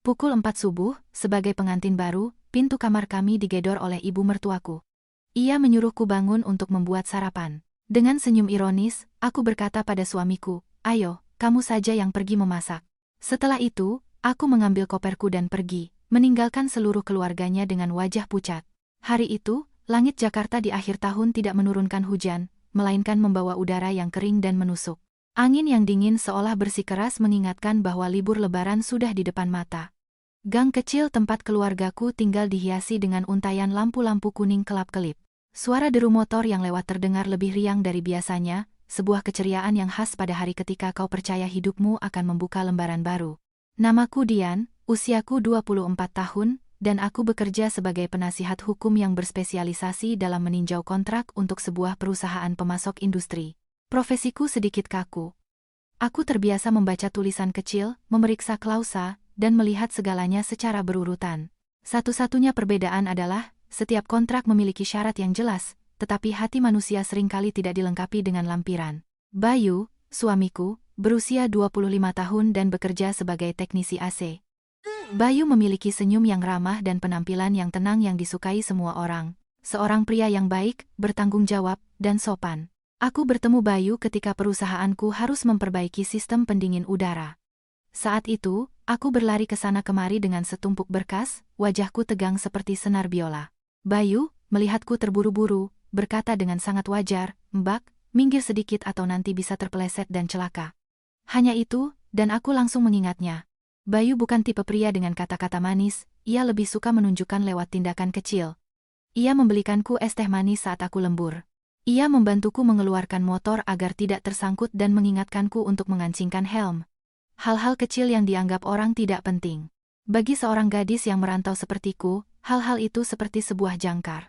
Pukul 4 subuh, sebagai pengantin baru, pintu kamar kami digedor oleh ibu mertuaku. Ia menyuruhku bangun untuk membuat sarapan. Dengan senyum ironis, aku berkata pada suamiku, "Ayo, kamu saja yang pergi memasak." Setelah itu, aku mengambil koperku dan pergi, meninggalkan seluruh keluarganya dengan wajah pucat. Hari itu, langit Jakarta di akhir tahun tidak menurunkan hujan, melainkan membawa udara yang kering dan menusuk. Angin yang dingin seolah bersikeras mengingatkan bahwa libur lebaran sudah di depan mata. Gang kecil tempat keluargaku tinggal dihiasi dengan untaian lampu-lampu kuning kelap-kelip. Suara deru motor yang lewat terdengar lebih riang dari biasanya, sebuah keceriaan yang khas pada hari ketika kau percaya hidupmu akan membuka lembaran baru. Namaku Dian, usiaku 24 tahun, dan aku bekerja sebagai penasihat hukum yang berspesialisasi dalam meninjau kontrak untuk sebuah perusahaan pemasok industri. Profesiku sedikit kaku. Aku terbiasa membaca tulisan kecil, memeriksa klausa, dan melihat segalanya secara berurutan. Satu-satunya perbedaan adalah, setiap kontrak memiliki syarat yang jelas, tetapi hati manusia seringkali tidak dilengkapi dengan lampiran. Bayu, suamiku, berusia 25 tahun dan bekerja sebagai teknisi AC. Bayu memiliki senyum yang ramah dan penampilan yang tenang yang disukai semua orang. Seorang pria yang baik, bertanggung jawab, dan sopan. Aku bertemu Bayu ketika perusahaanku harus memperbaiki sistem pendingin udara. Saat itu, aku berlari ke sana kemari dengan setumpuk berkas, wajahku tegang seperti senar biola. Bayu, melihatku terburu-buru, berkata dengan sangat wajar, "Mbak, minggir sedikit atau nanti bisa terpeleset dan celaka." Hanya itu, dan aku langsung mengingatnya. Bayu bukan tipe pria dengan kata-kata manis, ia lebih suka menunjukkan lewat tindakan kecil. Ia membelikanku es teh manis saat aku lembur. Ia membantuku mengeluarkan motor agar tidak tersangkut dan mengingatkanku untuk mengancingkan helm. Hal-hal kecil yang dianggap orang tidak penting. Bagi seorang gadis yang merantau sepertiku, hal-hal itu seperti sebuah jangkar.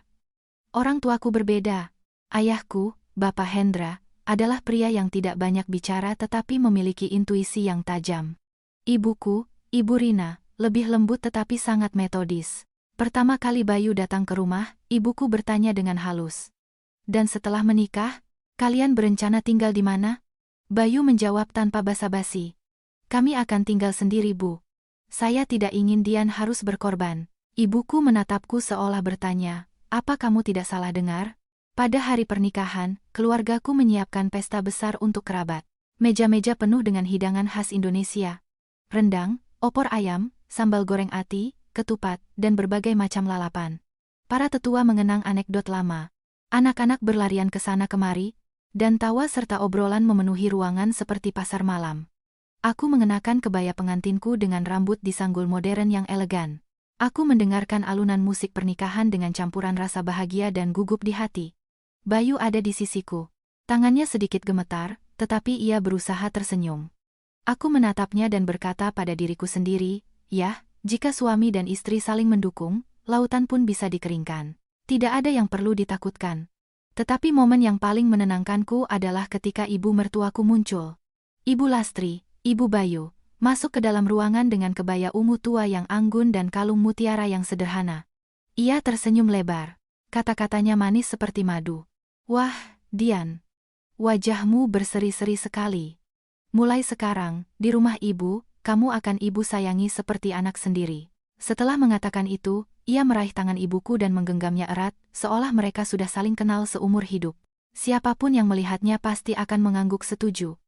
Orang tuaku berbeda. Ayahku, Bapak Hendra, adalah pria yang tidak banyak bicara tetapi memiliki intuisi yang tajam. Ibuku, Ibu Rina, lebih lembut tetapi sangat metodis. Pertama kali Bayu datang ke rumah, ibuku bertanya dengan halus. "Dan setelah menikah, kalian berencana tinggal di mana?" Bayu menjawab tanpa basa-basi. "Kami akan tinggal sendiri, Bu. Saya tidak ingin Dian harus berkorban." Ibuku menatapku seolah bertanya, "Apa kamu tidak salah dengar? Pada hari pernikahan, keluargaku menyiapkan pesta besar untuk kerabat. Meja-meja penuh dengan hidangan khas Indonesia. Rendang, opor ayam, sambal goreng ati, ketupat, dan berbagai macam lalapan." Para tetua mengenang anekdot lama. Anak-anak berlarian ke sana kemari, dan tawa serta obrolan memenuhi ruangan seperti pasar malam. Aku mengenakan kebaya pengantinku dengan rambut disanggul modern yang elegan. Aku mendengarkan alunan musik pernikahan dengan campuran rasa bahagia dan gugup di hati. Bayu ada di sisiku. Tangannya sedikit gemetar, tetapi ia berusaha tersenyum. Aku menatapnya dan berkata pada diriku sendiri, "Yah, jika suami dan istri saling mendukung, lautan pun bisa dikeringkan. Tidak ada yang perlu ditakutkan." Tetapi momen yang paling menenangkanku adalah ketika ibu mertuaku muncul. Ibu Lastri, Ibu Bayu, masuk ke dalam ruangan dengan kebaya ungu tua yang anggun dan kalung mutiara yang sederhana. Ia tersenyum lebar. Kata-katanya manis seperti madu. "Wah, Dian. Wajahmu berseri-seri sekali. Mulai sekarang, di rumah ibu, kamu akan ibu sayangi seperti anak sendiri." Setelah mengatakan itu, ia meraih tangan ibuku dan menggenggamnya erat, seolah mereka sudah saling kenal seumur hidup. Siapapun yang melihatnya pasti akan mengangguk setuju.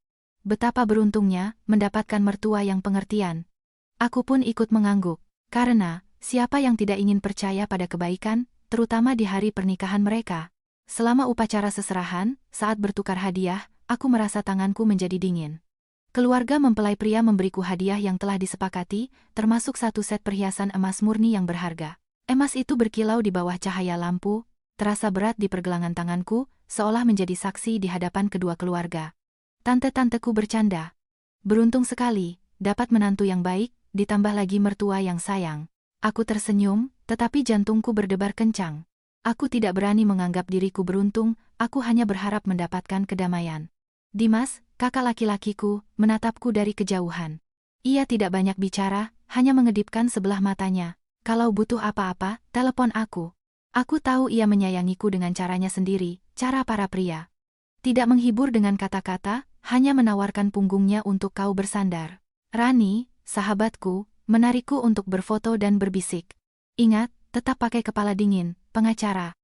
Betapa beruntungnya, mendapatkan mertua yang pengertian. Aku pun ikut mengangguk. Karena, siapa yang tidak ingin percaya pada kebaikan, terutama di hari pernikahan mereka. Selama upacara seserahan, saat bertukar hadiah, aku merasa tanganku menjadi dingin. Keluarga mempelai pria memberiku hadiah yang telah disepakati, termasuk satu set perhiasan emas murni yang berharga. Emas itu berkilau di bawah cahaya lampu, terasa berat di pergelangan tanganku, seolah menjadi saksi di hadapan kedua keluarga. Tante-tanteku bercanda. Beruntung sekali, dapat menantu yang baik, ditambah lagi mertua yang sayang. Aku tersenyum, tetapi jantungku berdebar kencang. Aku tidak berani menganggap diriku beruntung, aku hanya berharap mendapatkan kedamaian. Dimas, kakak laki-lakiku, menatapku dari kejauhan. Ia tidak banyak bicara, hanya mengedipkan sebelah matanya. "Kalau butuh apa-apa, telepon aku." Aku tahu ia menyayangiku dengan caranya sendiri, cara para pria. Tidak menghibur dengan kata-kata, hanya menawarkan punggungnya untuk kau bersandar. "Rani, sahabatku, menarikku untuk berfoto dan berbisik. Ingat, tetap pakai kepala dingin, pengacara.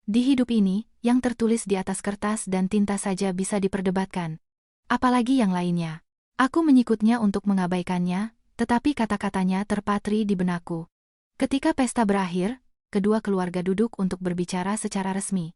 Di hidup ini, yang tertulis di atas kertas dan tinta saja bisa diperdebatkan. Apalagi yang lainnya. Aku menyikutnya untuk mengabaikannya, tetapi kata-katanya terpatri di benakku. Ketika pesta berakhir, kedua keluarga duduk untuk berbicara secara resmi.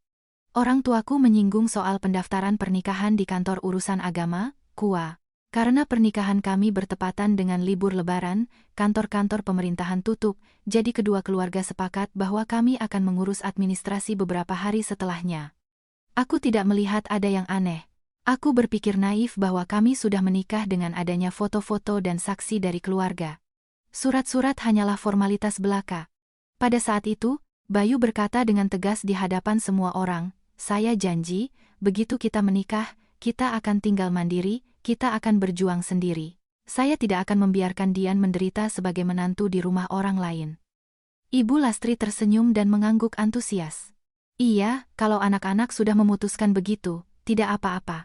Orang tuaku menyinggung soal pendaftaran pernikahan di kantor urusan agama, KUA. Karena pernikahan kami bertepatan dengan libur lebaran, kantor-kantor pemerintahan tutup, jadi kedua keluarga sepakat bahwa kami akan mengurus administrasi beberapa hari setelahnya. Aku tidak melihat ada yang aneh. Aku berpikir naif bahwa kami sudah menikah dengan adanya foto-foto dan saksi dari keluarga. Surat-surat hanyalah formalitas belaka. Pada saat itu, Bayu berkata dengan tegas di hadapan semua orang, "Saya janji, begitu kita menikah, kita akan tinggal mandiri, kita akan berjuang sendiri. Saya tidak akan membiarkan Dian menderita sebagai menantu di rumah orang lain." Ibu Lastri tersenyum dan mengangguk antusias. Iya, kalau anak-anak sudah memutuskan begitu, tidak apa-apa.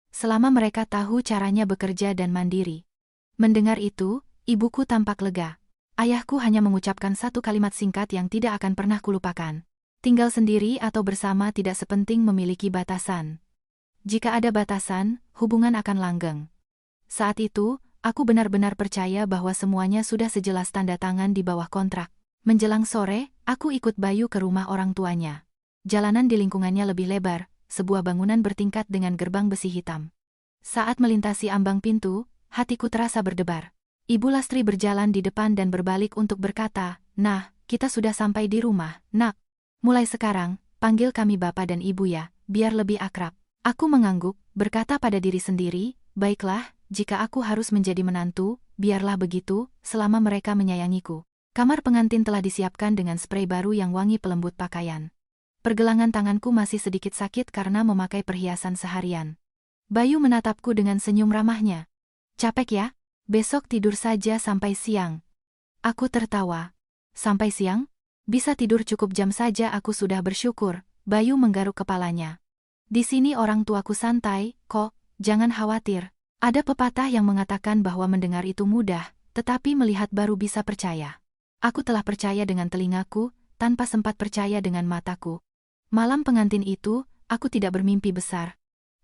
Selama mereka tahu caranya bekerja dan mandiri. Mendengar itu, ibuku tampak lega. Ayahku hanya mengucapkan satu kalimat singkat yang tidak akan pernah kulupakan. Tinggal sendiri atau bersama tidak sepenting memiliki batasan. Jika ada batasan, hubungan akan langgeng. Saat itu, aku benar-benar percaya bahwa semuanya sudah sejelas tanda tangan di bawah kontrak. Menjelang sore, aku ikut Bayu ke rumah orang tuanya. Jalanan di lingkungannya lebih lebar, sebuah bangunan bertingkat dengan gerbang besi hitam. Saat melintasi ambang pintu, hatiku terasa berdebar. Ibu Lastri berjalan di depan dan berbalik untuk berkata, "Nah, kita sudah sampai di rumah, Nak. Mulai sekarang, panggil kami Bapak dan Ibu ya, biar lebih akrab." Aku mengangguk, berkata pada diri sendiri, "Baiklah, jika aku harus menjadi menantu, biarlah begitu, selama mereka menyayangiku." Kamar pengantin telah disiapkan dengan sprei baru yang wangi pelembut pakaian. Pergelangan tanganku masih sedikit sakit karena memakai perhiasan seharian. Bayu menatapku dengan senyum ramahnya. "Capek ya? Besok tidur saja sampai siang." Aku tertawa. "Sampai siang? Bisa tidur cukup jam saja aku sudah bersyukur." Bayu menggaruk kepalanya. "Di sini orang tuaku santai, kok, jangan khawatir." Ada pepatah yang mengatakan bahwa mendengar itu mudah, tetapi melihat baru bisa percaya. Aku telah percaya dengan telingaku, tanpa sempat percaya dengan mataku. Malam pengantin itu, aku tidak bermimpi besar.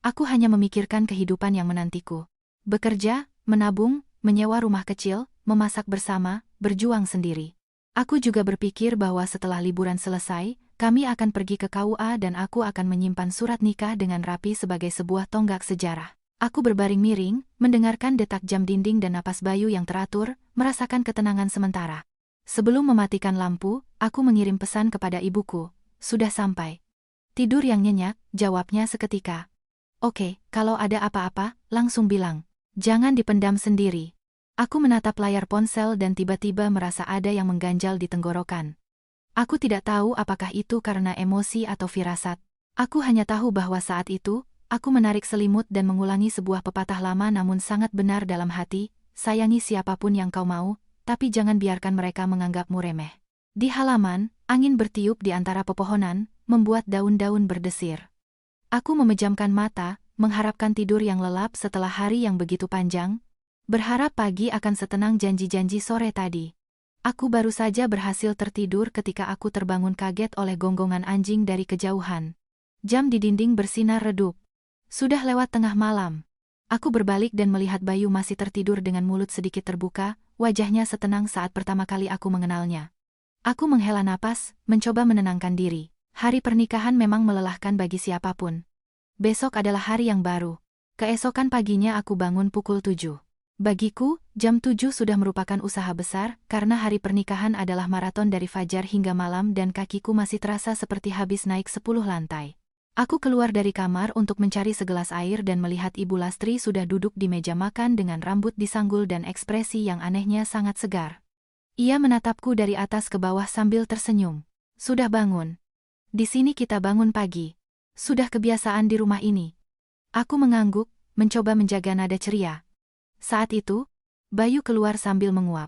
Aku hanya memikirkan kehidupan yang menantiku. Bekerja, menabung, menyewa rumah kecil, memasak bersama, berjuang sendiri. Aku juga berpikir bahwa setelah liburan selesai, kami akan pergi ke KUA dan aku akan menyimpan surat nikah dengan rapi sebagai sebuah tonggak sejarah. Aku berbaring miring, mendengarkan detak jam dinding dan napas Bayu yang teratur, merasakan ketenangan sementara. Sebelum mematikan lampu, aku mengirim pesan kepada ibuku, "Sudah sampai." "Tidur yang nyenyak," jawabnya seketika. "Oke, kalau ada apa-apa, langsung bilang. Jangan dipendam sendiri." Aku menatap layar ponsel dan tiba-tiba merasa ada yang mengganjal di tenggorokan. Aku tidak tahu apakah itu karena emosi atau firasat. Aku hanya tahu bahwa saat itu, aku menarik selimut dan mengulangi sebuah pepatah lama namun sangat benar dalam hati, "Sayangi siapapun yang kau mau, tapi jangan biarkan mereka menganggapmu remeh." Di halaman, angin bertiup di antara pepohonan, membuat daun-daun berdesir. Aku memejamkan mata, mengharapkan tidur yang lelap setelah hari yang begitu panjang, berharap pagi akan setenang janji-janji sore tadi. Aku baru saja berhasil tertidur ketika aku terbangun kaget oleh gonggongan anjing dari kejauhan. Jam di dinding bersinar redup. Sudah lewat tengah malam. Aku berbalik dan melihat Bayu masih tertidur dengan mulut sedikit terbuka, wajahnya setenang saat pertama kali aku mengenalnya. Aku menghela napas, mencoba menenangkan diri. Hari pernikahan memang melelahkan bagi siapapun. Besok adalah hari yang baru. Keesokan paginya aku bangun pukul 7. Bagiku, jam 7 sudah merupakan usaha besar, karena hari pernikahan adalah maraton dari fajar hingga malam dan kakiku masih terasa seperti habis naik 10 lantai. Aku keluar dari kamar untuk mencari segelas air dan melihat Ibu Lastri sudah duduk di meja makan dengan rambut disanggul dan ekspresi yang anehnya sangat segar. Ia menatapku dari atas ke bawah sambil tersenyum. "Sudah bangun. Di sini kita bangun pagi. Sudah kebiasaan di rumah ini." Aku mengangguk, mencoba menjaga nada ceria. Saat itu, Bayu keluar sambil menguap.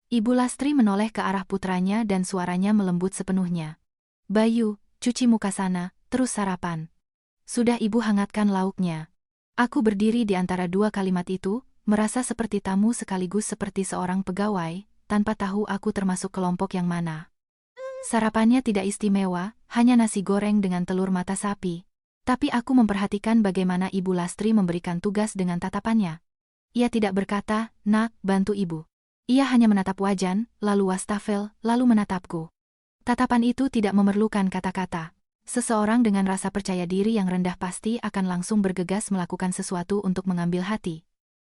Ibu Lastri menoleh ke arah putranya dan suaranya melembut sepenuhnya. "Bayu, cuci muka sana, terus sarapan. Sudah ibu hangatkan lauknya." Aku berdiri di antara dua kalimat itu, merasa seperti tamu sekaligus seperti seorang pegawai, tanpa tahu aku termasuk kelompok yang mana. Sarapannya tidak istimewa, hanya nasi goreng dengan telur mata sapi. Tapi aku memperhatikan bagaimana Ibu Lastri memberikan tugas dengan tatapannya. Ia tidak berkata, "Nak, bantu ibu." Ia hanya menatap wajan, lalu wastafel, lalu menatapku. Tatapan itu tidak memerlukan kata-kata. Seseorang dengan rasa percaya diri yang rendah pasti akan langsung bergegas melakukan sesuatu untuk mengambil hati.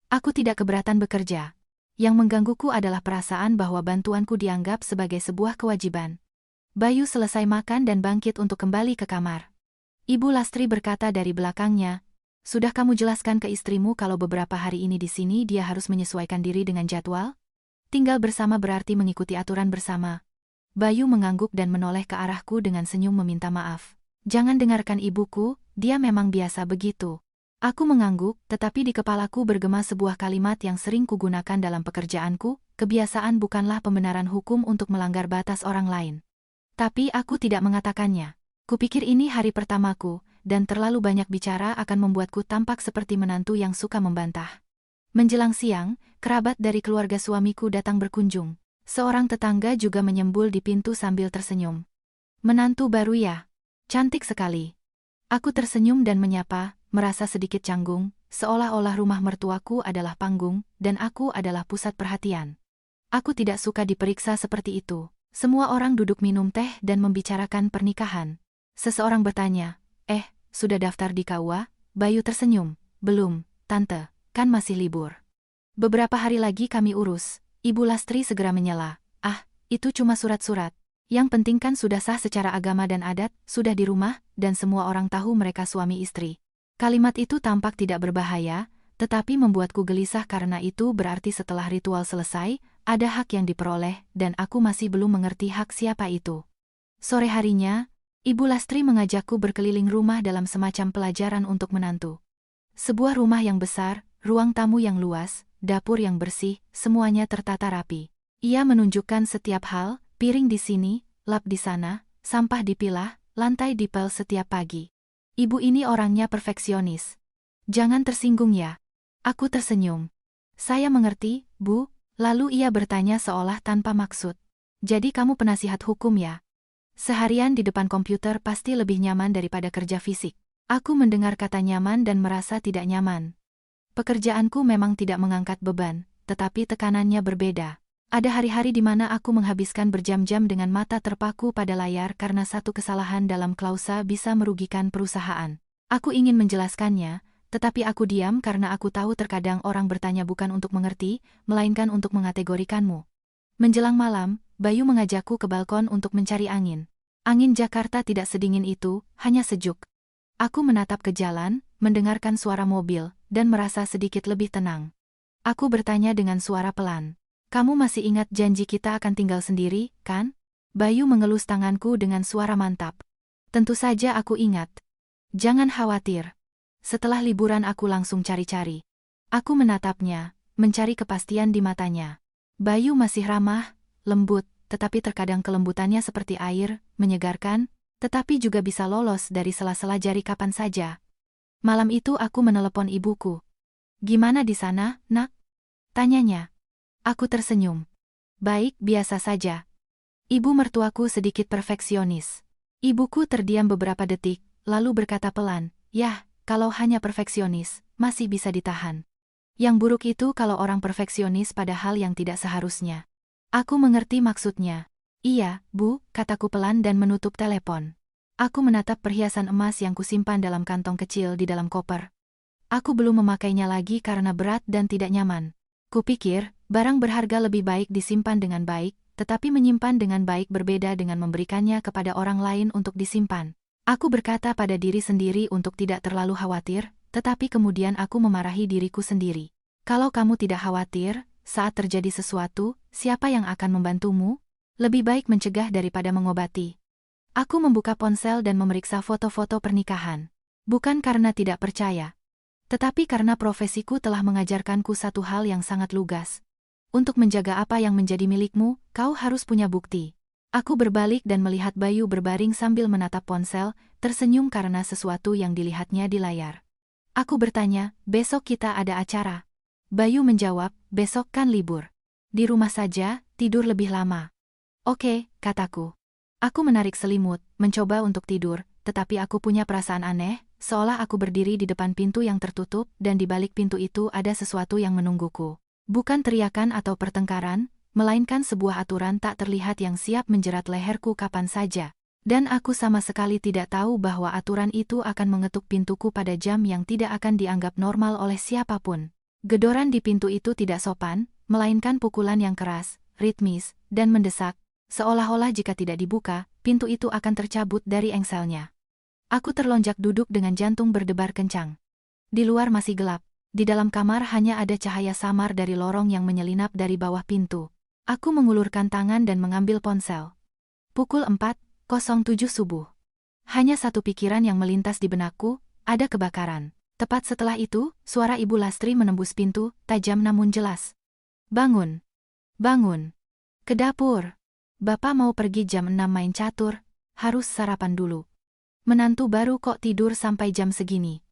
Aku tidak keberatan bekerja. Yang menggangguku adalah perasaan bahwa bantuanku dianggap sebagai sebuah kewajiban. Bayu selesai makan dan bangkit untuk kembali ke kamar. Ibu Lastri berkata dari belakangnya, "Sudah kamu jelaskan ke istrimu kalau beberapa hari ini di sini dia harus menyesuaikan diri dengan jadwal? Tinggal bersama berarti mengikuti aturan bersama." Bayu mengangguk dan menoleh ke arahku dengan senyum meminta maaf. "Jangan dengarkan ibuku, dia memang biasa begitu." Aku mengangguk, tetapi di kepalaku bergema sebuah kalimat yang sering kugunakan dalam pekerjaanku, kebiasaan bukanlah pembenaran hukum untuk melanggar batas orang lain. Tapi aku tidak mengatakannya. Kupikir ini hari pertamaku, dan terlalu banyak bicara akan membuatku tampak seperti menantu yang suka membantah. Menjelang siang, kerabat dari keluarga suamiku datang berkunjung. Seorang tetangga juga menyembul di pintu sambil tersenyum. "Menantu baru ya? Cantik sekali." Aku tersenyum dan menyapa, merasa sedikit canggung, seolah-olah rumah mertuaku adalah panggung, dan aku adalah pusat perhatian. Aku tidak suka diperiksa seperti itu. Semua orang duduk minum teh dan membicarakan pernikahan. Seseorang bertanya, sudah daftar di KUA?" Bayu tersenyum, "Belum, Tante, kan masih libur. Beberapa hari lagi kami urus." Ibu Lastri segera menyela, "Itu cuma surat-surat. Yang penting kan sudah sah secara agama dan adat, sudah di rumah, dan semua orang tahu mereka suami istri." Kalimat itu tampak tidak berbahaya, tetapi membuatku gelisah karena itu berarti setelah ritual selesai, ada hak yang diperoleh, dan aku masih belum mengerti hak siapa itu. Sore harinya, Ibu Lastri mengajakku berkeliling rumah dalam semacam pelajaran untuk menantu. Sebuah rumah yang besar, ruang tamu yang luas, dapur yang bersih, semuanya tertata rapi. Ia menunjukkan setiap hal, piring di sini, lap di sana, sampah dipilah, lantai dipel setiap pagi. Ibu ini orangnya perfeksionis. "Jangan tersinggung ya." Aku tersenyum. "Saya mengerti, Bu." Lalu ia bertanya seolah tanpa maksud, "Jadi kamu penasihat hukum ya? Seharian di depan komputer pasti lebih nyaman daripada kerja fisik." Aku mendengar kata nyaman dan merasa tidak nyaman. Pekerjaanku memang tidak mengangkat beban, tetapi tekanannya berbeda. Ada hari-hari di mana aku menghabiskan berjam-jam dengan mata terpaku pada layar karena satu kesalahan dalam klausa bisa merugikan perusahaan. Aku ingin menjelaskannya, tetapi aku diam karena aku tahu terkadang orang bertanya bukan untuk mengerti, melainkan untuk mengategorikanmu. Menjelang malam, Bayu mengajakku ke balkon untuk mencari angin. Angin Jakarta tidak sedingin itu, hanya sejuk. Aku menatap ke jalan, mendengarkan suara mobil, dan merasa sedikit lebih tenang. Aku bertanya dengan suara pelan, "Kamu masih ingat janji kita akan tinggal sendiri, kan?" Bayu mengelus tanganku dengan suara mantap. "Tentu saja aku ingat. Jangan khawatir. Setelah liburan aku langsung cari-cari." Aku menatapnya, mencari kepastian di matanya. Bayu masih ramah, lembut, tetapi terkadang kelembutannya seperti air, menyegarkan, tetapi juga bisa lolos dari sela-sela jari kapan saja. Malam itu aku menelepon ibuku. "Gimana di sana, Nak?" tanyanya. Aku tersenyum. "Baik, biasa saja." Ibu mertuaku sedikit perfeksionis. Ibuku terdiam beberapa detik, lalu berkata pelan, "Yah, kalau hanya perfeksionis, masih bisa ditahan. Yang buruk itu kalau orang perfeksionis pada hal yang tidak seharusnya." Aku mengerti maksudnya. "Iya, Bu," kataku pelan dan menutup telepon. Aku menatap perhiasan emas yang kusimpan dalam kantong kecil di dalam koper. Aku belum memakainya lagi karena berat dan tidak nyaman. Kupikir, barang berharga lebih baik disimpan dengan baik, tetapi menyimpan dengan baik berbeda dengan memberikannya kepada orang lain untuk disimpan. Aku berkata pada diri sendiri untuk tidak terlalu khawatir, tetapi kemudian aku memarahi diriku sendiri. Kalau kamu tidak khawatir, saat terjadi sesuatu, siapa yang akan membantumu? Lebih baik mencegah daripada mengobati. Aku membuka ponsel dan memeriksa foto-foto pernikahan. Bukan karena tidak percaya, tetapi karena profesiku telah mengajarkanku satu hal yang sangat lugas. Untuk menjaga apa yang menjadi milikmu, kau harus punya bukti. Aku berbalik dan melihat Bayu berbaring sambil menatap ponsel, tersenyum karena sesuatu yang dilihatnya di layar. Aku bertanya, "Besok kita ada acara?" Bayu menjawab, "Besok kan libur. Di rumah saja, tidur lebih lama. Oke, kataku. Aku menarik selimut, mencoba untuk tidur, tetapi aku punya perasaan aneh, seolah aku berdiri di depan pintu yang tertutup dan di balik pintu itu ada sesuatu yang menungguku. Bukan teriakan atau pertengkaran, melainkan sebuah aturan tak terlihat yang siap menjerat leherku kapan saja. Dan aku sama sekali tidak tahu bahwa aturan itu akan mengetuk pintuku pada jam yang tidak akan dianggap normal oleh siapapun. Gedoran di pintu itu tidak sopan, melainkan pukulan yang keras, ritmis, dan mendesak, seolah-olah jika tidak dibuka, pintu itu akan tercabut dari engselnya. Aku terlonjak duduk dengan jantung berdebar kencang. Di luar masih gelap. Di dalam kamar hanya ada cahaya samar dari lorong yang menyelinap dari bawah pintu. Aku mengulurkan tangan dan mengambil ponsel. Pukul 4:07 subuh. Hanya satu pikiran yang melintas di benakku, ada kebakaran. Tepat setelah itu, suara Ibu Lastri menembus pintu, tajam namun jelas. Bangun. Bangun. Ke dapur. Bapak mau pergi jam 6 main catur, harus sarapan dulu. Menantu baru kok tidur sampai jam segini.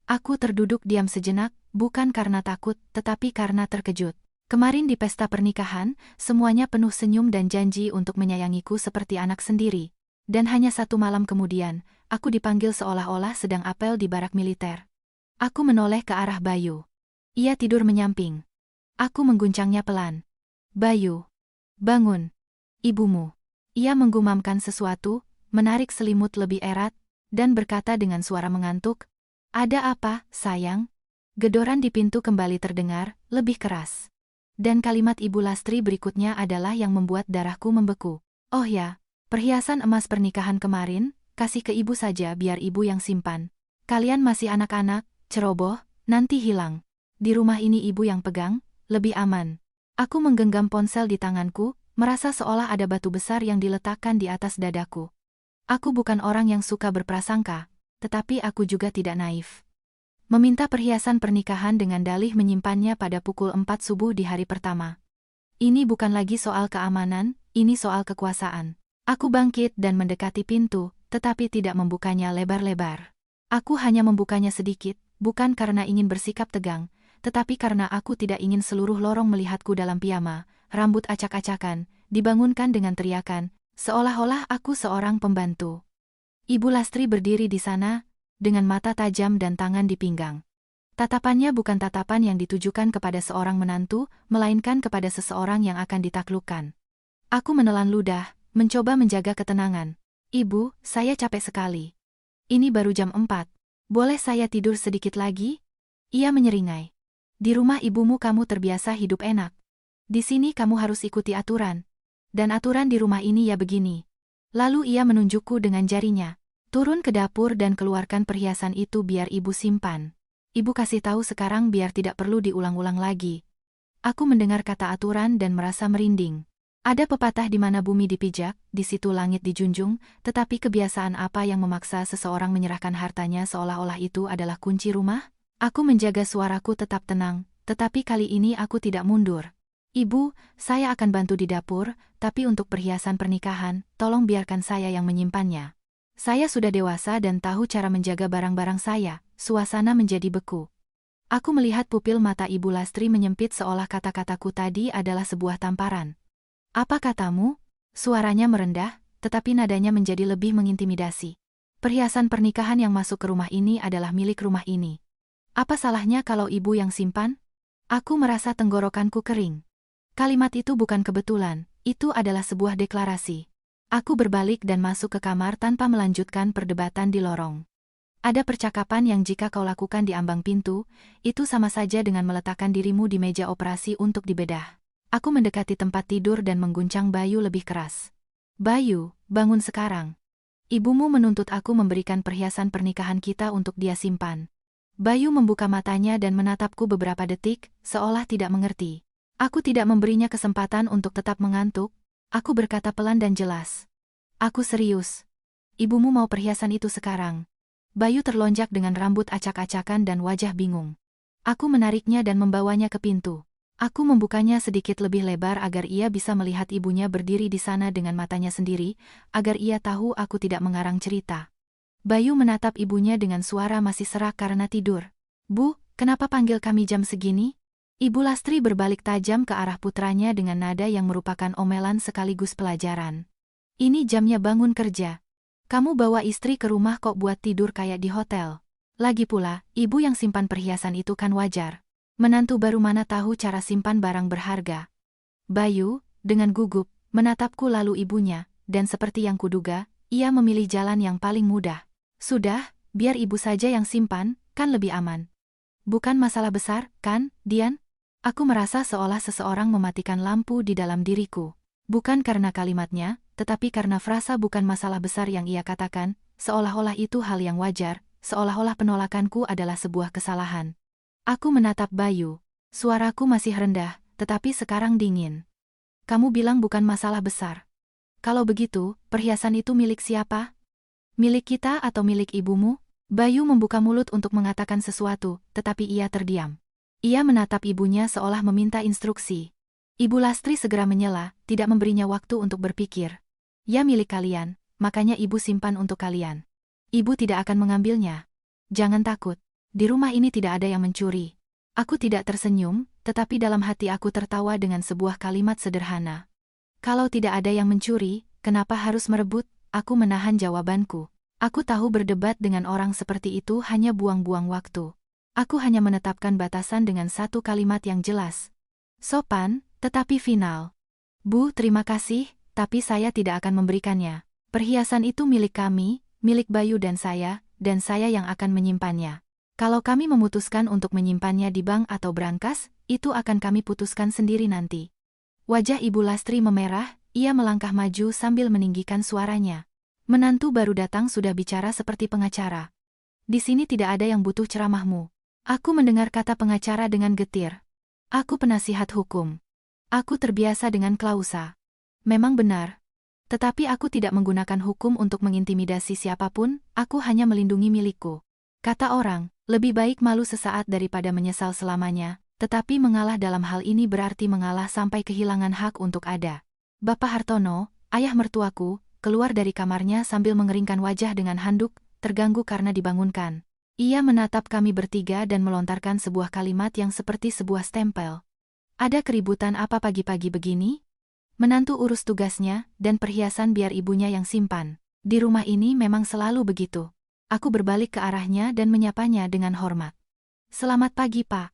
Aku terduduk diam sejenak, bukan karena takut, tetapi karena terkejut. Kemarin di pesta pernikahan, semuanya penuh senyum dan janji untuk menyayangiku seperti anak sendiri. Dan hanya satu malam kemudian, aku dipanggil seolah-olah sedang apel di barak militer. Aku menoleh ke arah Bayu. Ia tidur menyamping. Aku mengguncangnya pelan. Bayu. Bangun. Ibumu. Ia menggumamkan sesuatu, menarik selimut lebih erat, dan berkata dengan suara mengantuk, "Ada apa, sayang?" Gedoran di pintu kembali terdengar, lebih keras. Dan kalimat Ibu Lastri berikutnya adalah yang membuat darahku membeku. "Oh ya, perhiasan emas pernikahan kemarin, kasih ke ibu saja biar ibu yang simpan. Kalian masih anak-anak, ceroboh, nanti hilang. Di rumah ini ibu yang pegang, lebih aman." Aku menggenggam ponsel di tanganku, merasa seolah ada batu besar yang diletakkan di atas dadaku. Aku bukan orang yang suka berprasangka, tetapi aku juga tidak naif. Meminta perhiasan pernikahan dengan dalih menyimpannya pada pukul 4 subuh di hari pertama. Ini bukan lagi soal keamanan, ini soal kekuasaan. Aku bangkit dan mendekati pintu, tetapi tidak membukanya lebar-lebar. Aku hanya membukanya sedikit, bukan karena ingin bersikap tegang, tetapi karena aku tidak ingin seluruh lorong melihatku dalam piyama, rambut acak-acakan, dibangunkan dengan teriakan, seolah-olah aku seorang pembantu. Ibu Lastri berdiri di sana, dengan mata tajam dan tangan di pinggang. Tatapannya bukan tatapan yang ditujukan kepada seorang menantu, melainkan kepada seseorang yang akan ditaklukkan. Aku menelan ludah, mencoba menjaga ketenangan. "Ibu, saya capek sekali. Ini baru jam 4. Boleh saya tidur sedikit lagi?" Ia menyeringai. "Di rumah ibumu kamu terbiasa hidup enak. Di sini kamu harus ikuti aturan. Dan aturan di rumah ini ya begini." Lalu ia menunjukku dengan jarinya. "Turun ke dapur dan keluarkan perhiasan itu biar ibu simpan. Ibu kasih tahu sekarang biar tidak perlu diulang-ulang lagi." Aku mendengar kata aturan dan merasa merinding. Ada pepatah di mana bumi dipijak, di situ langit dijunjung, tetapi kebiasaan apa yang memaksa seseorang menyerahkan hartanya seolah-olah itu adalah kunci rumah? Aku menjaga suaraku tetap tenang, tetapi kali ini aku tidak mundur. "Ibu, saya akan bantu di dapur, tapi untuk perhiasan pernikahan, tolong biarkan saya yang menyimpannya. Saya sudah dewasa dan tahu cara menjaga barang-barang saya." Suasana menjadi beku. Aku melihat pupil mata Ibu Lastri menyempit seolah kata-kataku tadi adalah sebuah tamparan. "Apa katamu?" Suaranya merendah, tetapi nadanya menjadi lebih mengintimidasi. "Perhiasan pernikahan yang masuk ke rumah ini adalah milik rumah ini. Apa salahnya kalau ibu yang simpan?" Aku merasa tenggorokanku kering. Kalimat itu bukan kebetulan, itu adalah sebuah deklarasi. Aku berbalik dan masuk ke kamar tanpa melanjutkan perdebatan di lorong. Ada percakapan yang jika kau lakukan di ambang pintu, itu sama saja dengan meletakkan dirimu di meja operasi untuk dibedah. Aku mendekati tempat tidur dan mengguncang Bayu lebih keras. "Bayu, bangun sekarang. Ibumu menuntut aku memberikan perhiasan pernikahan kita untuk dia simpan." Bayu membuka matanya dan menatapku beberapa detik, seolah tidak mengerti. Aku tidak memberinya kesempatan untuk tetap mengantuk. Aku berkata pelan dan jelas. "Aku serius. Ibumu mau perhiasan itu sekarang." Bayu terlonjak dengan rambut acak-acakan dan wajah bingung. Aku menariknya dan membawanya ke pintu. Aku membukanya sedikit lebih lebar agar ia bisa melihat ibunya berdiri di sana dengan matanya sendiri, agar ia tahu aku tidak mengarang cerita. Bayu menatap ibunya dengan suara masih serak karena tidur. "Bu, kenapa panggil kami jam segini?" Ibu Lastri berbalik tajam ke arah putranya dengan nada yang merupakan omelan sekaligus pelajaran. Ini jamnya bangun kerja. Kamu bawa istri ke rumah kok buat tidur kayak di hotel. Lagi pula, ibu yang simpan perhiasan itu kan wajar. Menantu baru mana tahu cara simpan barang berharga. Bayu, dengan gugup, menatapku lalu ibunya, dan seperti yang kuduga, ia memilih jalan yang paling mudah. Sudah, biar ibu saja yang simpan, kan lebih aman. Bukan masalah besar, kan, Dian? Aku merasa seolah seseorang mematikan lampu di dalam diriku. Bukan karena kalimatnya, tetapi karena frasa bukan masalah besar yang ia katakan, seolah-olah itu hal yang wajar, seolah-olah penolakanku adalah sebuah kesalahan. Aku menatap Bayu. Suaraku masih rendah, tetapi sekarang dingin. Kamu bilang bukan masalah besar. Kalau begitu, perhiasan itu milik siapa? Milik kita atau milik ibumu? Bayu membuka mulut untuk mengatakan sesuatu, tetapi ia terdiam. Ia menatap ibunya seolah meminta instruksi. Ibu Lastri segera menyela, tidak memberinya waktu untuk berpikir. Ya milik kalian, makanya ibu simpan untuk kalian. Ibu tidak akan mengambilnya. Jangan takut, di rumah ini tidak ada yang mencuri. Aku tidak tersenyum, tetapi dalam hati aku tertawa dengan sebuah kalimat sederhana. Kalau tidak ada yang mencuri, kenapa harus merebut? Aku menahan jawabanku. Aku tahu berdebat dengan orang seperti itu hanya buang-buang waktu. Aku hanya menetapkan batasan dengan satu kalimat yang jelas. Sopan, tetapi final. Bu, terima kasih, tapi saya tidak akan memberikannya. Perhiasan itu milik kami, milik Bayu dan saya yang akan menyimpannya. Kalau kami memutuskan untuk menyimpannya di bank atau brankas, itu akan kami putuskan sendiri nanti. Wajah Ibu Lastri memerah, ia melangkah maju sambil meninggikan suaranya. Menantu baru datang sudah bicara seperti pengacara. Di sini tidak ada yang butuh ceramahmu. Aku mendengar kata pengacara dengan getir. Aku penasihat hukum. Aku terbiasa dengan klausa. Memang benar. Tetapi aku tidak menggunakan hukum untuk mengintimidasi siapapun, aku hanya melindungi milikku. Kata orang, lebih baik malu sesaat daripada menyesal selamanya, tetapi mengalah dalam hal ini berarti mengalah sampai kehilangan hak untuk ada. Bapak Hartono, ayah mertuaku, keluar dari kamarnya sambil mengeringkan wajah dengan handuk, terganggu karena dibangunkan. Ia menatap kami bertiga dan melontarkan sebuah kalimat yang seperti sebuah stempel. Ada keributan apa pagi-pagi begini? Menantu urus tugasnya, dan perhiasan biar ibunya yang simpan. Di rumah ini memang selalu begitu. Aku berbalik ke arahnya dan menyapanya dengan hormat. Selamat pagi, Pak.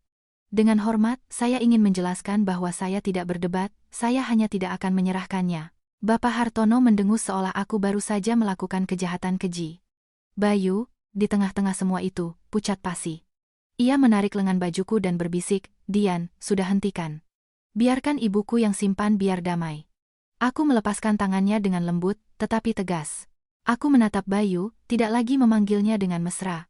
Dengan hormat, saya ingin menjelaskan bahwa saya tidak berdebat, saya hanya tidak akan menyerahkannya. Bapak Hartono mendengus seolah aku baru saja melakukan kejahatan keji. Bayu, di tengah-tengah semua itu, pucat pasi. Ia menarik lengan bajuku dan berbisik, Dian, sudah hentikan. Biarkan ibuku yang simpan biar damai. Aku melepaskan tangannya dengan lembut, tetapi tegas. Aku menatap Bayu, tidak lagi memanggilnya dengan mesra.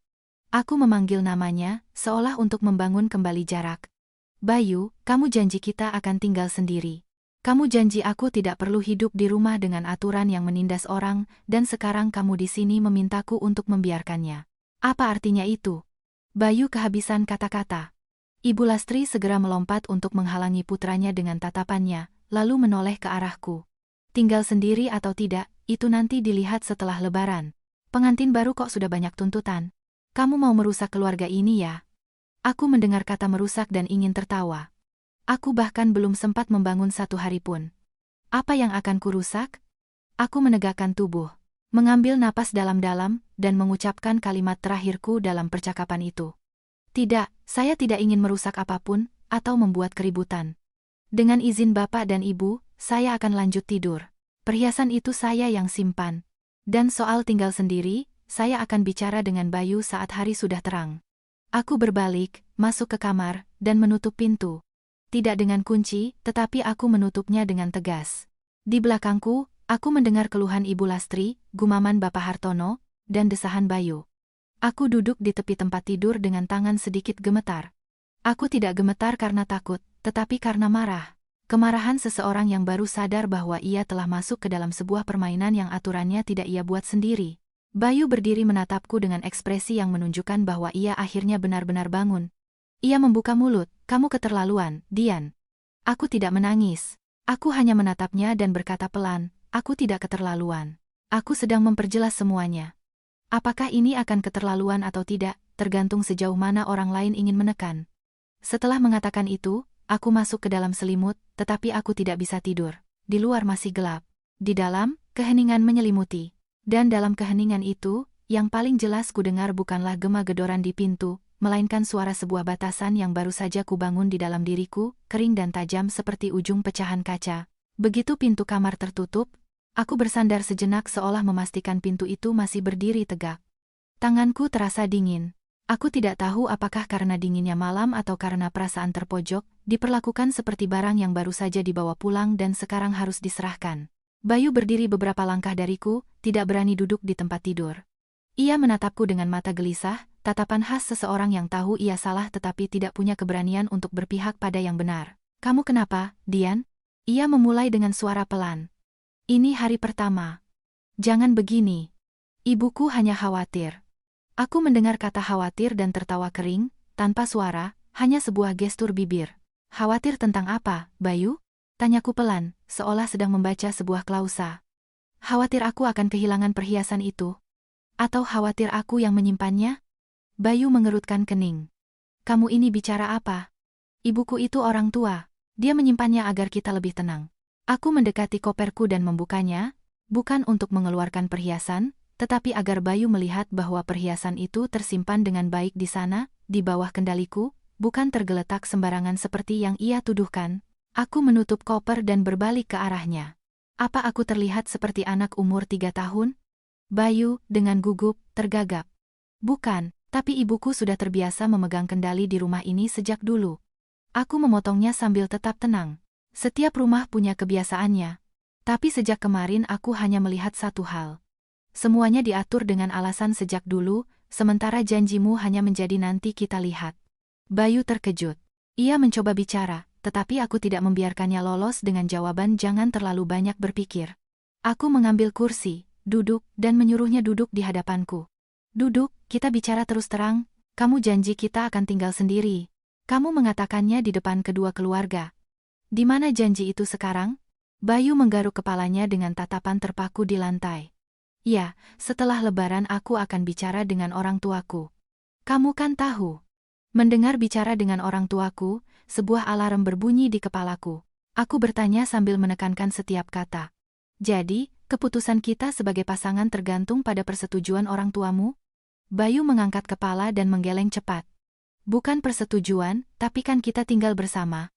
Aku memanggil namanya, seolah untuk membangun kembali jarak. Bayu, kamu janji kita akan tinggal sendiri. Kamu janji aku tidak perlu hidup di rumah dengan aturan yang menindas orang, dan sekarang kamu di sini memintaku untuk membiarkannya. Apa artinya itu? Bayu kehabisan kata-kata. Ibu Lastri segera melompat untuk menghalangi putranya dengan tatapannya, lalu menoleh ke arahku. Tinggal sendiri atau tidak, itu nanti dilihat setelah Lebaran. Pengantin baru kok sudah banyak tuntutan. Kamu mau merusak keluarga ini ya? Aku mendengar kata merusak dan ingin tertawa. Aku bahkan belum sempat membangun satu hari pun. Apa yang akan kurusak? Aku menegakkan tubuh, mengambil napas dalam-dalam, dan mengucapkan kalimat terakhirku dalam percakapan itu. Tidak, saya tidak ingin merusak apapun, atau membuat keributan. Dengan izin Bapak dan Ibu, saya akan lanjut tidur. Perhiasan itu saya yang simpan. Dan soal tinggal sendiri, saya akan bicara dengan Bayu saat hari sudah terang. Aku berbalik, masuk ke kamar, dan menutup pintu. Tidak dengan kunci, tetapi aku menutupnya dengan tegas. Di belakangku, aku mendengar keluhan Ibu Lastri, gumaman Bapak Hartono, dan desahan Bayu. Aku duduk di tepi tempat tidur dengan tangan sedikit gemetar. Aku tidak gemetar karena takut, tetapi karena marah. Kemarahan seseorang yang baru sadar bahwa ia telah masuk ke dalam sebuah permainan yang aturannya tidak ia buat sendiri. Bayu berdiri menatapku dengan ekspresi yang menunjukkan bahwa ia akhirnya benar-benar bangun. Ia membuka mulut, kamu keterlaluan, Dian. Aku tidak menangis. Aku hanya menatapnya dan berkata pelan, aku tidak keterlaluan. Aku sedang memperjelas semuanya. Apakah ini akan keterlaluan atau tidak, tergantung sejauh mana orang lain ingin menekan. Setelah mengatakan itu, aku masuk ke dalam selimut, tetapi aku tidak bisa tidur. Di luar masih gelap. Di dalam, keheningan menyelimuti. Dan dalam keheningan itu, yang paling jelas kudengar bukanlah gema-gedoran di pintu, melainkan suara sebuah batasan yang baru saja kubangun di dalam diriku, kering dan tajam seperti ujung pecahan kaca. Begitu pintu kamar tertutup, aku bersandar sejenak seolah memastikan pintu itu masih berdiri tegak. Tanganku terasa dingin. Aku tidak tahu apakah karena dinginnya malam atau karena perasaan terpojok, diperlakukan seperti barang yang baru saja dibawa pulang dan sekarang harus diserahkan. Bayu berdiri beberapa langkah dariku, tidak berani duduk di tempat tidur. Ia menatapku dengan mata gelisah, tatapan khas seseorang yang tahu ia salah tetapi tidak punya keberanian untuk berpihak pada yang benar. "Kamu kenapa, Dian?" Ia memulai dengan suara pelan. "Ini hari pertama. Jangan begini. Ibuku hanya khawatir." Aku mendengar kata khawatir dan tertawa kering, tanpa suara, hanya sebuah gestur bibir. "Khawatir tentang apa, Bayu?" Tanyaku pelan, seolah sedang membaca sebuah klausa. "Khawatir aku akan kehilangan perhiasan itu? Atau khawatir aku yang menyimpannya?" Bayu mengerutkan kening. "Kamu ini bicara apa? Ibuku itu orang tua. Dia menyimpannya agar kita lebih tenang." Aku mendekati koperku dan membukanya, bukan untuk mengeluarkan perhiasan, tetapi agar Bayu melihat bahwa perhiasan itu tersimpan dengan baik di sana, di bawah kendaliku, bukan tergeletak sembarangan seperti yang ia tuduhkan. Aku menutup koper dan berbalik ke arahnya. "Apa aku terlihat seperti anak umur 3 tahun? Bayu, dengan gugup, tergagap. "Bukan, tapi ibuku sudah terbiasa memegang kendali di rumah ini sejak dulu." Aku memotongnya sambil tetap tenang. "Setiap rumah punya kebiasaannya. Tapi sejak kemarin aku hanya melihat satu hal. Semuanya diatur dengan alasan sejak dulu, sementara janjimu hanya menjadi nanti kita lihat." Bayu terkejut. Ia mencoba bicara, tetapi aku tidak membiarkannya lolos dengan jawaban "jangan terlalu banyak berpikir." Aku mengambil kursi, duduk, dan menyuruhnya duduk di hadapanku. "Duduk, kita bicara terus terang. Kamu janji kita akan tinggal sendiri. Kamu mengatakannya di depan kedua keluarga. Di mana janji itu sekarang?" Bayu menggaruk kepalanya dengan tatapan terpaku di lantai. "Ya, setelah Lebaran aku akan bicara dengan orang tuaku. Kamu kan tahu." Mendengar bicara dengan orang tuaku, sebuah alarm berbunyi di kepalaku. Aku bertanya sambil menekankan setiap kata. "Jadi, keputusan kita sebagai pasangan tergantung pada persetujuan orang tuamu?" Bayu mengangkat kepala dan menggeleng cepat. "Bukan persetujuan, tapi kan kita tinggal bersama.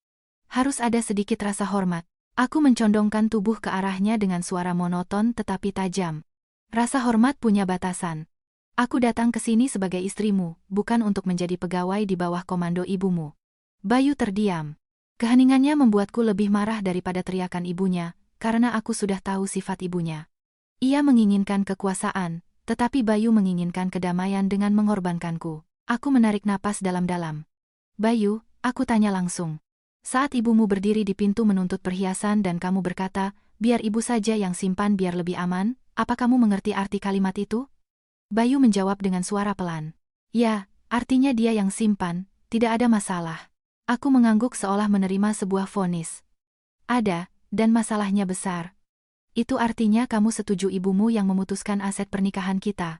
Harus ada sedikit rasa hormat." Aku mencondongkan tubuh ke arahnya dengan suara monoton tetapi tajam. "Rasa hormat punya batasan. Aku datang ke sini sebagai istrimu, bukan untuk menjadi pegawai di bawah komando ibumu." Bayu terdiam. Keheningannya membuatku lebih marah daripada teriakan ibunya, karena aku sudah tahu sifat ibunya. Ia menginginkan kekuasaan, tetapi Bayu menginginkan kedamaian dengan mengorbankanku. Aku menarik napas dalam-dalam. "Bayu," aku tanya langsung. "Saat ibumu berdiri di pintu menuntut perhiasan dan kamu berkata, 'Biar ibu saja yang simpan biar lebih aman,' apa kamu mengerti arti kalimat itu?" Bayu menjawab dengan suara pelan. "Ya, artinya dia yang simpan, tidak ada masalah." Aku mengangguk seolah menerima sebuah vonis. "Ada, dan masalahnya besar." "Itu artinya kamu setuju ibumu yang memutuskan aset pernikahan kita?"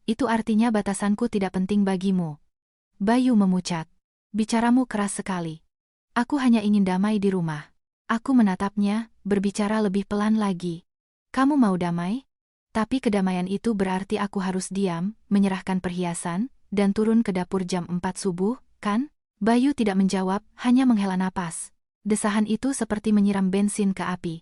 "Itu artinya batasanku tidak penting bagimu." Bayu memucat. "Bicaramu keras sekali. Aku hanya ingin damai di rumah." Aku menatapnya, berbicara lebih pelan lagi. "Kamu mau damai? Tapi kedamaian itu berarti aku harus diam, menyerahkan perhiasan, dan turun ke dapur jam 4 subuh, kan?" Bayu tidak menjawab, hanya menghela napas. Desahan itu seperti menyiram bensin ke api.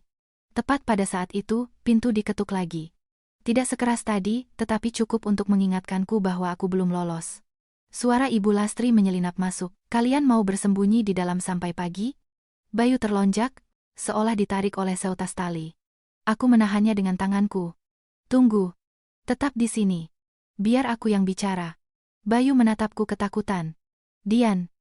Tepat pada saat itu, pintu diketuk lagi. Tidak sekeras tadi, tetapi cukup untuk mengingatkanku bahwa aku belum lolos. Suara Ibu Lastri menyelinap masuk. "Kalian mau bersembunyi di dalam sampai pagi?" Bayu terlonjak, seolah ditarik oleh seutas tali. Aku menahannya dengan tanganku. "Tunggu. Tetap di sini. Biar aku yang bicara." Bayu menatapku ketakutan. "Dian.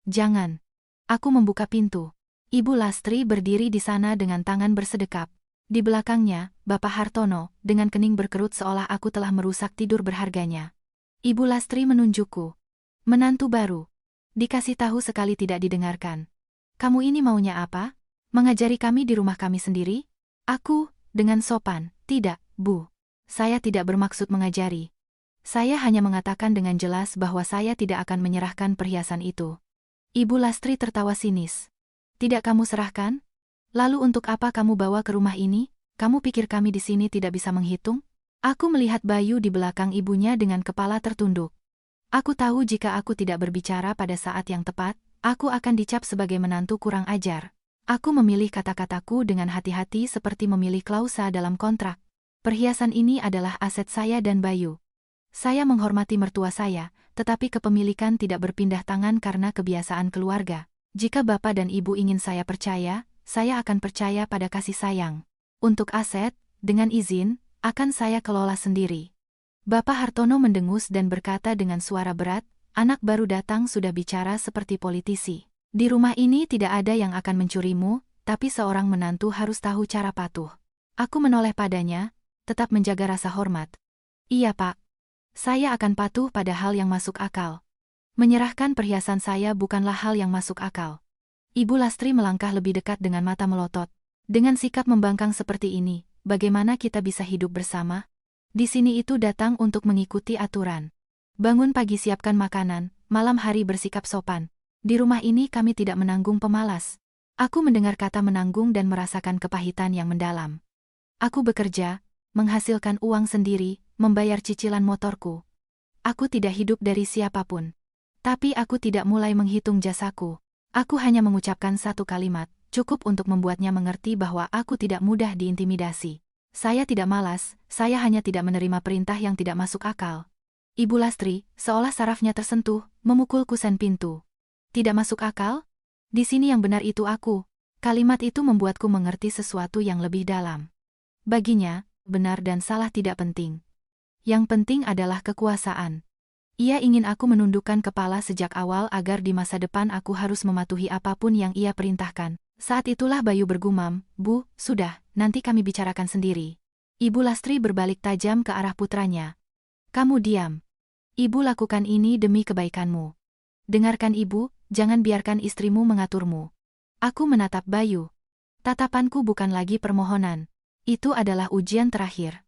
Jangan." Aku membuka pintu. Ibu Lastri berdiri di sana dengan tangan bersedekap. Di belakangnya, Bapak Hartono, dengan kening berkerut seolah aku telah merusak tidur berharganya. Ibu Lastri menunjukku. "Menantu baru. Dikasih tahu sekali tidak didengarkan. Kamu ini maunya apa? Mengajari kami di rumah kami sendiri?" Aku, dengan sopan, "Tidak, Bu. Saya tidak bermaksud mengajari. Saya hanya mengatakan dengan jelas bahwa saya tidak akan menyerahkan perhiasan itu." Ibu Lastri tertawa sinis. Tidak kamu serahkan? Lalu untuk apa kamu bawa ke rumah ini? Kamu pikir kami di sini tidak bisa menghitung? Aku melihat Bayu di belakang ibunya dengan kepala tertunduk. Aku tahu jika aku tidak berbicara pada saat yang tepat, aku akan dicap sebagai menantu kurang ajar. Aku memilih kata-kataku dengan hati-hati seperti memilih klausa dalam kontrak. Perhiasan ini adalah aset saya dan Bayu. Saya menghormati mertua saya, tetapi kepemilikan tidak berpindah tangan karena kebiasaan keluarga. Jika Bapak dan Ibu ingin saya percaya, saya akan percaya pada kasih sayang. Untuk aset, dengan izin, akan saya kelola sendiri. Bapak Hartono mendengus dan berkata dengan suara berat, anak baru datang sudah bicara seperti politisi. Di rumah ini tidak ada yang akan mencurimu, tapi seorang menantu harus tahu cara patuh. Aku menoleh padanya, tetap menjaga rasa hormat. Iya Pak. Saya akan patuh pada hal yang masuk akal. Menyerahkan perhiasan saya bukanlah hal yang masuk akal. Ibu Lastri melangkah lebih dekat dengan mata melotot. Dengan sikap membangkang seperti ini, bagaimana kita bisa hidup bersama? Di sini itu datang untuk mengikuti aturan. Bangun pagi siapkan makanan, malam hari bersikap sopan. Di rumah ini kami tidak menanggung pemalas. Aku mendengar kata menanggung dan merasakan kepahitan yang mendalam. Aku bekerja, menghasilkan uang sendiri, membayar cicilan motorku. Aku tidak hidup dari siapapun. Tapi aku tidak mulai menghitung jasaku. Aku hanya mengucapkan satu kalimat, cukup untuk membuatnya mengerti bahwa aku tidak mudah diintimidasi. Saya tidak malas, saya hanya tidak menerima perintah yang tidak masuk akal. Ibu Lastri, seolah sarafnya tersentuh, memukul kusen pintu. Tidak masuk akal? Di sini yang benar itu aku. Kalimat itu membuatku mengerti sesuatu yang lebih dalam. Baginya, benar dan salah tidak penting. Yang penting adalah kekuasaan. Ia ingin aku menundukkan kepala sejak awal agar di masa depan aku harus mematuhi apapun yang ia perintahkan. Saat itulah Bayu bergumam, Bu, sudah, nanti kami bicarakan sendiri. Ibu Lastri berbalik tajam ke arah putranya. Kamu diam. Ibu lakukan ini demi kebaikanmu. Dengarkan Ibu, jangan biarkan istrimu mengaturmu. Aku menatap Bayu. Tatapanku bukan lagi permohonan. Itu adalah ujian terakhir.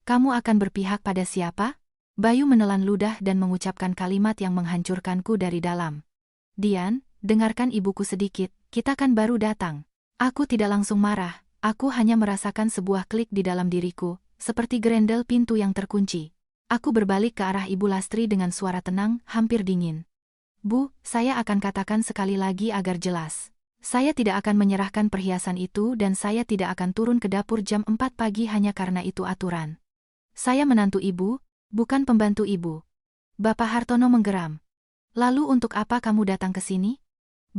Kamu akan berpihak pada siapa? Bayu menelan ludah dan mengucapkan kalimat yang menghancurkanku dari dalam. Dian, dengarkan ibuku sedikit, kita kan baru datang. Aku tidak langsung marah, aku hanya merasakan sebuah klik di dalam diriku, seperti gerendel pintu yang terkunci. Aku berbalik ke arah Ibu Lastri dengan suara tenang, hampir dingin. Bu, saya akan katakan sekali lagi agar jelas. Saya tidak akan menyerahkan perhiasan itu dan saya tidak akan turun ke dapur jam 4 pagi hanya karena itu aturan. Saya menantu Ibu, bukan pembantu Ibu. Bapak Hartono menggeram. Lalu untuk apa kamu datang ke sini?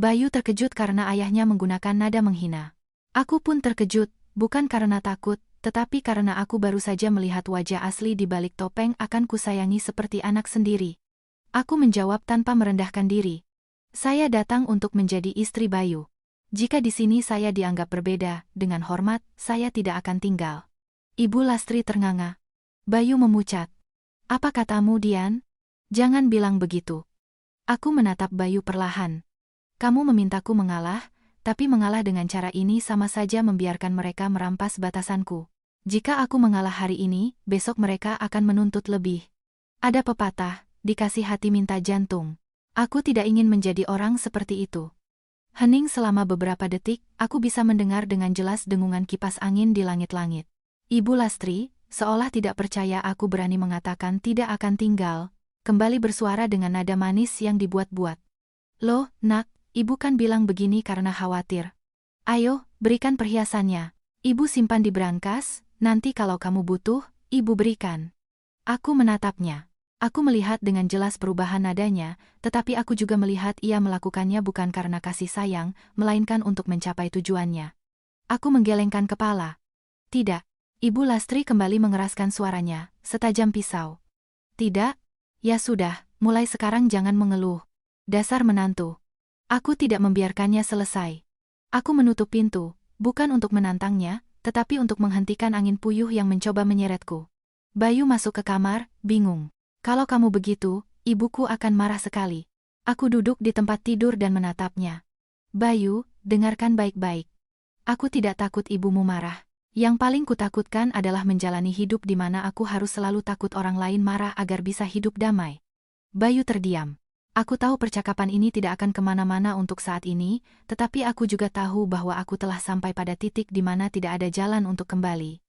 Bayu terkejut karena ayahnya menggunakan nada menghina. Aku pun terkejut, bukan karena takut, tetapi karena aku baru saja melihat wajah asli di balik topeng akan kusayangi seperti anak sendiri. Aku menjawab tanpa merendahkan diri. Saya datang untuk menjadi istri Bayu. Jika di sini saya dianggap berbeda, dengan hormat, saya tidak akan tinggal. Ibu Lastri ternganga. Bayu memucat. Apa katamu, Dian? Jangan bilang begitu. Aku menatap Bayu perlahan. Kamu memintaku mengalah, tapi mengalah dengan cara ini sama saja membiarkan mereka merampas batasanku. Jika aku mengalah hari ini, besok mereka akan menuntut lebih. Ada pepatah, dikasih hati minta jantung. Aku tidak ingin menjadi orang seperti itu. Hening selama beberapa detik, aku bisa mendengar dengan jelas dengungan kipas angin di langit-langit. Ibu Lastri, seolah tidak percaya aku berani mengatakan tidak akan tinggal, kembali bersuara dengan nada manis yang dibuat-buat. Loh, nak, ibu kan bilang begini karena khawatir. Ayo, berikan perhiasannya. Ibu simpan di brankas, nanti kalau kamu butuh, ibu berikan. Aku menatapnya. Aku melihat dengan jelas perubahan nadanya, tetapi aku juga melihat ia melakukannya bukan karena kasih sayang, melainkan untuk mencapai tujuannya. Aku menggelengkan kepala. Tidak. Ibu Lastri kembali mengeraskan suaranya, setajam pisau. Tidak? Ya sudah, mulai sekarang jangan mengeluh. Dasar menantu. Aku tidak membiarkannya selesai. Aku menutup pintu, bukan untuk menantangnya, tetapi untuk menghentikan angin puyuh yang mencoba menyeretku. Bayu masuk ke kamar, bingung. Kalau kamu begitu, ibuku akan marah sekali. Aku duduk di tempat tidur dan menatapnya. Bayu, dengarkan baik-baik. Aku tidak takut ibumu marah. Yang paling kutakutkan adalah menjalani hidup di mana aku harus selalu takut orang lain marah agar bisa hidup damai. Bayu terdiam. Aku tahu percakapan ini tidak akan kemana-mana untuk saat ini, tetapi aku juga tahu bahwa aku telah sampai pada titik di mana tidak ada jalan untuk kembali.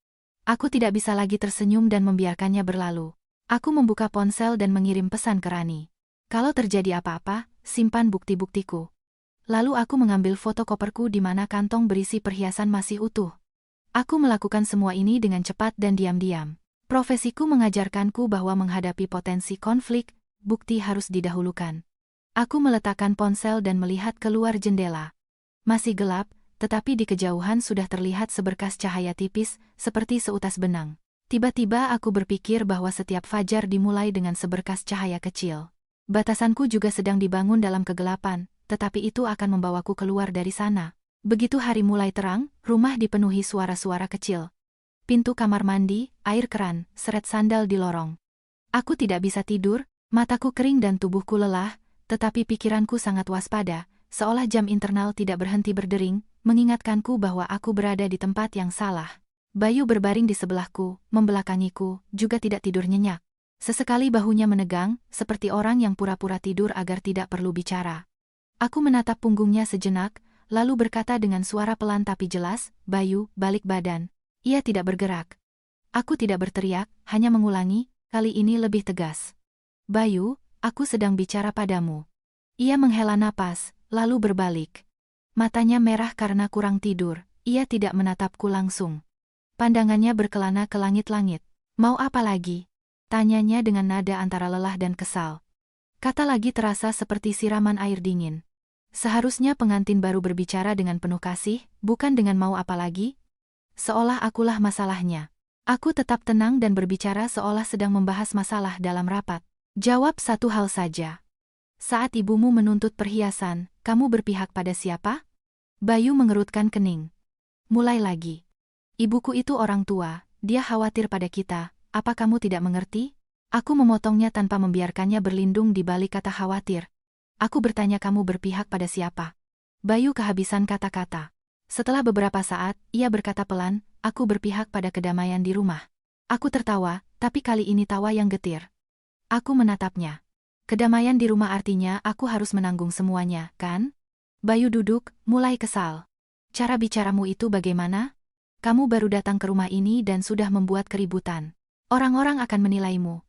Aku tidak bisa lagi tersenyum dan membiarkannya berlalu. Aku membuka ponsel dan mengirim pesan ke Rani. Kalau terjadi apa-apa, simpan bukti-buktiku. Lalu aku mengambil foto koperku di mana kantong berisi perhiasan masih utuh. Aku melakukan semua ini dengan cepat dan diam-diam. Profesiku mengajarkanku bahwa menghadapi potensi konflik, bukti harus didahulukan. Aku meletakkan ponsel dan melihat keluar jendela. Masih gelap, tetapi di kejauhan sudah terlihat seberkas cahaya tipis, seperti seutas benang. Tiba-tiba aku berpikir bahwa setiap fajar dimulai dengan seberkas cahaya kecil. Batasanku juga sedang dibangun dalam kegelapan, tetapi itu akan membawaku keluar dari sana. Begitu hari mulai terang, rumah dipenuhi suara-suara kecil. Pintu kamar mandi, air keran, seret sandal di lorong. Aku tidak bisa tidur, mataku kering dan tubuhku lelah, tetapi pikiranku sangat waspada, seolah jam internal tidak berhenti berdering, mengingatkanku bahwa aku berada di tempat yang salah. Bayu berbaring di sebelahku, membelakangiku, juga tidak tidur nyenyak. Sesekali bahunya menegang, seperti orang yang pura-pura tidur agar tidak perlu bicara. Aku menatap punggungnya sejenak, lalu berkata dengan suara pelan tapi jelas, "Bayu, balik badan." Ia tidak bergerak. Aku tidak berteriak, hanya mengulangi, kali ini lebih tegas. "Bayu, aku sedang bicara padamu." Ia menghela napas, lalu berbalik. Matanya merah karena kurang tidur, ia tidak menatapku langsung. Pandangannya berkelana ke langit-langit. "Mau apa lagi?" tanyanya dengan nada antara lelah dan kesal. Kata lagi terasa seperti siraman air dingin. Seharusnya pengantin baru berbicara dengan penuh kasih, bukan dengan "mau apa lagi?" Seolah akulah masalahnya. Aku tetap tenang dan berbicara seolah sedang membahas masalah dalam rapat. "Jawab satu hal saja. Saat ibumu menuntut perhiasan, kamu berpihak pada siapa?" Bayu mengerutkan kening. "Mulai lagi. Ibuku itu orang tua, dia khawatir pada kita, apa kamu tidak mengerti?" Aku memotongnya tanpa membiarkannya berlindung di balik kata khawatir. "Aku bertanya kamu berpihak pada siapa?" Bayu kehabisan kata-kata. Setelah beberapa saat, ia berkata pelan, "Aku berpihak pada kedamaian di rumah." Aku tertawa, tapi kali ini tawa yang getir. Aku menatapnya. "Kedamaian di rumah artinya aku harus menanggung semuanya, kan?" Bayu duduk, mulai kesal. "Cara bicaramu itu bagaimana? Kamu baru datang ke rumah ini dan sudah membuat keributan. Orang-orang akan menilaimu."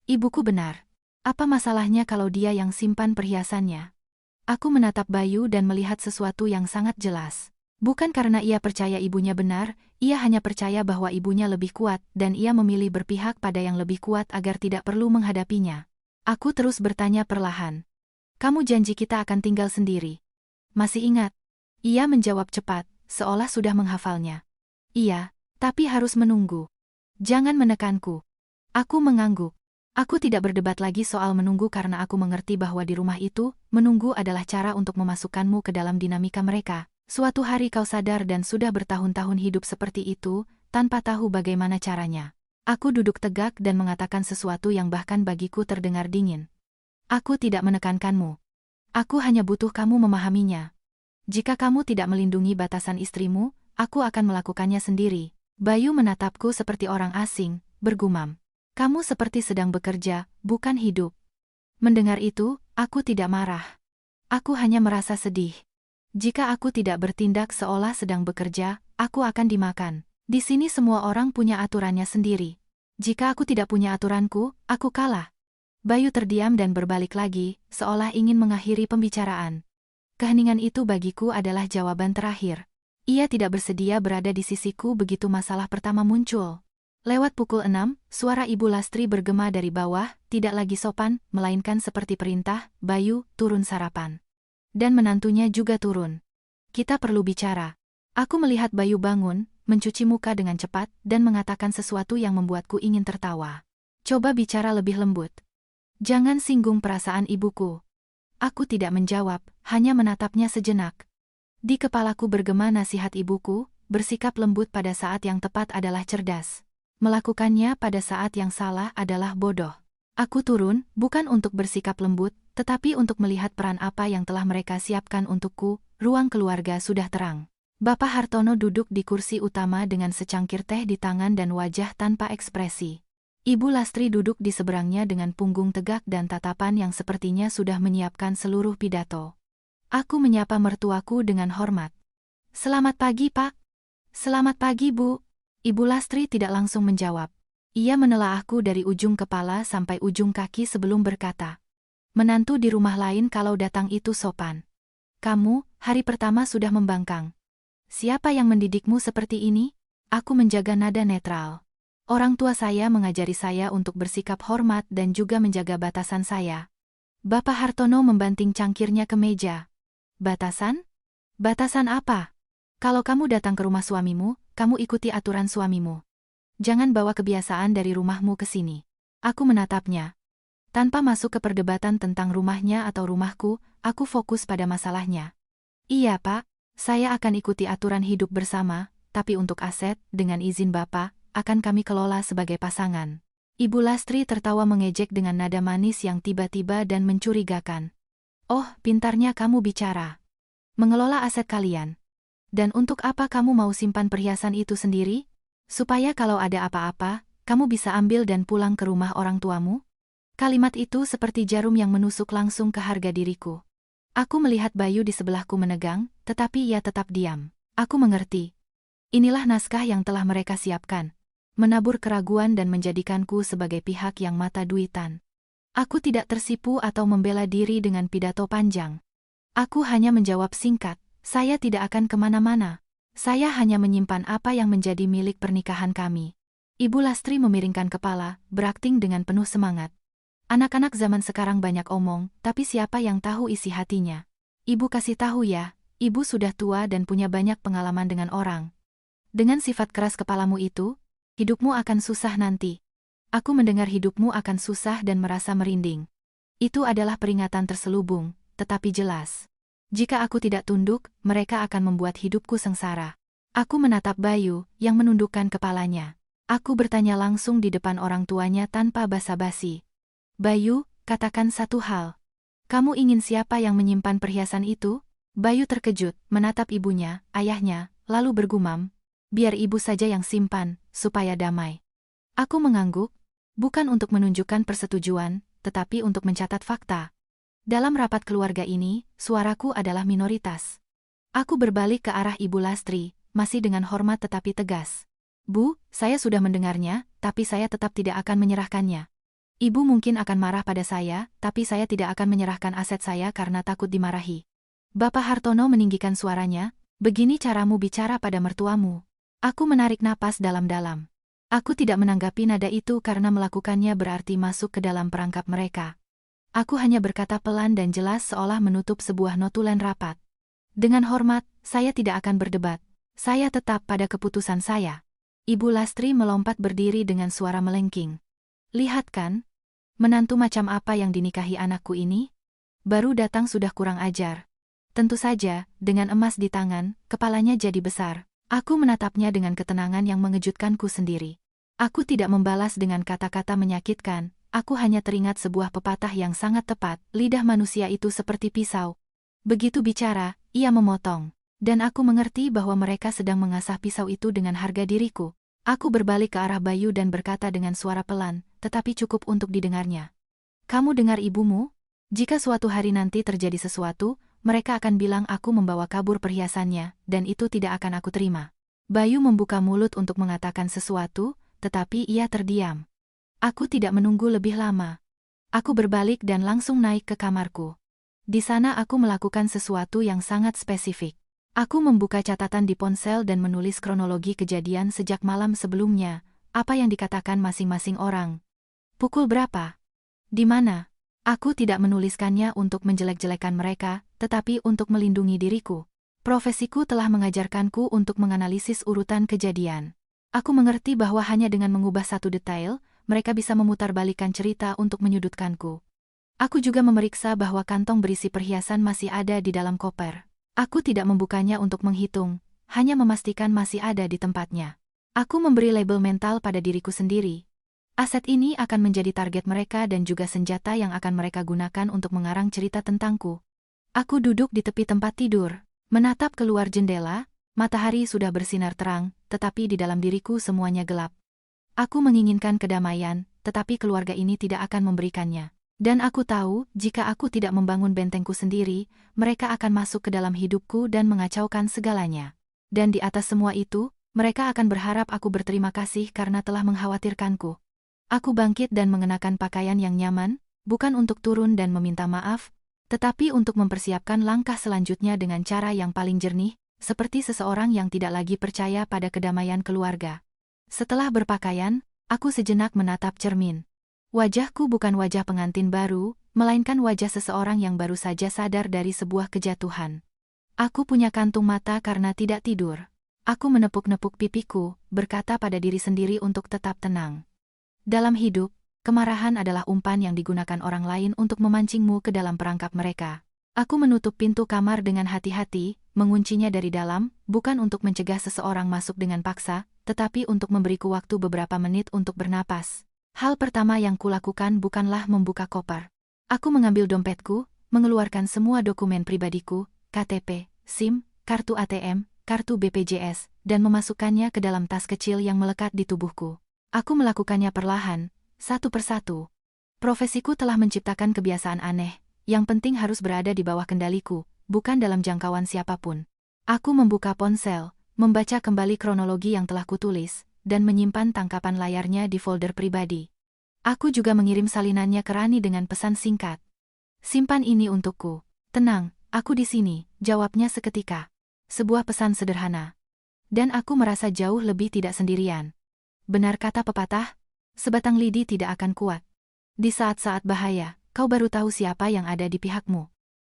"Ibuku benar. Apa masalahnya kalau dia yang simpan perhiasannya?" Aku menatap Bayu dan melihat sesuatu yang sangat jelas. Bukan karena ia percaya ibunya benar, ia hanya percaya bahwa ibunya lebih kuat dan ia memilih berpihak pada yang lebih kuat agar tidak perlu menghadapinya. Aku terus bertanya perlahan. "Kamu janji kita akan tinggal sendiri. Masih ingat?" Ia menjawab cepat, seolah sudah menghafalnya. "Iya, tapi harus menunggu. Jangan menekanku." Aku mengangguk. Aku tidak berdebat lagi soal menunggu karena aku mengerti bahwa di rumah itu, menunggu adalah cara untuk memasukkanmu ke dalam dinamika mereka. Suatu hari kau sadar dan sudah bertahun-tahun hidup seperti itu, tanpa tahu bagaimana caranya. Aku duduk tegak dan mengatakan sesuatu yang bahkan bagiku terdengar dingin. "Aku tidak menekankanmu. Aku hanya butuh kamu memahaminya. Jika kamu tidak melindungi batasan istrimu, aku akan melakukannya sendiri." Bayu menatapku seperti orang asing, bergumam. "Kamu seperti sedang bekerja, bukan hidup." Mendengar itu, aku tidak marah. Aku hanya merasa sedih. Jika aku tidak bertindak seolah sedang bekerja, aku akan dimakan. Di sini semua orang punya aturannya sendiri. Jika aku tidak punya aturanku, aku kalah. Bayu terdiam dan berbalik lagi, seolah ingin mengakhiri pembicaraan. Keheningan itu bagiku adalah jawaban terakhir. Ia tidak bersedia berada di sisiku begitu masalah pertama muncul. Lewat pukul 6, suara Ibu Lastri bergema dari bawah, tidak lagi sopan, melainkan seperti perintah, "Bayu, turun sarapan." Dan menantunya juga turun. "Kita perlu bicara." Aku melihat Bayu bangun, mencuci muka dengan cepat, dan mengatakan sesuatu yang membuatku ingin tertawa. "Coba bicara lebih lembut. Jangan singgung perasaan ibuku." Aku tidak menjawab, hanya menatapnya sejenak. Di kepalaku bergema nasihat ibuku, bersikap lembut pada saat yang tepat adalah cerdas. Melakukannya pada saat yang salah adalah bodoh. Aku turun, bukan untuk bersikap lembut, tetapi untuk melihat peran apa yang telah mereka siapkan untukku. Ruang keluarga sudah terang. Bapak Hartono duduk di kursi utama dengan secangkir teh di tangan dan wajah tanpa ekspresi. Ibu Lastri duduk di seberangnya dengan punggung tegak dan tatapan yang sepertinya sudah menyiapkan seluruh pidato. Aku menyapa mertuaku dengan hormat. "Selamat pagi, Pak." "Selamat pagi, Bu." Ibu Lastri tidak langsung menjawab. Ia menelaahku dari ujung kepala sampai ujung kaki sebelum berkata, "Menantu di rumah lain kalau datang itu sopan. Kamu, hari pertama sudah membangkang. Siapa yang mendidikmu seperti ini?" Aku menjaga nada netral. "Orang tua saya mengajari saya untuk bersikap hormat dan juga menjaga batasan saya." Bapak Hartono membanting cangkirnya ke meja. "Batasan? Batasan apa? Kalau kamu datang ke rumah suamimu, kamu ikuti aturan suamimu. Jangan bawa kebiasaan dari rumahmu ke sini." Aku menatapnya. Tanpa masuk ke perdebatan tentang rumahnya atau rumahku, aku fokus pada masalahnya. "Iya, Pak. Saya akan ikuti aturan hidup bersama, tapi untuk aset, dengan izin Bapak, akan kami kelola sebagai pasangan." Ibu Lastri tertawa mengejek dengan nada manis yang tiba-tiba dan mencurigakan. "Oh, pintarnya kamu bicara. Mengelola aset kalian. Dan untuk apa kamu mau simpan perhiasan itu sendiri? Supaya kalau ada apa-apa, kamu bisa ambil dan pulang ke rumah orang tuamu?" Kalimat itu seperti jarum yang menusuk langsung ke harga diriku. Aku melihat Bayu di sebelahku menegang, tetapi ia tetap diam. Aku mengerti. Inilah naskah yang telah mereka siapkan. Menabur keraguan dan menjadikanku sebagai pihak yang mata duitan. Aku tidak tersipu atau membela diri dengan pidato panjang. Aku hanya menjawab singkat, "Saya tidak akan kemana-mana. Saya hanya menyimpan apa yang menjadi milik pernikahan kami." Ibu Lastri memiringkan kepala, berakting dengan penuh semangat. "Anak-anak zaman sekarang banyak omong, tapi siapa yang tahu isi hatinya? Ibu kasih tahu ya, ibu sudah tua dan punya banyak pengalaman dengan orang. Dengan sifat keras kepalamu itu, hidupmu akan susah nanti." Aku mendengar hidupmu akan susah dan merasa merinding. Itu adalah peringatan terselubung, tetapi jelas. Jika aku tidak tunduk, mereka akan membuat hidupku sengsara. Aku menatap Bayu, yang menundukkan kepalanya. Aku bertanya langsung di depan orang tuanya tanpa basa-basi. "Bayu, katakan satu hal. Kamu ingin siapa yang menyimpan perhiasan itu?" Bayu terkejut, menatap ibunya, ayahnya, lalu bergumam, "Biar ibu saja yang simpan, supaya damai." Aku mengangguk, bukan untuk menunjukkan persetujuan, tetapi untuk mencatat fakta. Dalam rapat keluarga ini, suaraku adalah minoritas. Aku berbalik ke arah Ibu Lastri, masih dengan hormat tetapi tegas. "Bu, saya sudah mendengarnya, tapi saya tetap tidak akan menyerahkannya. Ibu mungkin akan marah pada saya, tapi saya tidak akan menyerahkan aset saya karena takut dimarahi." Bapak Hartono meninggikan suaranya, "Begini caramu bicara pada mertuamu." Aku menarik napas dalam-dalam. Aku tidak menanggapi nada itu karena melakukannya berarti masuk ke dalam perangkap mereka. Aku hanya berkata pelan dan jelas seolah menutup sebuah notulen rapat. "Dengan hormat, saya tidak akan berdebat. Saya tetap pada keputusan saya." Ibu Lastri melompat berdiri dengan suara melengking. "Lihat kan? Menantu macam apa yang dinikahi anakku ini? Baru datang sudah kurang ajar." Tentu saja, dengan emas di tangan, kepalanya jadi besar. Aku menatapnya dengan ketenangan yang mengejutkanku sendiri. Aku tidak membalas dengan kata-kata menyakitkan. Aku hanya teringat sebuah pepatah yang sangat tepat, lidah manusia itu seperti pisau. Begitu bicara, ia memotong. Dan aku mengerti bahwa mereka sedang mengasah pisau itu dengan harga diriku. Aku berbalik ke arah Bayu dan berkata dengan suara pelan, tetapi cukup untuk didengarnya. "Kamu dengar ibumu? Jika suatu hari nanti terjadi sesuatu, mereka akan bilang aku membawa kabur perhiasannya, dan itu tidak akan aku terima." Bayu membuka mulut untuk mengatakan sesuatu, tetapi ia terdiam. Aku tidak menunggu lebih lama. Aku berbalik dan langsung naik ke kamarku. Di sana aku melakukan sesuatu yang sangat spesifik. Aku membuka catatan di ponsel dan menulis kronologi kejadian sejak malam sebelumnya, apa yang dikatakan masing-masing orang. Pukul berapa? Di mana? Aku tidak menuliskannya untuk menjelek-jelekan mereka, tetapi untuk melindungi diriku. Profesiku telah mengajarkanku untuk menganalisis urutan kejadian. Aku mengerti bahwa hanya dengan mengubah satu detail, mereka bisa memutarbalikkan cerita untuk menyudutkanku. Aku juga memeriksa bahwa kantong berisi perhiasan masih ada di dalam koper. Aku tidak membukanya untuk menghitung, hanya memastikan masih ada di tempatnya. Aku memberi label mental pada diriku sendiri. Aset ini akan menjadi target mereka dan juga senjata yang akan mereka gunakan untuk mengarang cerita tentangku. Aku duduk di tepi tempat tidur, menatap keluar jendela. Matahari sudah bersinar terang, tetapi di dalam diriku semuanya gelap. Aku menginginkan kedamaian, tetapi keluarga ini tidak akan memberikannya. Dan aku tahu, jika aku tidak membangun bentengku sendiri, mereka akan masuk ke dalam hidupku dan mengacaukan segalanya. Dan di atas semua itu, mereka akan berharap aku berterima kasih karena telah mengkhawatirkanku. Aku bangkit dan mengenakan pakaian yang nyaman, bukan untuk turun dan meminta maaf, tetapi untuk mempersiapkan langkah selanjutnya dengan cara yang paling jernih, seperti seseorang yang tidak lagi percaya pada kedamaian keluarga. Setelah berpakaian, aku sejenak menatap cermin. Wajahku bukan wajah pengantin baru, melainkan wajah seseorang yang baru saja sadar dari sebuah kejatuhan. Aku punya kantung mata karena tidak tidur. Aku menepuk-nepuk pipiku, berkata pada diri sendiri untuk tetap tenang. Dalam hidup, kemarahan adalah umpan yang digunakan orang lain untuk memancingmu ke dalam perangkap mereka. Aku menutup pintu kamar dengan hati-hati, menguncinya dari dalam, bukan untuk mencegah seseorang masuk dengan paksa, tetapi untuk memberiku waktu beberapa menit untuk bernapas. Hal pertama yang kulakukan bukanlah membuka koper. Aku mengambil dompetku, mengeluarkan semua dokumen pribadiku, KTP, SIM, kartu ATM, kartu BPJS, dan memasukkannya ke dalam tas kecil yang melekat di tubuhku. Aku melakukannya perlahan, satu persatu. Profesiku telah menciptakan kebiasaan aneh, yang penting harus berada di bawah kendaliku, bukan dalam jangkauan siapapun. Aku membuka ponsel, membaca kembali kronologi yang telah kutulis, dan menyimpan tangkapan layarnya di folder pribadi. Aku juga mengirim salinannya ke Rani dengan pesan singkat. Simpan ini untukku. Tenang, aku di sini, jawabnya seketika. Sebuah pesan sederhana. Dan aku merasa jauh lebih tidak sendirian. Benar kata pepatah, sebatang lidi tidak akan kuat. Di saat-saat bahaya, kau baru tahu siapa yang ada di pihakmu.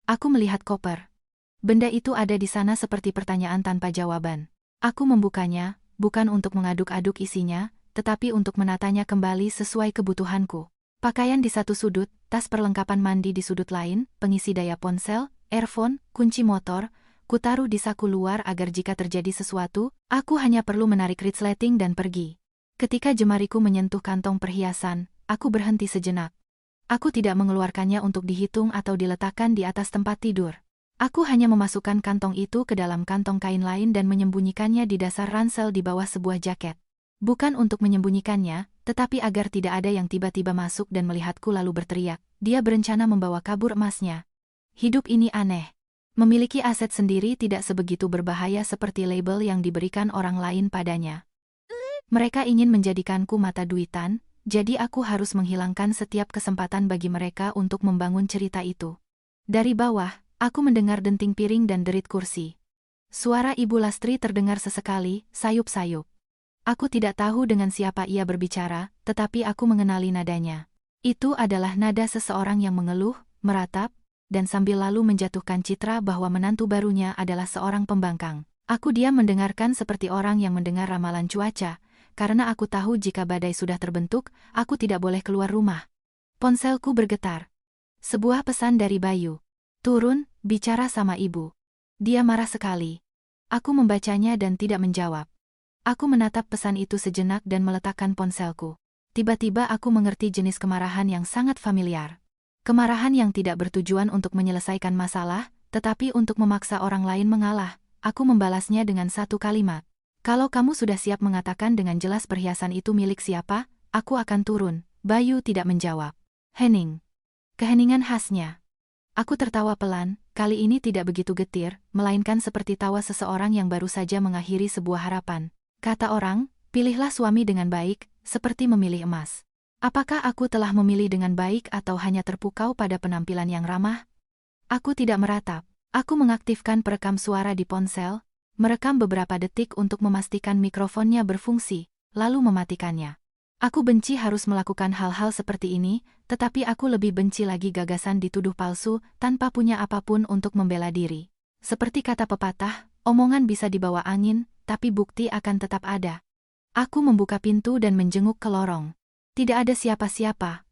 Aku melihat koper. Benda itu ada di sana seperti pertanyaan tanpa jawaban. Aku membukanya, bukan untuk mengaduk-aduk isinya, tetapi untuk menatanya kembali sesuai kebutuhanku. Pakaian di satu sudut, tas perlengkapan mandi di sudut lain, pengisi daya ponsel, earphone, kunci motor, kutaruh di saku luar agar jika terjadi sesuatu, aku hanya perlu menarik resleting dan pergi. Ketika jemariku menyentuh kantong perhiasan, aku berhenti sejenak. Aku tidak mengeluarkannya untuk dihitung atau diletakkan di atas tempat tidur. Aku hanya memasukkan kantong itu ke dalam kantong kain lain dan menyembunyikannya di dasar ransel di bawah sebuah jaket. Bukan untuk menyembunyikannya, tetapi agar tidak ada yang tiba-tiba masuk dan melihatku lalu berteriak, dia berencana membawa kabur emasnya. Hidup ini aneh. Memiliki aset sendiri tidak sebegitu berbahaya seperti label yang diberikan orang lain padanya. Mereka ingin menjadikanku mata duitan, jadi aku harus menghilangkan setiap kesempatan bagi mereka untuk membangun cerita itu. Dari bawah, aku mendengar denting piring dan derit kursi. Suara Ibu Lastri terdengar sesekali, sayup-sayup. Aku tidak tahu dengan siapa ia berbicara, tetapi aku mengenali nadanya. Itu adalah nada seseorang yang mengeluh, meratap, dan sambil lalu menjatuhkan citra bahwa menantu barunya adalah seorang pembangkang. Aku diam mendengarkan seperti orang yang mendengar ramalan cuaca, karena aku tahu jika badai sudah terbentuk, aku tidak boleh keluar rumah. Ponselku bergetar. Sebuah pesan dari Bayu. Turun, bicara sama ibu. Dia marah sekali. Aku membacanya dan tidak menjawab. Aku menatap pesan itu sejenak dan meletakkan ponselku. Tiba-tiba aku mengerti jenis kemarahan yang sangat familiar. Kemarahan yang tidak bertujuan untuk menyelesaikan masalah, tetapi untuk memaksa orang lain mengalah. Aku membalasnya dengan satu kalimat. Kalau kamu sudah siap mengatakan dengan jelas perhiasan itu milik siapa, aku akan turun. Bayu tidak menjawab. Hening. Keheningan khasnya. Aku tertawa pelan, kali ini tidak begitu getir, melainkan seperti tawa seseorang yang baru saja mengakhiri sebuah harapan. Kata orang, pilihlah suami dengan baik, seperti memilih emas. Apakah aku telah memilih dengan baik atau hanya terpukau pada penampilan yang ramah? Aku tidak meratap. Aku mengaktifkan perekam suara di ponsel, merekam beberapa detik untuk memastikan mikrofonnya berfungsi, lalu mematikannya. Aku benci harus melakukan hal-hal seperti ini, tetapi aku lebih benci lagi gagasan dituduh palsu tanpa punya apapun untuk membela diri. Seperti kata pepatah, omongan bisa dibawa angin, tapi bukti akan tetap ada. Aku membuka pintu dan menjenguk ke lorong. Tidak ada siapa-siapa.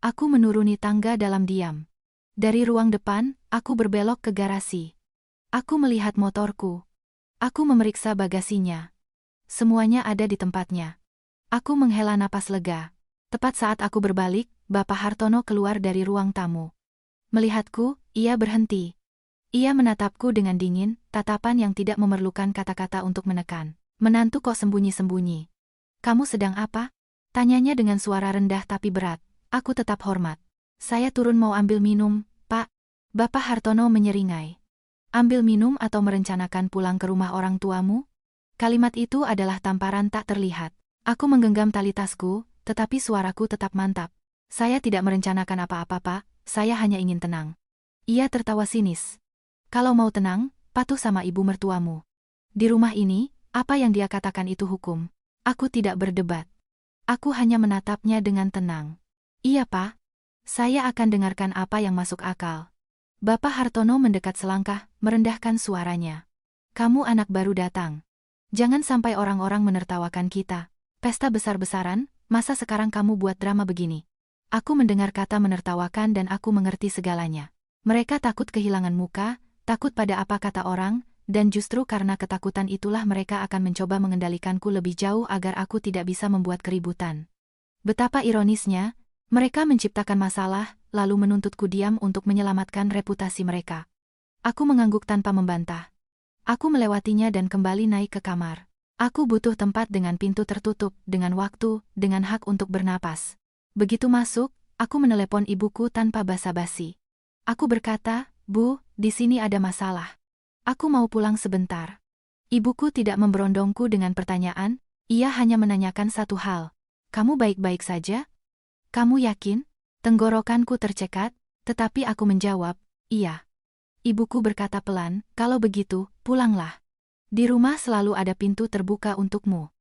Aku menuruni tangga dalam diam. Dari ruang depan, aku berbelok ke garasi. Aku melihat motorku. Aku memeriksa bagasinya. Semuanya ada di tempatnya. Aku menghela napas lega. Tepat saat aku berbalik, Bapak Hartono keluar dari ruang tamu. Melihatku, ia berhenti. Ia menatapku dengan dingin, tatapan yang tidak memerlukan kata-kata untuk menekan. Menantu kok sembunyi-sembunyi? Kamu sedang apa? Tanyanya dengan suara rendah tapi berat. Aku tetap hormat. Saya turun mau ambil minum, Pak. Bapak Hartono menyeringai. Ambil minum atau merencanakan pulang ke rumah orang tuamu? Kalimat itu adalah tamparan tak terlihat. Aku menggenggam tali tasku, tetapi suaraku tetap mantap. Saya tidak merencanakan apa-apa, Pak. Saya hanya ingin tenang. Ia tertawa sinis. Kalau mau tenang, patuh sama ibu mertuamu. Di rumah ini, apa yang dia katakan itu hukum. Aku tidak berdebat. Aku hanya menatapnya dengan tenang. Iya, Pak. Saya akan dengarkan apa yang masuk akal. Bapak Hartono mendekat selangkah, merendahkan suaranya. Kamu anak baru datang. Jangan sampai orang-orang menertawakan kita. Pesta besar-besaran, masa sekarang kamu buat drama begini? Aku mendengar kata menertawakan dan aku mengerti segalanya. Mereka takut kehilangan muka, takut pada apa kata orang, dan justru karena ketakutan itulah mereka akan mencoba mengendalikanku lebih jauh agar aku tidak bisa membuat keributan. Betapa ironisnya, mereka menciptakan masalah, lalu menuntutku diam untuk menyelamatkan reputasi mereka. Aku mengangguk tanpa membantah. Aku melewatinya dan kembali naik ke kamar. Aku butuh tempat dengan pintu tertutup, dengan waktu, dengan hak untuk bernapas. Begitu masuk, aku menelepon ibuku tanpa basa-basi. Aku berkata, Bu, di sini ada masalah. Aku mau pulang sebentar. Ibuku tidak memberondongku dengan pertanyaan, ia hanya menanyakan satu hal. Kamu baik-baik saja? Kamu yakin? Tenggorokanku tercekat, tetapi aku menjawab, iya. Ibuku berkata pelan, kalau begitu, pulanglah. Di rumah selalu ada pintu terbuka untukmu.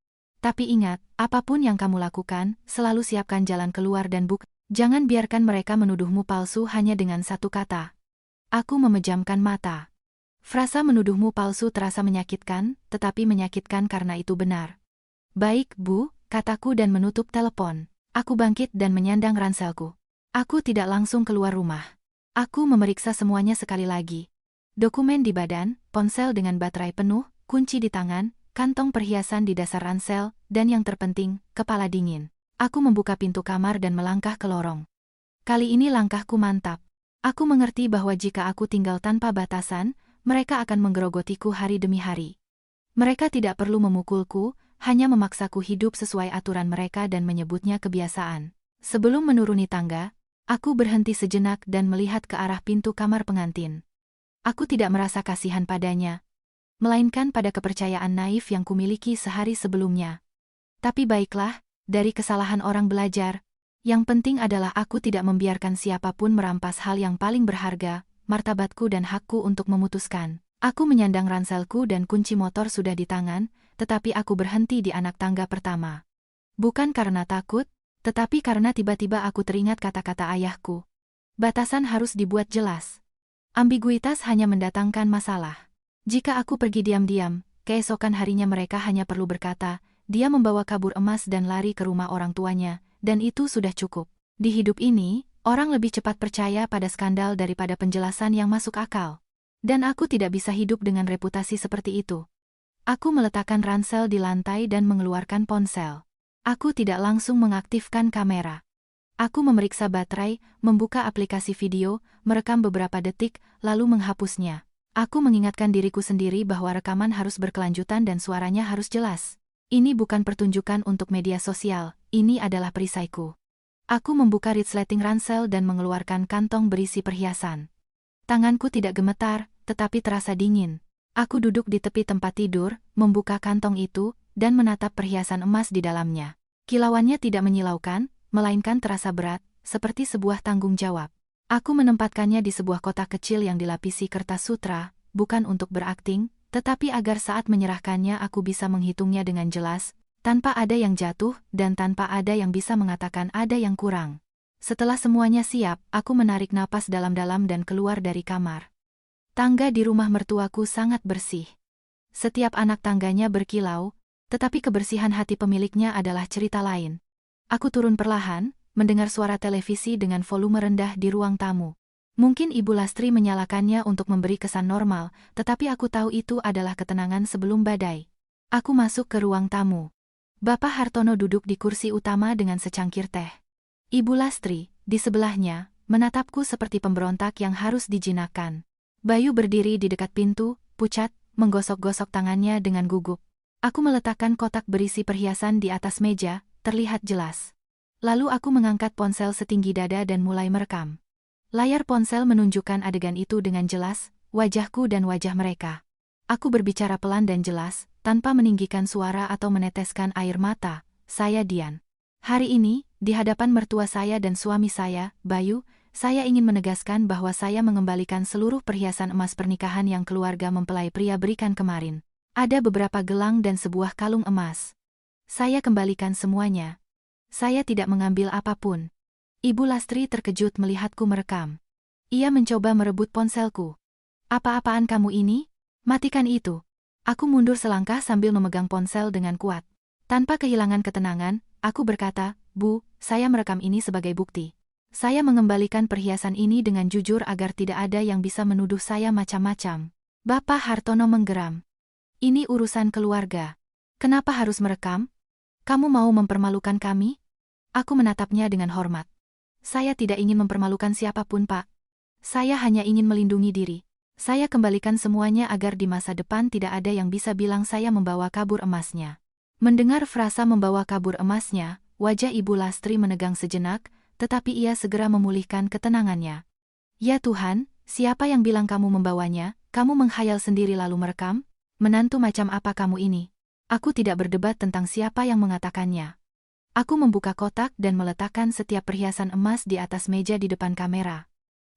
Tapi ingat, apapun yang kamu lakukan, selalu siapkan jalan keluar dan jangan biarkan mereka menuduhmu palsu hanya dengan satu kata. Aku memejamkan mata. Frasa menuduhmu palsu terasa menyakitkan, tetapi menyakitkan karena itu benar. Baik, Bu, kataku dan menutup telepon. Aku bangkit dan menyandang ranselku. Aku tidak langsung keluar rumah. Aku memeriksa semuanya sekali lagi. Dokumen di badan, ponsel dengan baterai penuh, kunci di tangan, kantong perhiasan di dasar ransel, dan yang terpenting, kepala dingin. Aku membuka pintu kamar dan melangkah ke lorong. Kali ini langkahku mantap. Aku mengerti bahwa jika aku tinggal tanpa batasan, mereka akan menggerogotiku hari demi hari. Mereka tidak perlu memukulku, hanya memaksaku hidup sesuai aturan mereka dan menyebutnya kebiasaan. Sebelum menuruni tangga, aku berhenti sejenak dan melihat ke arah pintu kamar pengantin. Aku tidak merasa kasihan padanya, melainkan pada kepercayaan naif yang kumiliki sehari sebelumnya. Tapi baiklah, dari kesalahan orang belajar. Yang penting adalah aku tidak membiarkan siapapun merampas hal yang paling berharga, martabatku dan hakku untuk memutuskan. Aku menyandang ranselku dan kunci motor sudah di tangan, tetapi aku berhenti di anak tangga pertama. Bukan karena takut, tetapi karena tiba-tiba aku teringat kata-kata ayahku. Batasan harus dibuat jelas. Ambiguitas hanya mendatangkan masalah. Jika aku pergi diam-diam, keesokan harinya mereka hanya perlu berkata, dia membawa kabur emas dan lari ke rumah orang tuanya, dan itu sudah cukup. Di hidup ini, orang lebih cepat percaya pada skandal daripada penjelasan yang masuk akal. Dan aku tidak bisa hidup dengan reputasi seperti itu. Aku meletakkan ransel di lantai dan mengeluarkan ponsel. Aku tidak langsung mengaktifkan kamera. Aku memeriksa baterai, membuka aplikasi video, merekam beberapa detik, lalu menghapusnya. Aku mengingatkan diriku sendiri bahwa rekaman harus berkelanjutan dan suaranya harus jelas. Ini bukan pertunjukan untuk media sosial, ini adalah perisaiku. Aku membuka resleting ransel dan mengeluarkan kantong berisi perhiasan. Tanganku tidak gemetar, tetapi terasa dingin. Aku duduk di tepi tempat tidur, membuka kantong itu, dan menatap perhiasan emas di dalamnya. Kilauannya tidak menyilaukan, melainkan terasa berat, seperti sebuah tanggung jawab. Aku menempatkannya di sebuah kotak kecil yang dilapisi kertas sutra, bukan untuk berakting, tetapi agar saat menyerahkannya aku bisa menghitungnya dengan jelas, tanpa ada yang jatuh dan tanpa ada yang bisa mengatakan ada yang kurang. Setelah semuanya siap, aku menarik napas dalam-dalam dan keluar dari kamar. Tangga di rumah mertuaku sangat bersih. Setiap anak tangganya berkilau, tetapi kebersihan hati pemiliknya adalah cerita lain. Aku turun perlahan, mendengar suara televisi dengan volume rendah di ruang tamu. Mungkin Ibu Lastri menyalakannya untuk memberi kesan normal, tetapi aku tahu itu adalah ketenangan sebelum badai. Aku masuk ke ruang tamu. Bapak Hartono duduk di kursi utama dengan secangkir teh. Ibu Lastri, di sebelahnya, menatapku seperti pemberontak yang harus dijinakkan. Bayu berdiri di dekat pintu, pucat, menggosok-gosok tangannya dengan gugup. Aku meletakkan kotak berisi perhiasan di atas meja, terlihat jelas. Lalu aku mengangkat ponsel setinggi dada dan mulai merekam. Layar ponsel menunjukkan adegan itu dengan jelas, wajahku dan wajah mereka. Aku berbicara pelan dan jelas, tanpa meninggikan suara atau meneteskan air mata. Saya Dian. Hari ini, di hadapan mertua saya dan suami saya, Bayu, saya ingin menegaskan bahwa saya mengembalikan seluruh perhiasan emas pernikahan yang keluarga mempelai pria berikan kemarin. Ada beberapa gelang dan sebuah kalung emas. Saya kembalikan semuanya. Saya tidak mengambil apapun. Ibu Lastri terkejut melihatku merekam. Ia mencoba merebut ponselku. Apa-apaan kamu ini? Matikan itu. Aku mundur selangkah sambil memegang ponsel dengan kuat. Tanpa kehilangan ketenangan, aku berkata, Bu, saya merekam ini sebagai bukti. Saya mengembalikan perhiasan ini dengan jujur agar tidak ada yang bisa menuduh saya macam-macam. Bapak Hartono menggeram. Ini urusan keluarga. Kenapa harus merekam? Kamu mau mempermalukan kami? Aku menatapnya dengan hormat. Saya tidak ingin mempermalukan siapapun, Pak. Saya hanya ingin melindungi diri. Saya kembalikan semuanya agar di masa depan tidak ada yang bisa bilang saya membawa kabur emasnya. Mendengar frasa membawa kabur emasnya, wajah Ibu Lastri menegang sejenak, tetapi ia segera memulihkan ketenangannya. Ya Tuhan, siapa yang bilang kamu membawanya? Kamu menghayal sendiri lalu merekam? Menantu macam apa kamu ini? Aku tidak berdebat tentang siapa yang mengatakannya. Aku membuka kotak dan meletakkan setiap perhiasan emas di atas meja di depan kamera.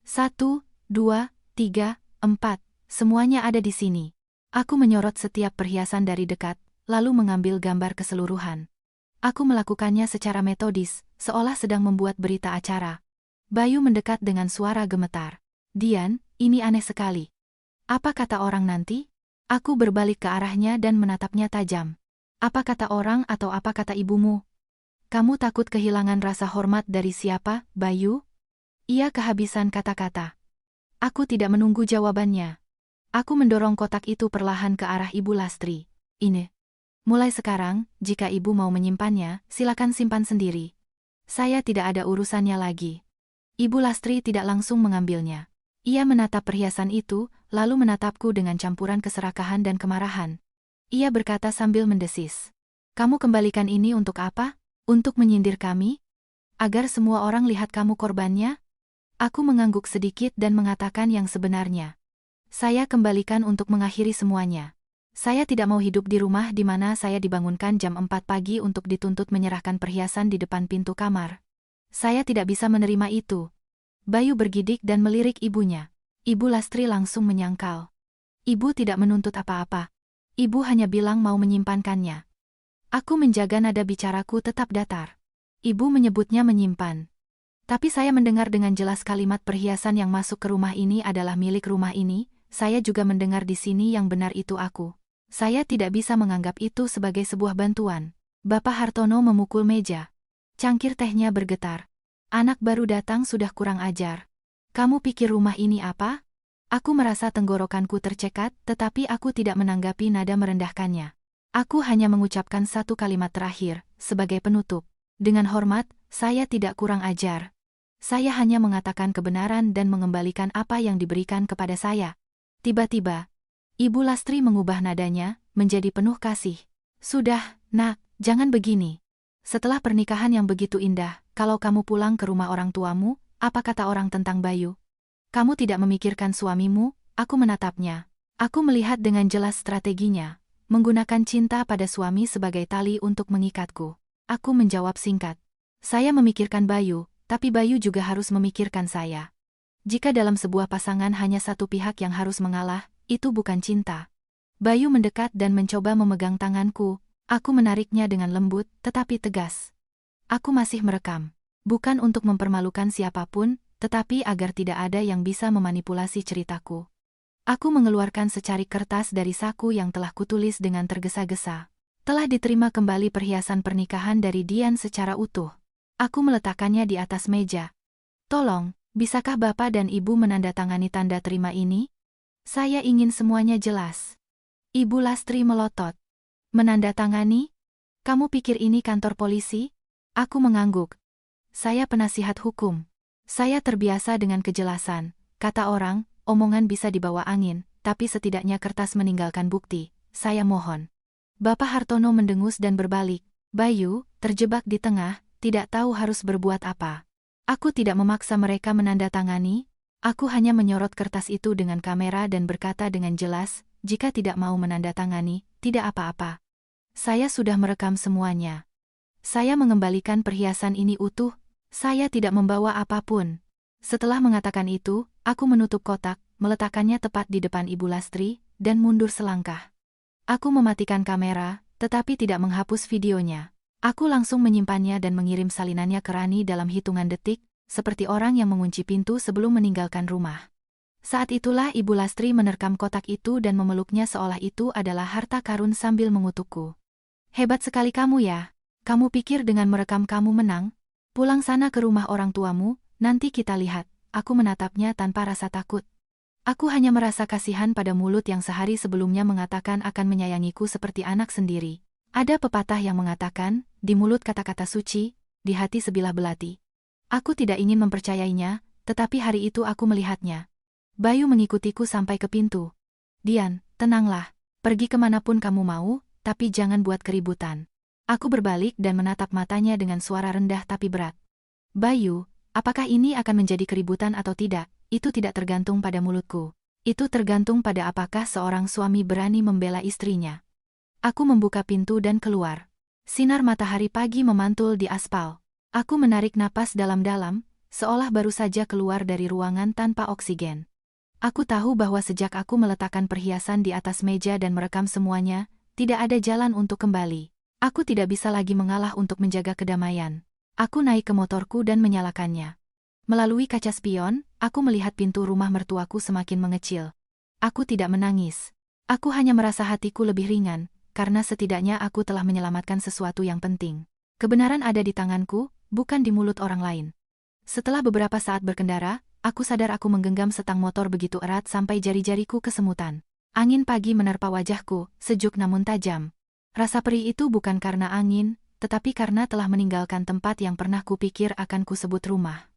1, 2, 3, 4, semuanya ada di sini. Aku menyorot setiap perhiasan dari dekat, lalu mengambil gambar keseluruhan. Aku melakukannya secara metodis, seolah sedang membuat berita acara. Bayu mendekat dengan suara gemetar. Dian, ini aneh sekali. Apa kata orang nanti? Aku berbalik ke arahnya dan menatapnya tajam. Apa kata orang atau apa kata ibumu? Kamu takut kehilangan rasa hormat dari siapa, Bayu? Ia kehabisan kata-kata. Aku tidak menunggu jawabannya. Aku mendorong kotak itu perlahan ke arah Ibu Lastri. Ini. Mulai sekarang, jika ibu mau menyimpannya, silakan simpan sendiri. Saya tidak ada urusannya lagi. Ibu Lastri tidak langsung mengambilnya. Ia menatap perhiasan itu, lalu menatapku dengan campuran keserakahan dan kemarahan. Ia berkata sambil mendesis. Kamu kembalikan ini untuk apa? Untuk menyindir kami? Agar semua orang lihat kamu korbannya? Aku mengangguk sedikit dan mengatakan yang sebenarnya. Saya kembalikan untuk mengakhiri semuanya. Saya tidak mau hidup di rumah di mana saya dibangunkan jam 4 pagi untuk dituntut menyerahkan perhiasan di depan pintu kamar. Saya tidak bisa menerima itu. Bayu bergidik dan melirik ibunya. Ibu Lastri langsung menyangkal. Ibu tidak menuntut apa-apa. Ibu hanya bilang mau menyimpankannya. Aku menjaga nada bicaraku tetap datar. Ibu menyebutnya menyimpan. Tapi saya mendengar dengan jelas kalimat perhiasan yang masuk ke rumah ini adalah milik rumah ini. Saya juga mendengar di sini yang benar itu aku. Saya tidak bisa menganggap itu sebagai sebuah bantuan. Bapak Hartono memukul meja. Cangkir tehnya bergetar. Anak baru datang sudah kurang ajar. Kamu pikir rumah ini apa? Aku merasa tenggorokanku tercekat, tetapi aku tidak menanggapi nada merendahkannya. Aku hanya mengucapkan satu kalimat terakhir, sebagai penutup. Dengan hormat, saya tidak kurang ajar. Saya hanya mengatakan kebenaran dan mengembalikan apa yang diberikan kepada saya. Tiba-tiba, Ibu Lastri mengubah nadanya, menjadi penuh kasih. Sudah, Nak, jangan begini. Setelah pernikahan yang begitu indah, kalau kamu pulang ke rumah orang tuamu, apa kata orang tentang Bayu? Kamu tidak memikirkan suamimu? Aku menatapnya. Aku melihat dengan jelas strateginya, menggunakan cinta pada suami sebagai tali untuk mengikatku. Aku menjawab singkat. Saya memikirkan Bayu, tapi Bayu juga harus memikirkan saya. Jika dalam sebuah pasangan hanya satu pihak yang harus mengalah, itu bukan cinta. Bayu mendekat dan mencoba memegang tanganku. Aku menariknya dengan lembut, tetapi tegas. Aku masih merekam. Bukan untuk mempermalukan siapapun, tetapi agar tidak ada yang bisa memanipulasi ceritaku. Aku mengeluarkan secarik kertas dari saku yang telah kutulis dengan tergesa-gesa. Telah diterima kembali perhiasan pernikahan dari Dian secara utuh. Aku meletakkannya di atas meja. Tolong, bisakah Bapak dan Ibu menandatangani tanda terima ini? Saya ingin semuanya jelas. Ibu Lastri melotot. Menandatangani? Kamu pikir ini kantor polisi? Aku mengangguk. Saya penasihat hukum. Saya terbiasa dengan kejelasan. Kata orang, omongan bisa dibawa angin, tapi setidaknya kertas meninggalkan bukti. Saya mohon. Bapak Hartono mendengus dan berbalik. Bayu, terjebak di tengah, tidak tahu harus berbuat apa. Aku tidak memaksa mereka menandatangani, aku hanya menyorot kertas itu dengan kamera dan berkata dengan jelas, jika tidak mau menandatangani, tidak apa-apa. Saya sudah merekam semuanya. Saya mengembalikan perhiasan ini utuh, saya tidak membawa apapun. Setelah mengatakan itu, aku menutup kotak, meletakkannya tepat di depan Ibu Lastri, dan mundur selangkah. Aku mematikan kamera, tetapi tidak menghapus videonya. Aku langsung menyimpannya dan mengirim salinannya ke Rani dalam hitungan detik, seperti orang yang mengunci pintu sebelum meninggalkan rumah. Saat itulah Ibu Lastri menerkam kotak itu dan memeluknya seolah itu adalah harta karun sambil mengutukku. Hebat sekali kamu ya. Kamu pikir dengan merekam kamu menang? Pulang sana ke rumah orang tuamu, nanti kita lihat. Aku menatapnya tanpa rasa takut. Aku hanya merasa kasihan pada mulut yang sehari sebelumnya mengatakan akan menyayangiku seperti anak sendiri. Ada pepatah yang mengatakan, di mulut kata-kata suci, di hati sebilah belati. Aku tidak ingin mempercayainya, tetapi hari itu aku melihatnya. Bayu mengikutiku sampai ke pintu. Dian, tenanglah. Pergi kemanapun kamu mau, tapi jangan buat keributan. Aku berbalik dan menatap matanya dengan suara rendah tapi berat. Bayu, apakah ini akan menjadi keributan atau tidak, itu tidak tergantung pada mulutku. Itu tergantung pada apakah seorang suami berani membela istrinya. Aku membuka pintu dan keluar. Sinar matahari pagi memantul di aspal. Aku menarik napas dalam-dalam, seolah baru saja keluar dari ruangan tanpa oksigen. Aku tahu bahwa sejak aku meletakkan perhiasan di atas meja dan merekam semuanya, tidak ada jalan untuk kembali. Aku tidak bisa lagi mengalah untuk menjaga kedamaian. Aku naik ke motorku dan menyalakannya. Melalui kaca spion, aku melihat pintu rumah mertuaku semakin mengecil. Aku tidak menangis. Aku hanya merasa hatiku lebih ringan, karena setidaknya aku telah menyelamatkan sesuatu yang penting. Kebenaran ada di tanganku, bukan di mulut orang lain. Setelah beberapa saat berkendara, aku sadar aku menggenggam setang motor begitu erat sampai jari-jariku kesemutan. Angin pagi menerpa wajahku, sejuk namun tajam. Rasa perih itu bukan karena angin, tetapi karena telah meninggalkan tempat yang pernah kupikir akan kusebut rumah.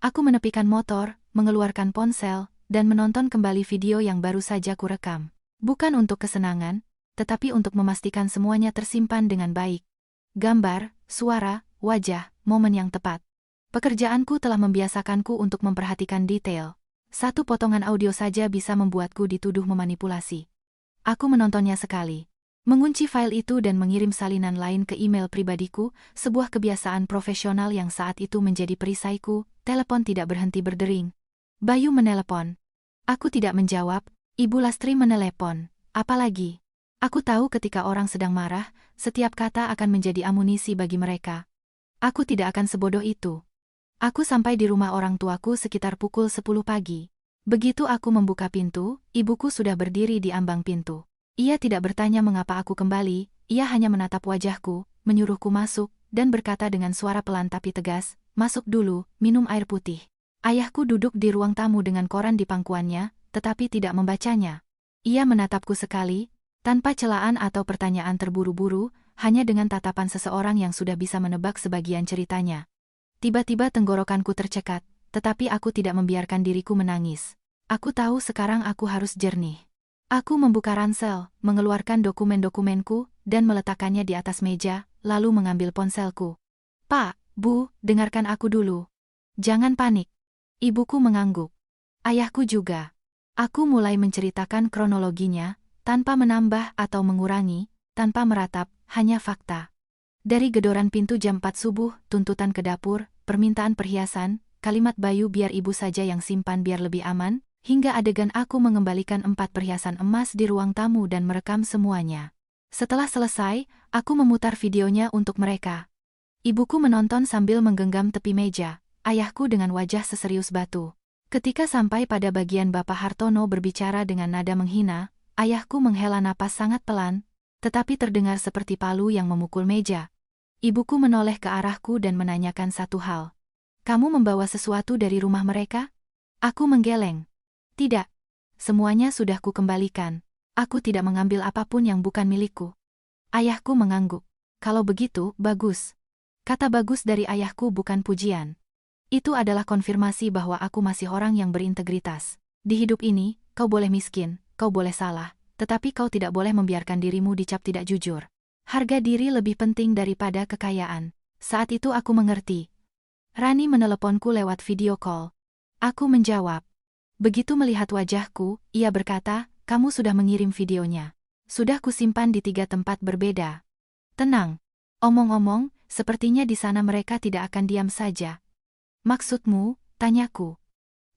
Aku menepikan motor, mengeluarkan ponsel, dan menonton kembali video yang baru saja kurekam. Bukan untuk kesenangan, tetapi untuk memastikan semuanya tersimpan dengan baik. Gambar, suara, wajah, momen yang tepat. Pekerjaanku telah membiasakanku untuk memperhatikan detail. Satu potongan audio saja bisa membuatku dituduh memanipulasi. Aku menontonnya sekali. Mengunci file itu dan mengirim salinan lain ke email pribadiku, sebuah kebiasaan profesional yang saat itu menjadi perisaiku. Telepon tidak berhenti berdering. Bayu menelepon. Aku tidak menjawab, Ibu Lastri menelepon. Apalagi? Aku tahu ketika orang sedang marah, setiap kata akan menjadi amunisi bagi mereka. Aku tidak akan sebodoh itu. Aku sampai di rumah orang tuaku sekitar pukul 10 pagi. Begitu aku membuka pintu, ibuku sudah berdiri di ambang pintu. Ia tidak bertanya mengapa aku kembali, ia hanya menatap wajahku, menyuruhku masuk, dan berkata dengan suara pelan tapi tegas, "Masuk dulu, minum air putih." Ayahku duduk di ruang tamu dengan koran di pangkuannya, tetapi tidak membacanya. Ia menatapku sekali, tanpa celaan atau pertanyaan terburu-buru, hanya dengan tatapan seseorang yang sudah bisa menebak sebagian ceritanya. Tiba-tiba tenggorokanku tercekat, tetapi aku tidak membiarkan diriku menangis. Aku tahu sekarang aku harus jernih. Aku membuka ransel, mengeluarkan dokumen-dokumenku, dan meletakkannya di atas meja, lalu mengambil ponselku. "Pak, Bu, dengarkan aku dulu. Jangan panik." Ibuku mengangguk. Ayahku juga. Aku mulai menceritakan kronologinya, tanpa menambah atau mengurangi, tanpa meratap, hanya fakta. Dari gedoran pintu jam 4 subuh, tuntutan ke dapur, permintaan perhiasan, kalimat Bayu biar ibu saja yang simpan biar lebih aman, hingga adegan aku mengembalikan 4 perhiasan emas di ruang tamu dan merekam semuanya. Setelah selesai, aku memutar videonya untuk mereka. Ibuku menonton sambil menggenggam tepi meja, ayahku dengan wajah seserius batu. Ketika sampai pada bagian Bapak Hartono berbicara dengan nada menghina, ayahku menghela napas sangat pelan, tetapi terdengar seperti palu yang memukul meja. Ibuku menoleh ke arahku dan menanyakan satu hal. "Kamu membawa sesuatu dari rumah mereka?" Aku menggeleng. "Tidak. Semuanya sudah kukembalikan. Aku tidak mengambil apapun yang bukan milikku." Ayahku mengangguk. "Kalau begitu, bagus." Kata bagus dari ayahku bukan pujian. Itu adalah konfirmasi bahwa aku masih orang yang berintegritas. Di hidup ini, kau boleh miskin, kau boleh salah, tetapi kau tidak boleh membiarkan dirimu dicap tidak jujur. Harga diri lebih penting daripada kekayaan. Saat itu aku mengerti. Rani meneleponku lewat video call. Aku menjawab. Begitu melihat wajahku, ia berkata, "Kamu sudah mengirim videonya. Sudah kusimpan di 3 tempat berbeda." Tenang. Omong-omong, sepertinya di sana mereka tidak akan diam saja. Maksudmu? Tanyaku.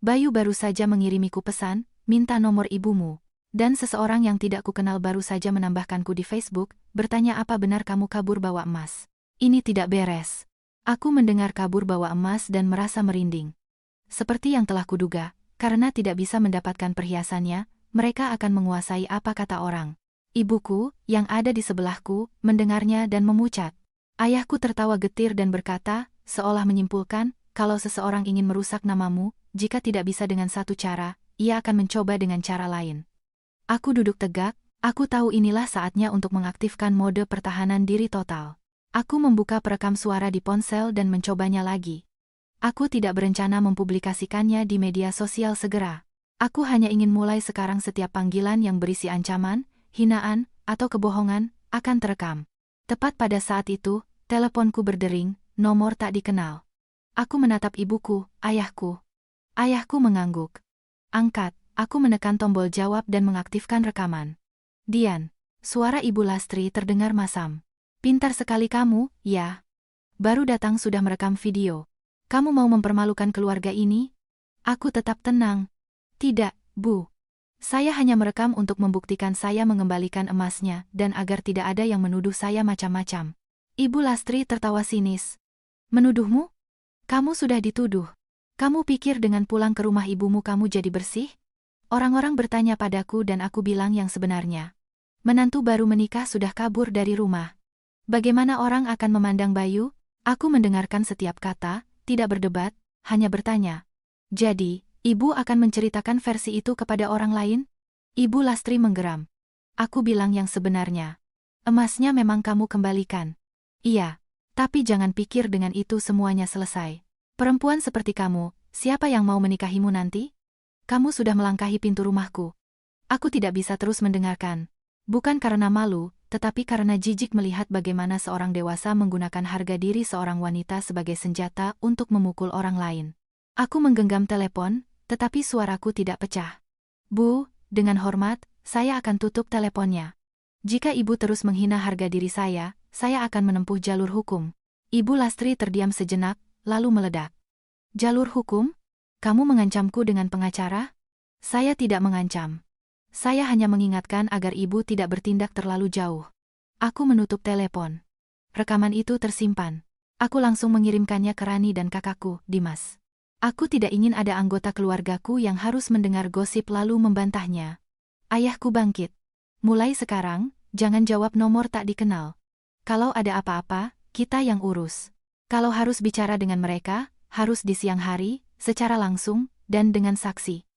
Bayu baru saja mengirimiku pesan, minta nomor ibumu. Dan seseorang yang tidak kukenal baru saja menambahkanku di Facebook, bertanya apa benar kamu kabur bawa emas. Ini tidak beres. Aku mendengar kabur bawa emas dan merasa merinding. Seperti yang telah kuduga, karena tidak bisa mendapatkan perhiasannya, mereka akan menguasai apa kata orang. Ibuku, yang ada di sebelahku, mendengarnya dan memucat. Ayahku tertawa getir dan berkata, seolah menyimpulkan, kalau seseorang ingin merusak namamu, jika tidak bisa dengan satu cara, ia akan mencoba dengan cara lain. Aku duduk tegak, aku tahu inilah saatnya untuk mengaktifkan mode pertahanan diri total. Aku membuka perekam suara di ponsel dan mencobanya lagi. Aku tidak berencana mempublikasikannya di media sosial segera. Aku hanya ingin mulai sekarang setiap panggilan yang berisi ancaman, hinaan, atau kebohongan, akan terekam. Tepat pada saat itu, teleponku berdering, nomor tak dikenal. Aku menatap ibuku, ayahku. Ayahku mengangguk. Angkat, aku menekan tombol jawab dan mengaktifkan rekaman. Dian, suara Ibu Lastri terdengar masam. Pintar sekali kamu, ya. Baru datang sudah merekam video. Kamu mau mempermalukan keluarga ini? Aku tetap tenang. Tidak, Bu. Saya hanya merekam untuk membuktikan saya mengembalikan emasnya dan agar tidak ada yang menuduh saya macam-macam. Ibu Lastri tertawa sinis. Menuduhmu? Kamu sudah dituduh. Kamu pikir dengan pulang ke rumah ibumu kamu jadi bersih? Orang-orang bertanya padaku dan aku bilang yang sebenarnya. Menantu baru menikah sudah kabur dari rumah. Bagaimana orang akan memandang Bayu? Aku mendengarkan setiap kata, tidak berdebat, hanya bertanya. Jadi, ibu akan menceritakan versi itu kepada orang lain? Ibu Lastri menggeram. Aku bilang yang sebenarnya. Emasnya memang kamu kembalikan. Iya, tapi jangan pikir dengan itu semuanya selesai. Perempuan seperti kamu, siapa yang mau menikahimu nanti? Kamu sudah melangkahi pintu rumahku. Aku tidak bisa terus mendengarkan. Bukan karena malu, tetapi karena jijik melihat bagaimana seorang dewasa menggunakan harga diri seorang wanita sebagai senjata untuk memukul orang lain. Aku menggenggam telepon, tetapi suaraku tidak pecah. Bu, dengan hormat, saya akan tutup teleponnya. Jika ibu terus menghina harga diri saya akan menempuh jalur hukum. Ibu Lastri terdiam sejenak, lalu meledak. Jalur hukum? Kamu mengancamku dengan pengacara? Saya tidak mengancam. Saya hanya mengingatkan agar ibu tidak bertindak terlalu jauh. Aku menutup telepon. Rekaman itu tersimpan. Aku langsung mengirimkannya ke Rani dan kakakku, Dimas. Aku tidak ingin ada anggota keluargaku yang harus mendengar gosip lalu membantahnya. Ayahku bangkit. Mulai sekarang, jangan jawab nomor tak dikenal. Kalau ada apa-apa, kita yang urus. Kalau harus bicara dengan mereka, harus di siang hari, secara langsung, dan dengan saksi.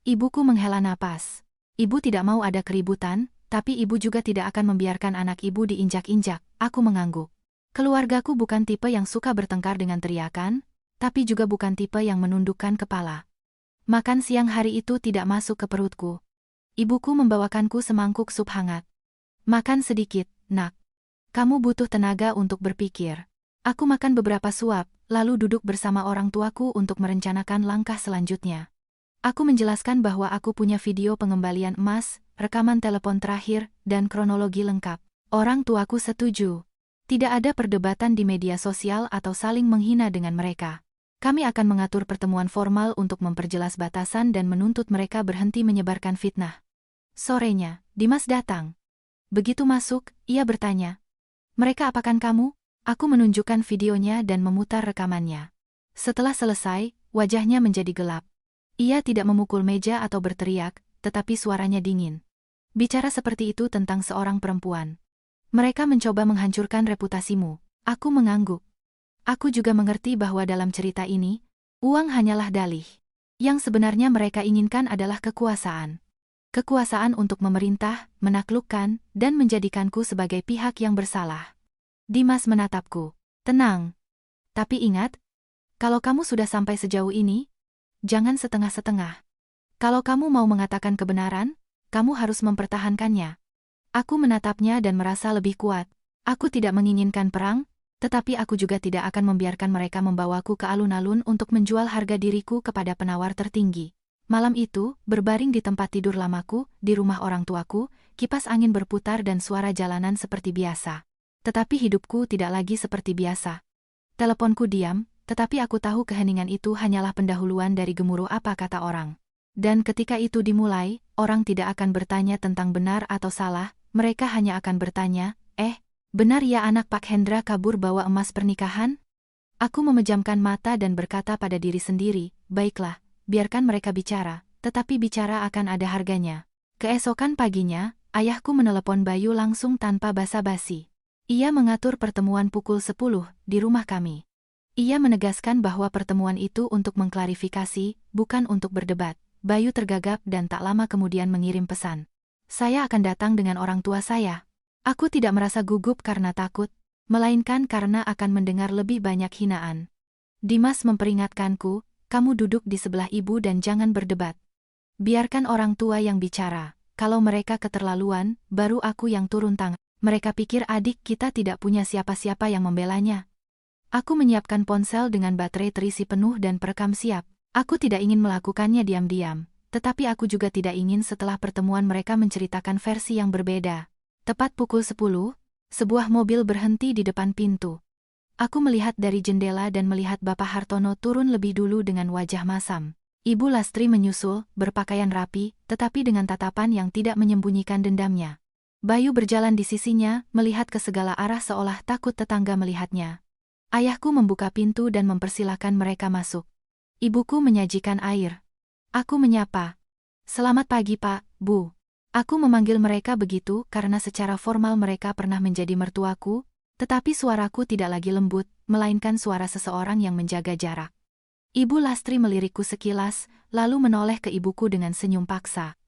Ibuku menghela napas. Ibu tidak mau ada keributan, tapi ibu juga tidak akan membiarkan anak ibu diinjak-injak. Aku mengangguk. Keluargaku bukan tipe yang suka bertengkar dengan teriakan, tapi juga bukan tipe yang menundukkan kepala. Makan siang hari itu tidak masuk ke perutku. Ibuku membawakanku semangkuk sup hangat. Makan sedikit, nak. Kamu butuh tenaga untuk berpikir. Aku makan beberapa suap, lalu duduk bersama orang tuaku untuk merencanakan langkah selanjutnya. Aku menjelaskan bahwa aku punya video pengembalian emas, rekaman telepon terakhir, dan kronologi lengkap. Orang tuaku setuju. Tidak ada perdebatan di media sosial atau saling menghina dengan mereka. Kami akan mengatur pertemuan formal untuk memperjelas batasan dan menuntut mereka berhenti menyebarkan fitnah. Sorenya, Dimas datang. Begitu masuk, ia bertanya. Mereka apakan kamu? Aku menunjukkan videonya dan memutar rekamannya. Setelah selesai, wajahnya menjadi gelap. Ia tidak memukul meja atau berteriak, tetapi suaranya dingin. Bicara seperti itu tentang seorang perempuan. Mereka mencoba menghancurkan reputasimu. Aku mengangguk. Aku juga mengerti bahwa dalam cerita ini, uang hanyalah dalih. Yang sebenarnya mereka inginkan adalah kekuasaan. Kekuasaan untuk memerintah, menaklukkan, dan menjadikanku sebagai pihak yang bersalah. Dimas menatapku. Tenang. Tapi ingat, kalau kamu sudah sampai sejauh ini, jangan setengah-setengah. Kalau kamu mau mengatakan kebenaran, kamu harus mempertahankannya. Aku menatapnya dan merasa lebih kuat. Aku tidak menginginkan perang, tetapi aku juga tidak akan membiarkan mereka membawaku ke alun-alun untuk menjual harga diriku kepada penawar tertinggi. Malam itu, berbaring di tempat tidur lamaku, di rumah orang tuaku, kipas angin berputar dan suara jalanan seperti biasa. Tetapi hidupku tidak lagi seperti biasa. Teleponku diam, tetapi aku tahu keheningan itu hanyalah pendahuluan dari gemuruh apa kata orang. Dan ketika itu dimulai, orang tidak akan bertanya tentang benar atau salah, mereka hanya akan bertanya, benar ya anak Pak Hendra kabur bawa emas pernikahan? Aku memejamkan mata dan berkata pada diri sendiri, baiklah, biarkan mereka bicara, tetapi bicara akan ada harganya. Keesokan paginya, ayahku menelepon Bayu langsung tanpa basa-basi. Ia mengatur pertemuan pukul 10 di rumah kami. Ia menegaskan bahwa pertemuan itu untuk mengklarifikasi, bukan untuk berdebat. Bayu tergagap dan tak lama kemudian mengirim pesan. Saya akan datang dengan orang tua saya. Aku tidak merasa gugup karena takut, melainkan karena akan mendengar lebih banyak hinaan. Dimas memperingatkanku, kamu duduk di sebelah ibu dan jangan berdebat. Biarkan orang tua yang bicara, kalau mereka keterlaluan, baru aku yang turun tangan. Mereka pikir adik kita tidak punya siapa-siapa yang membelanya. Aku menyiapkan ponsel dengan baterai terisi penuh dan perekam siap. Aku tidak ingin melakukannya diam-diam, tetapi aku juga tidak ingin setelah pertemuan mereka menceritakan versi yang berbeda. Tepat pukul 10, sebuah mobil berhenti di depan pintu. Aku melihat dari jendela dan melihat Bapak Hartono turun lebih dulu dengan wajah masam. Ibu Lastri menyusul, berpakaian rapi, tetapi dengan tatapan yang tidak menyembunyikan dendamnya. Bayu berjalan di sisinya, melihat ke segala arah seolah takut tetangga melihatnya. Ayahku membuka pintu dan mempersilahkan mereka masuk. Ibuku menyajikan air. Aku menyapa. Selamat pagi Pak, Bu. Aku memanggil mereka begitu karena secara formal mereka pernah menjadi mertuaku, tetapi suaraku tidak lagi lembut, melainkan suara seseorang yang menjaga jarak. Ibu Lastri melirikku sekilas, lalu menoleh ke ibuku dengan senyum paksa.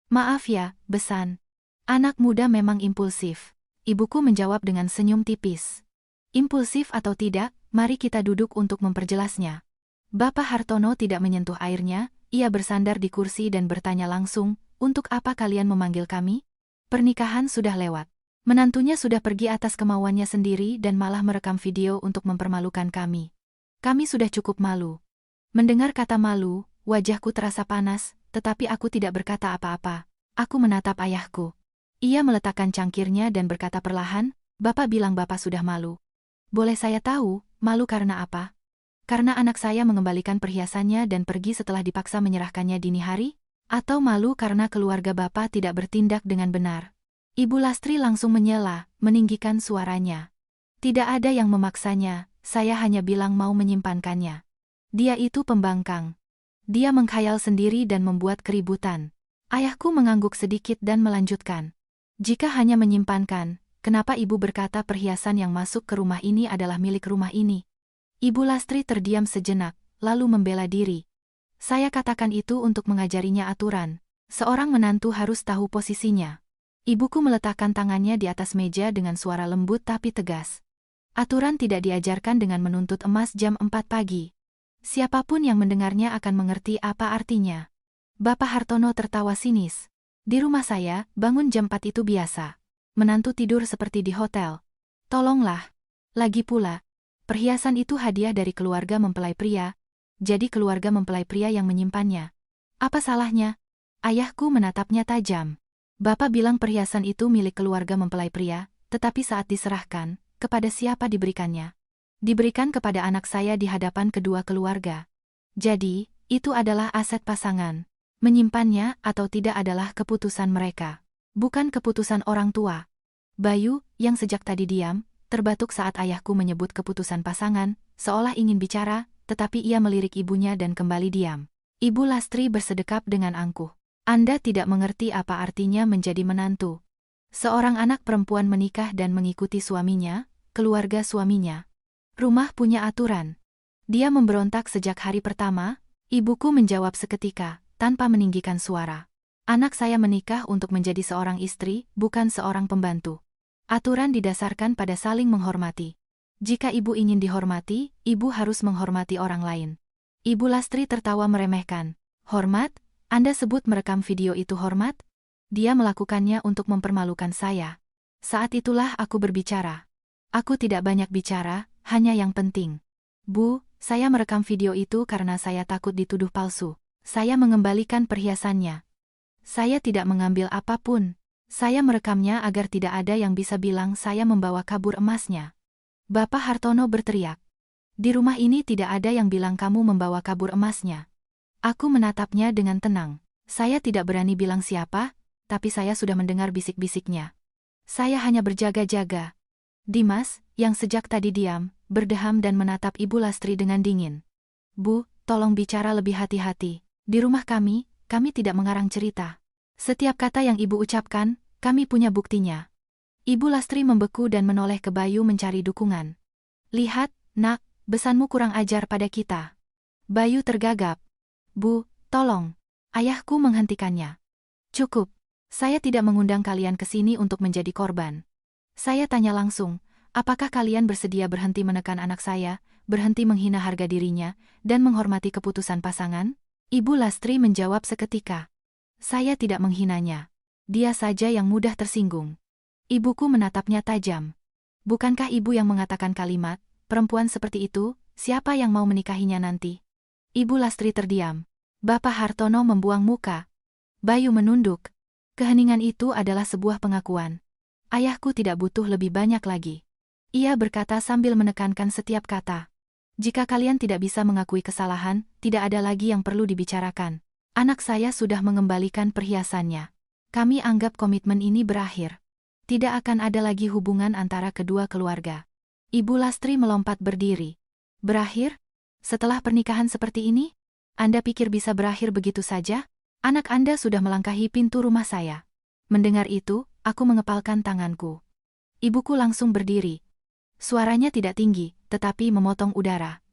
Maaf ya, Besan. Anak muda memang impulsif. Ibuku menjawab dengan senyum tipis. Impulsif atau tidak, mari kita duduk untuk memperjelasnya. Bapak Hartono tidak menyentuh airnya, ia bersandar di kursi dan bertanya langsung, untuk apa kalian memanggil kami? Pernikahan sudah lewat. Menantunya sudah pergi atas kemauannya sendiri dan malah merekam video untuk mempermalukan kami. Kami sudah cukup malu. Mendengar kata malu, wajahku terasa panas, tetapi aku tidak berkata apa-apa. Aku menatap ayahku. Ia meletakkan cangkirnya dan berkata perlahan, Bapak bilang Bapak sudah malu. Boleh saya tahu, malu karena apa? Karena anak saya mengembalikan perhiasannya dan pergi setelah dipaksa menyerahkannya dini hari? Atau malu karena keluarga Bapak tidak bertindak dengan benar? Ibu Lastri langsung menyela, meninggikan suaranya. Tidak ada yang memaksanya, saya hanya bilang mau menyimpankannya. Dia itu pembangkang. Dia mengkhayal sendiri dan membuat keributan. Ayahku mengangguk sedikit dan melanjutkan. Jika hanya menyimpankan, kenapa ibu berkata perhiasan yang masuk ke rumah ini adalah milik rumah ini? Ibu Lastri terdiam sejenak, lalu membela diri. Saya katakan itu untuk mengajarinya aturan. Seorang menantu harus tahu posisinya. Ibuku meletakkan tangannya di atas meja dengan suara lembut tapi tegas. Aturan tidak diajarkan dengan menuntut emas jam 4 pagi. Siapapun yang mendengarnya akan mengerti apa artinya. Bapak Hartono tertawa sinis. Di rumah saya, bangun jam 4 itu biasa. Menantu tidur seperti di hotel. Tolonglah. Lagi pula, perhiasan itu hadiah dari keluarga mempelai pria. Jadi keluarga mempelai pria yang menyimpannya. Apa salahnya? Ayahku menatapnya tajam. Bapak bilang perhiasan itu milik keluarga mempelai pria, tetapi saat diserahkan, kepada siapa diberikannya? Diberikan kepada anak saya di hadapan kedua keluarga. Jadi, itu adalah aset pasangan. Menyimpannya atau tidak adalah keputusan mereka. Bukan keputusan orang tua. Bayu, yang sejak tadi diam, terbatuk saat ayahku menyebut keputusan pasangan, seolah ingin bicara, tetapi ia melirik ibunya dan kembali diam. Ibu Lastri bersedekap dengan angkuh. Anda tidak mengerti apa artinya menjadi menantu. Seorang anak perempuan menikah dan mengikuti suaminya, keluarga suaminya. Rumah punya aturan. Dia memberontak sejak hari pertama, ibuku menjawab seketika, tanpa meninggikan suara. Anak saya menikah untuk menjadi seorang istri, bukan seorang pembantu. Aturan didasarkan pada saling menghormati. Jika ibu ingin dihormati, ibu harus menghormati orang lain. Ibu Lastri tertawa meremehkan. Hormat? Anda sebut merekam video itu hormat? Dia melakukannya untuk mempermalukan saya. Saat itulah aku berbicara. Aku tidak banyak bicara, hanya yang penting. Bu, saya merekam video itu karena saya takut dituduh palsu. Saya mengembalikan perhiasannya. Saya tidak mengambil apapun. Saya merekamnya agar tidak ada yang bisa bilang saya membawa kabur emasnya. Bapak Hartono berteriak. Di rumah ini tidak ada yang bilang kamu membawa kabur emasnya. Aku menatapnya dengan tenang. Saya tidak berani bilang siapa, tapi saya sudah mendengar bisik-bisiknya. Saya hanya berjaga-jaga. Dimas, yang sejak tadi diam, berdeham dan menatap Ibu Lastri dengan dingin. Bu, tolong bicara lebih hati-hati. Di rumah kami tidak mengarang cerita. Setiap kata yang Ibu ucapkan, kami punya buktinya. Ibu Lastri membeku dan menoleh ke Bayu mencari dukungan. Lihat, nak, besanmu kurang ajar pada kita. Bayu tergagap. Bu, tolong. Ayahku menghentikannya. Cukup. Saya tidak mengundang kalian ke sini untuk menjadi korban. Saya tanya langsung, apakah kalian bersedia berhenti menekan anak saya, berhenti menghina harga dirinya, dan menghormati keputusan pasangan? Ibu Lastri menjawab seketika. Saya tidak menghinanya. Dia saja yang mudah tersinggung. Ibuku menatapnya tajam. Bukankah ibu yang mengatakan kalimat, perempuan seperti itu, siapa yang mau menikahinya nanti? Ibu Lastri terdiam. Bapak Hartono membuang muka. Bayu menunduk. Keheningan itu adalah sebuah pengakuan. Ayahku tidak butuh lebih banyak lagi. Ia berkata sambil menekankan setiap kata. Jika kalian tidak bisa mengakui kesalahan, tidak ada lagi yang perlu dibicarakan. Anak saya sudah mengembalikan perhiasannya. Kami anggap komitmen ini berakhir. Tidak akan ada lagi hubungan antara kedua keluarga. Ibu Lastri melompat berdiri. Berakhir? Setelah pernikahan seperti ini? Anda pikir bisa berakhir begitu saja? Anak Anda sudah melangkahi pintu rumah saya. Mendengar itu, aku mengepalkan tanganku. Ibuku langsung berdiri. Suaranya tidak tinggi, tetapi memotong udara.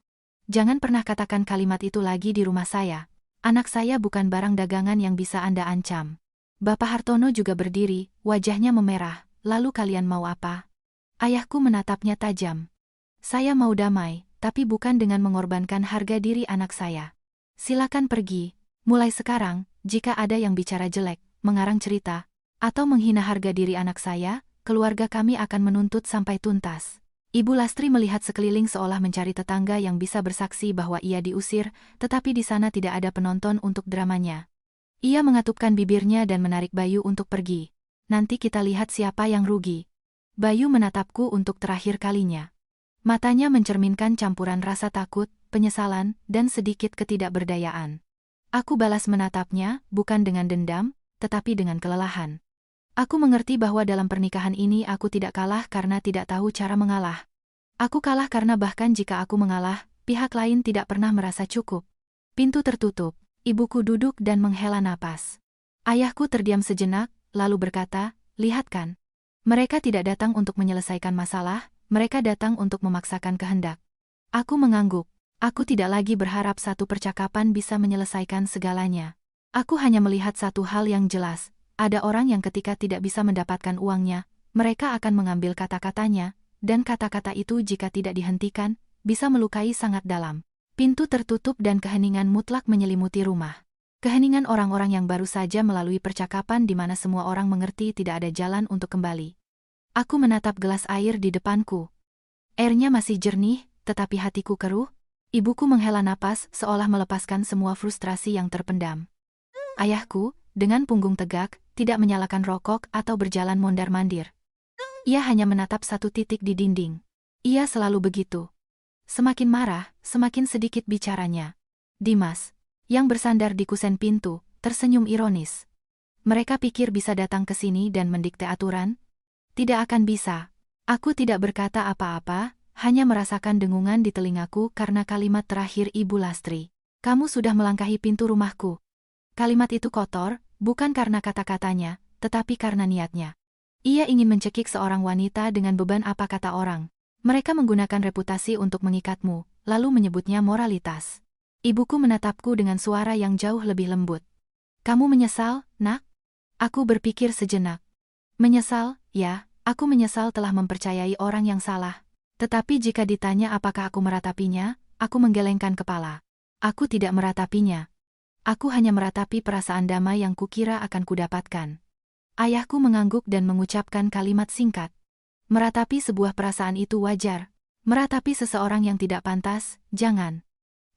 Jangan pernah katakan kalimat itu lagi di rumah saya. Anak saya bukan barang dagangan yang bisa Anda ancam. Bapak Hartono juga berdiri, wajahnya memerah. Lalu kalian mau apa? Ayahku menatapnya tajam. Saya mau damai, tapi bukan dengan mengorbankan harga diri anak saya. Silakan pergi. Mulai sekarang, jika ada yang bicara jelek, mengarang cerita, atau menghina harga diri anak saya, keluarga kami akan menuntut sampai tuntas. Ibu Lastri melihat sekeliling seolah mencari tetangga yang bisa bersaksi bahwa ia diusir, tetapi di sana tidak ada penonton untuk dramanya. Ia mengatupkan bibirnya dan menarik Bayu untuk pergi. Nanti kita lihat siapa yang rugi. Bayu menatapku untuk terakhir kalinya. Matanya mencerminkan campuran rasa takut, penyesalan, dan sedikit ketidakberdayaan. Aku balas menatapnya, bukan dengan dendam, tetapi dengan kelelahan. Aku mengerti bahwa dalam pernikahan ini aku tidak kalah karena tidak tahu cara mengalah. Aku kalah karena bahkan jika aku mengalah, pihak lain tidak pernah merasa cukup. Pintu tertutup, ibuku duduk dan menghela napas. Ayahku terdiam sejenak, lalu berkata, lihat kan. Mereka tidak datang untuk menyelesaikan masalah, mereka datang untuk memaksakan kehendak. Aku mengangguk. Aku tidak lagi berharap satu percakapan bisa menyelesaikan segalanya. Aku hanya melihat satu hal yang jelas, ada orang yang ketika tidak bisa mendapatkan uangnya, mereka akan mengambil kata-katanya, dan kata-kata itu jika tidak dihentikan, bisa melukai sangat dalam. Pintu tertutup dan keheningan mutlak menyelimuti rumah. Keheningan orang-orang yang baru saja melalui percakapan di mana semua orang mengerti tidak ada jalan untuk kembali. Aku menatap gelas air di depanku. Airnya masih jernih, tetapi hatiku keruh. Ibuku menghela napas seolah melepaskan semua frustrasi yang terpendam. Ayahku, dengan punggung tegak, tidak menyalakan rokok atau berjalan mondar-mandir. Ia hanya menatap satu titik di dinding. Ia selalu begitu. Semakin marah, semakin sedikit bicaranya. Dimas, yang bersandar di kusen pintu, tersenyum ironis. Mereka pikir bisa datang ke sini dan mendikte aturan? Tidak akan bisa. Aku tidak berkata apa-apa, hanya merasakan dengungan di telingaku karena kalimat terakhir Ibu Lastri. Kamu sudah melangkahi pintu rumahku. Kalimat itu kotor, bukan karena kata-katanya, tetapi karena niatnya. Ia ingin mencekik seorang wanita dengan beban apa kata orang. Mereka menggunakan reputasi untuk mengikatmu, lalu menyebutnya moralitas. Ibuku menatapku dengan suara yang jauh lebih lembut. Kamu menyesal, nak? Aku berpikir sejenak. Menyesal, ya, aku menyesal telah mempercayai orang yang salah. Tetapi jika ditanya apakah aku meratapinya, aku menggelengkan kepala. Aku tidak meratapinya. Aku hanya meratapi perasaan damai yang kukira akan kudapatkan. Ayahku mengangguk dan mengucapkan kalimat singkat. Meratapi sebuah perasaan itu wajar. Meratapi seseorang yang tidak pantas, jangan.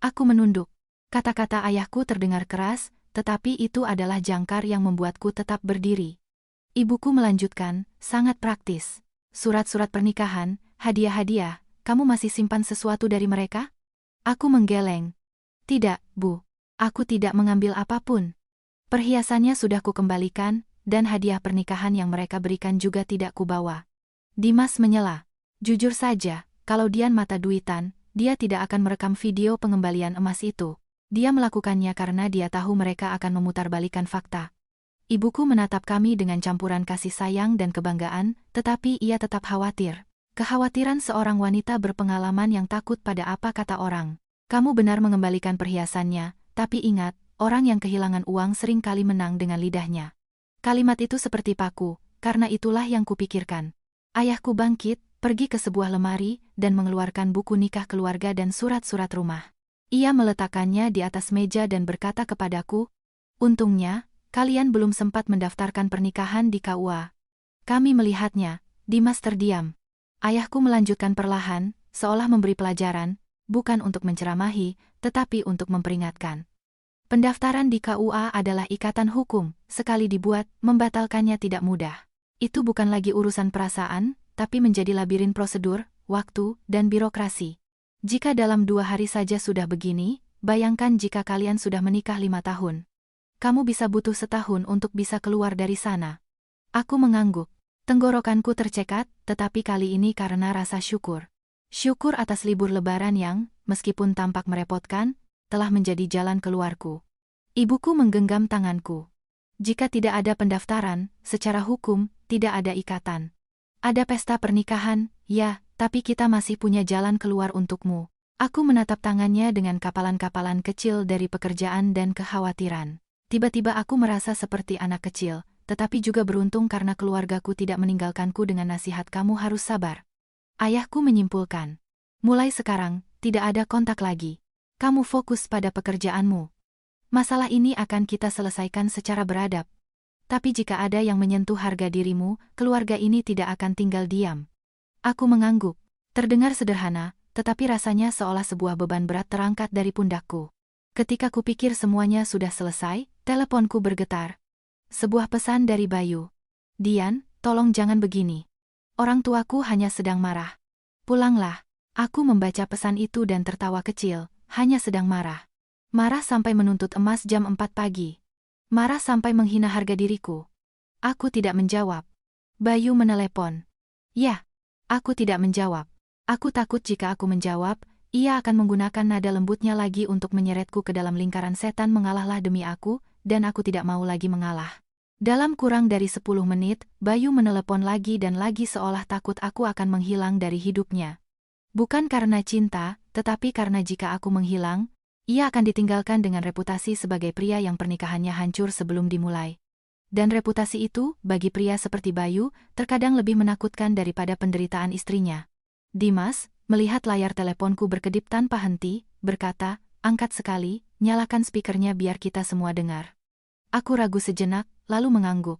Aku menunduk. Kata-kata ayahku terdengar keras, tetapi itu adalah jangkar yang membuatku tetap berdiri. Ibuku melanjutkan, sangat praktis. Surat-surat pernikahan, hadiah-hadiah, kamu masih simpan sesuatu dari mereka? Aku menggeleng. Tidak, Bu. Aku tidak mengambil apapun. Perhiasannya sudah kukembalikan, dan hadiah pernikahan yang mereka berikan juga tidak kubawa. Dimas menyela. Jujur saja, kalau Dian mata duitan, dia tidak akan merekam video pengembalian emas itu. Dia melakukannya karena dia tahu mereka akan memutarbalikkan fakta. Ibuku menatap kami dengan campuran kasih sayang dan kebanggaan, tetapi ia tetap khawatir. Kekhawatiran seorang wanita berpengalaman yang takut pada apa kata orang. Kamu benar mengembalikan perhiasannya, tapi ingat, orang yang kehilangan uang sering kali menang dengan lidahnya. Kalimat itu seperti paku, karena itulah yang kupikirkan. Ayahku bangkit, pergi ke sebuah lemari, dan mengeluarkan buku nikah keluarga dan surat-surat rumah. Ia meletakkannya di atas meja dan berkata kepadaku, untungnya, kalian belum sempat mendaftarkan pernikahan di KUA. Kami melihatnya, Dimas terdiam. Ayahku melanjutkan perlahan, seolah memberi pelajaran, bukan untuk menceramahi, tetapi untuk memperingatkan. Pendaftaran di KUA adalah ikatan hukum, sekali dibuat, membatalkannya tidak mudah. Itu bukan lagi urusan perasaan, tapi menjadi labirin prosedur, waktu, dan birokrasi. Jika dalam 2 hari saja sudah begini, bayangkan jika kalian sudah menikah 5 tahun. Kamu bisa butuh setahun untuk bisa keluar dari sana. Aku mengangguk. Tenggorokanku tercekat, tetapi kali ini karena rasa syukur. Syukur atas libur lebaran yang, meskipun tampak merepotkan, telah menjadi jalan keluarku. Ibuku menggenggam tanganku. Jika tidak ada pendaftaran, secara hukum, tidak ada ikatan. Ada pesta pernikahan, ya, tapi kita masih punya jalan keluar untukmu. Aku menatap tangannya dengan kapalan-kapalan kecil dari pekerjaan dan kekhawatiran. Tiba-tiba aku merasa seperti anak kecil, tetapi juga beruntung karena keluargaku tidak meninggalkanku dengan nasihat kamu harus sabar. Ayahku menyimpulkan. Mulai sekarang, tidak ada kontak lagi. Kamu fokus pada pekerjaanmu. Masalah ini akan kita selesaikan secara beradab. Tapi jika ada yang menyentuh harga dirimu, keluarga ini tidak akan tinggal diam. Aku mengangguk. Terdengar sederhana, tetapi rasanya seolah sebuah beban berat terangkat dari pundakku. Ketika kupikir semuanya sudah selesai, teleponku bergetar. Sebuah pesan dari Bayu. Dian, tolong jangan begini. Orang tuaku hanya sedang marah. Pulanglah. Aku membaca pesan itu dan tertawa kecil. Hanya sedang marah. Marah sampai menuntut emas jam 4 pagi. Marah sampai menghina harga diriku. Aku tidak menjawab. Bayu menelepon. Ya, aku tidak menjawab. Aku takut jika aku menjawab, ia akan menggunakan nada lembutnya lagi untuk menyeretku ke dalam lingkaran setan mengalahlah demi aku, dan aku tidak mau lagi mengalah. Dalam kurang dari 10 menit, Bayu menelepon lagi dan lagi seolah takut aku akan menghilang dari hidupnya. Bukan karena cinta, tetapi karena jika aku menghilang, ia akan ditinggalkan dengan reputasi sebagai pria yang pernikahannya hancur sebelum dimulai. Dan reputasi itu, bagi pria seperti Bayu, terkadang lebih menakutkan daripada penderitaan istrinya. Dimas, melihat layar teleponku berkedip tanpa henti, berkata, angkat sekali, nyalakan speakernya biar kita semua dengar. Aku ragu sejenak, lalu mengangguk.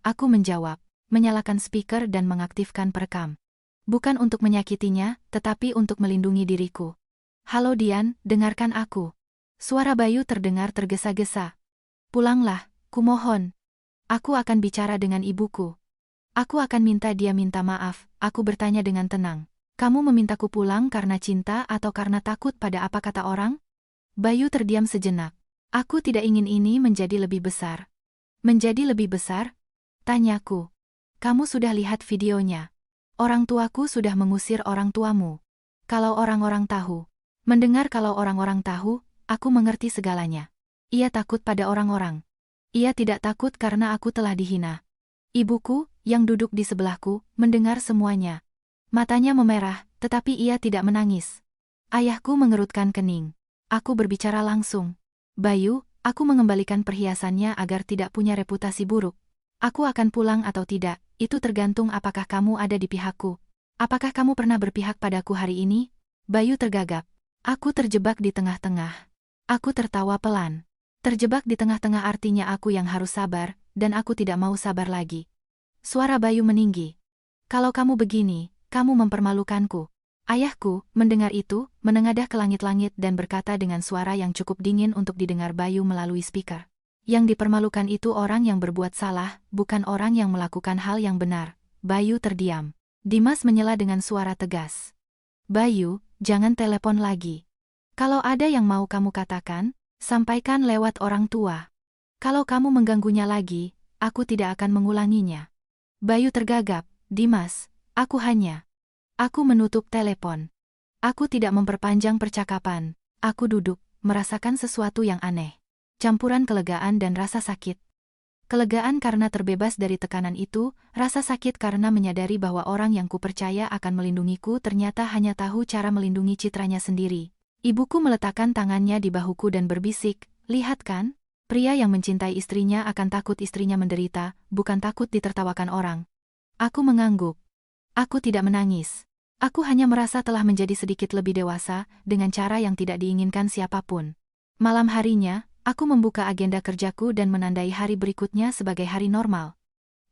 Aku menjawab, menyalakan speaker dan mengaktifkan perekam. Bukan untuk menyakitinya, tetapi untuk melindungi diriku. Halo Dian, dengarkan aku. Suara Bayu terdengar tergesa-gesa. Pulanglah, kumohon. Aku akan bicara dengan ibuku. Aku akan minta dia minta maaf, aku bertanya dengan tenang. Kamu memintaku pulang karena cinta atau karena takut pada apa kata orang? Bayu terdiam sejenak. Aku tidak ingin ini menjadi lebih besar. Menjadi lebih besar? Tanyaku. Kamu sudah lihat videonya. Orang tuaku sudah mengusir orang tuamu. Kalau orang-orang tahu. Mendengar kalau orang-orang tahu, aku mengerti segalanya. Ia takut pada orang-orang. Ia tidak takut karena aku telah dihina. Ibuku, yang duduk di sebelahku, mendengar semuanya. Matanya memerah, tetapi ia tidak menangis. Ayahku mengerutkan kening. Aku berbicara langsung. Bayu, aku mengembalikan perhiasannya agar tidak punya reputasi buruk. Aku akan pulang atau tidak, itu tergantung apakah kamu ada di pihakku. Apakah kamu pernah berpihak padaku hari ini? Bayu tergagap. Aku terjebak di tengah-tengah. Aku tertawa pelan. Terjebak di tengah-tengah artinya aku yang harus sabar, dan aku tidak mau sabar lagi. Suara Bayu meninggi. Kalau kamu begini, kamu mempermalukanku. Ayahku, mendengar itu, menengadah ke langit-langit dan berkata dengan suara yang cukup dingin untuk didengar Bayu melalui speaker. Yang dipermalukan itu orang yang berbuat salah, bukan orang yang melakukan hal yang benar. Bayu terdiam. Dimas menyela dengan suara tegas. Bayu, jangan telepon lagi. Kalau ada yang mau kamu katakan, sampaikan lewat orang tua. Kalau kamu mengganggunya lagi, aku tidak akan mengulanginya. Bayu tergagap. Dimas, aku menutup telepon. Aku tidak memperpanjang percakapan. Aku duduk, merasakan sesuatu yang aneh. Campuran kelegaan dan rasa sakit. Kelegaan karena terbebas dari tekanan itu, rasa sakit karena menyadari bahwa orang yang kupercaya akan melindungiku ternyata hanya tahu cara melindungi citranya sendiri. Ibuku meletakkan tangannya di bahuku dan berbisik, lihat kan? Pria yang mencintai istrinya akan takut istrinya menderita, bukan takut ditertawakan orang. Aku mengangguk. Aku tidak menangis. Aku hanya merasa telah menjadi sedikit lebih dewasa, dengan cara yang tidak diinginkan siapapun. Malam harinya, aku membuka agenda kerjaku dan menandai hari berikutnya sebagai hari normal.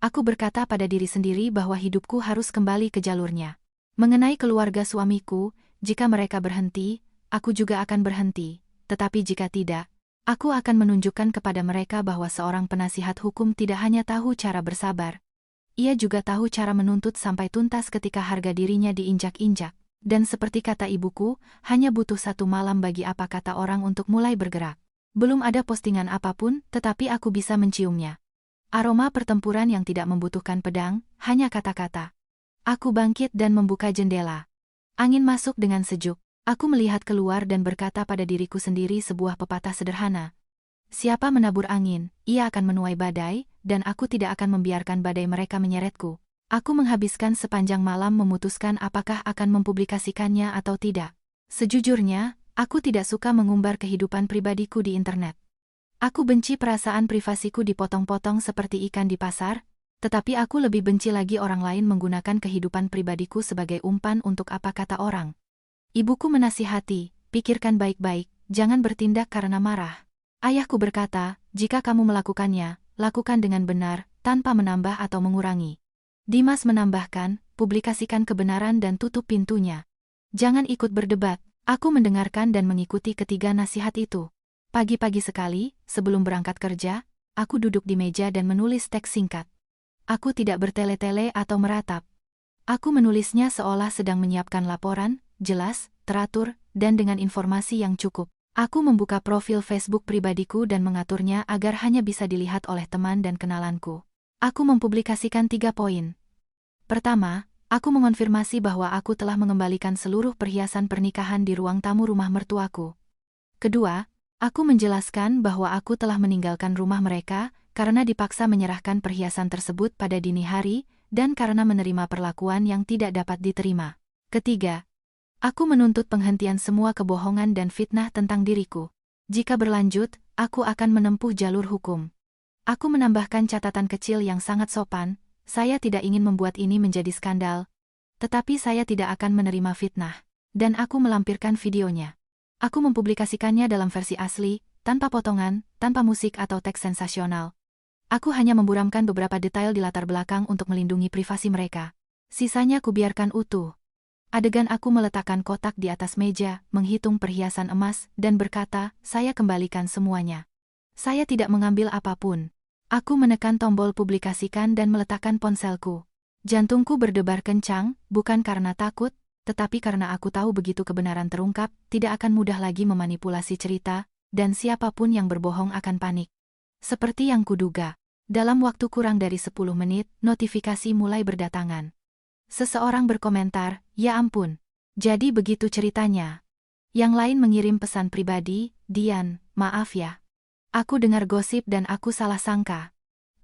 Aku berkata pada diri sendiri bahwa hidupku harus kembali ke jalurnya. Mengenai keluarga suamiku, jika mereka berhenti, aku juga akan berhenti, tetapi jika tidak, aku akan menunjukkan kepada mereka bahwa seorang penasihat hukum tidak hanya tahu cara bersabar, ia juga tahu cara menuntut sampai tuntas ketika harga dirinya diinjak-injak. Dan seperti kata ibuku, hanya butuh satu malam bagi apa kata orang untuk mulai bergerak. Belum ada postingan apapun, tetapi aku bisa menciumnya. Aroma pertempuran yang tidak membutuhkan pedang, hanya kata-kata. Aku bangkit dan membuka jendela. Angin masuk dengan sejuk. Aku melihat keluar dan berkata pada diriku sendiri sebuah pepatah sederhana. Siapa menabur angin, ia akan menuai badai, dan aku tidak akan membiarkan badai mereka menyeretku. Aku menghabiskan sepanjang malam memutuskan apakah akan mempublikasikannya atau tidak. Sejujurnya, aku tidak suka mengumbar kehidupan pribadiku di internet. Aku benci perasaan privasiku dipotong-potong seperti ikan di pasar, tetapi aku lebih benci lagi orang lain menggunakan kehidupan pribadiku sebagai umpan untuk apa kata orang. Ibuku menasihati, pikirkan baik-baik, jangan bertindak karena marah. Ayahku berkata, jika kamu melakukannya, lakukan dengan benar, tanpa menambah atau mengurangi. Dimas menambahkan, publikasikan kebenaran dan tutup pintunya. Jangan ikut berdebat. Aku mendengarkan dan mengikuti ketiga nasihat itu. Pagi-pagi sekali, sebelum berangkat kerja, aku duduk di meja dan menulis teks singkat. Aku tidak bertele-tele atau meratap. Aku menulisnya seolah sedang menyiapkan laporan, jelas, teratur, dan dengan informasi yang cukup. Aku membuka profil Facebook pribadiku dan mengaturnya agar hanya bisa dilihat oleh teman dan kenalanku. Aku mempublikasikan 3 poin. Pertama, aku mengonfirmasi bahwa aku telah mengembalikan seluruh perhiasan pernikahan di ruang tamu rumah mertuaku. Kedua, aku menjelaskan bahwa aku telah meninggalkan rumah mereka karena dipaksa menyerahkan perhiasan tersebut pada dini hari dan karena menerima perlakuan yang tidak dapat diterima. Ketiga, aku menuntut penghentian semua kebohongan dan fitnah tentang diriku. Jika berlanjut, aku akan menempuh jalur hukum. Aku menambahkan catatan kecil yang sangat sopan, saya tidak ingin membuat ini menjadi skandal, tetapi saya tidak akan menerima fitnah. Dan aku melampirkan videonya. Aku mempublikasikannya dalam versi asli, tanpa potongan, tanpa musik atau teks sensasional. Aku hanya memburamkan beberapa detail di latar belakang untuk melindungi privasi mereka. Sisanya kubiarkan utuh. Adegan aku meletakkan kotak di atas meja, menghitung perhiasan emas, dan berkata, saya kembalikan semuanya. Saya tidak mengambil apapun. Aku menekan tombol publikasikan dan meletakkan ponselku. Jantungku berdebar kencang, bukan karena takut, tetapi karena aku tahu begitu kebenaran terungkap, tidak akan mudah lagi memanipulasi cerita, dan siapapun yang berbohong akan panik. Seperti yang kuduga, dalam waktu kurang dari 10 menit, notifikasi mulai berdatangan. Seseorang berkomentar, ya ampun, jadi begitu ceritanya. Yang lain mengirim pesan pribadi, Dian, maaf ya. Aku dengar gosip dan aku salah sangka.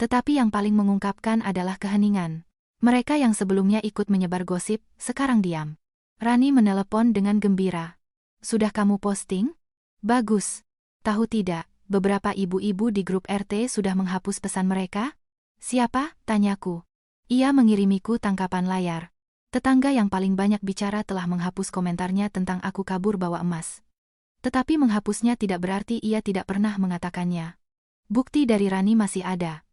Tetapi yang paling mengungkapkan adalah keheningan. Mereka yang sebelumnya ikut menyebar gosip, sekarang diam. Rani menelepon dengan gembira. Sudah kamu posting? Bagus. Tahu tidak, beberapa ibu-ibu di grup RT sudah menghapus pesan mereka? Siapa? Tanyaku. Ia mengirimiku tangkapan layar. Tetangga yang paling banyak bicara telah menghapus komentarnya tentang aku kabur bawa emas. Tetapi menghapusnya tidak berarti ia tidak pernah mengatakannya. Bukti dari Rani masih ada.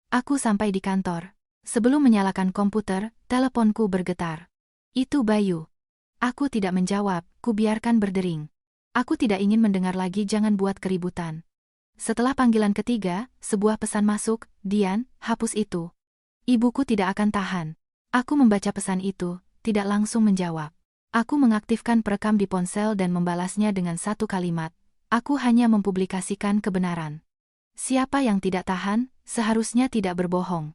Aku sampai di kantor. Sebelum menyalakan komputer, teleponku bergetar. Itu Bayu. Aku tidak menjawab, ku biarkan berdering. Aku tidak ingin mendengar lagi, jangan buat keributan. Setelah panggilan ketiga, sebuah pesan masuk, Dian, hapus itu. Ibuku tidak akan tahan. Aku membaca pesan itu, tidak langsung menjawab. Aku mengaktifkan perekam di ponsel dan membalasnya dengan satu kalimat. Aku hanya mempublikasikan kebenaran. Siapa yang tidak tahan, seharusnya tidak berbohong.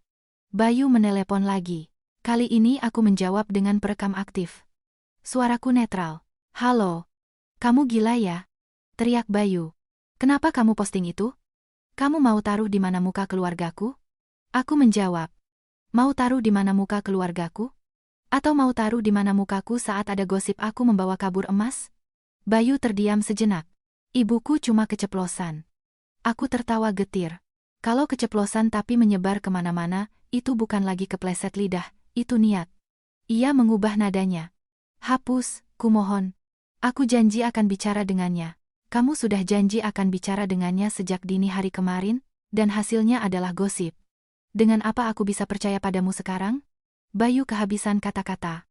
Bayu menelepon lagi. Kali ini aku menjawab dengan perekam aktif. Suaraku netral. Halo. Kamu gila ya? Teriak Bayu. Kenapa kamu posting itu? Kamu mau taruh di mana muka keluargaku? Aku menjawab. Mau taruh di mana muka keluargaku? Atau mau taruh di mana mukaku saat ada gosip aku membawa kabur emas? Bayu terdiam sejenak. Ibuku cuma keceplosan. Aku tertawa getir. Kalau keceplosan tapi menyebar kemana-mana, itu bukan lagi kepleset lidah, itu niat. Ia mengubah nadanya. Hapus, kumohon. Aku janji akan bicara dengannya. Kamu sudah janji akan bicara dengannya sejak dini hari kemarin, dan hasilnya adalah gosip. Dengan apa aku bisa percaya padamu sekarang? Bayu kehabisan kata-kata.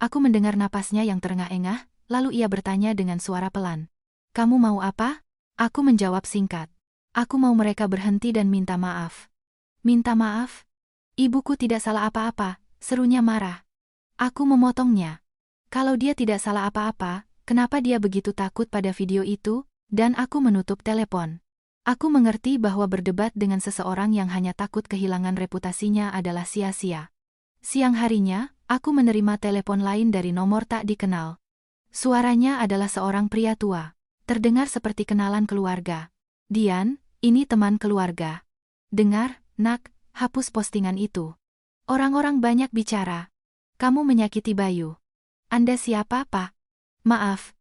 Aku mendengar napasnya yang terengah-engah, lalu ia bertanya dengan suara pelan. Kamu mau apa? Aku menjawab singkat. Aku mau mereka berhenti dan minta maaf. Minta maaf? Ibuku tidak salah apa-apa, serunya marah. Aku memotongnya. Kalau dia tidak salah apa-apa, kenapa dia begitu takut pada video itu? Dan aku menutup telepon. Aku mengerti bahwa berdebat dengan seseorang yang hanya takut kehilangan reputasinya adalah sia-sia. Siang harinya, aku menerima telepon lain dari nomor tak dikenal. Suaranya adalah seorang pria tua. Terdengar seperti kenalan keluarga. Dian, ini teman keluarga. Dengar, nak, hapus postingan itu. Orang-orang banyak bicara. Kamu menyakiti Bayu. Anda siapa, Pak? Maaf.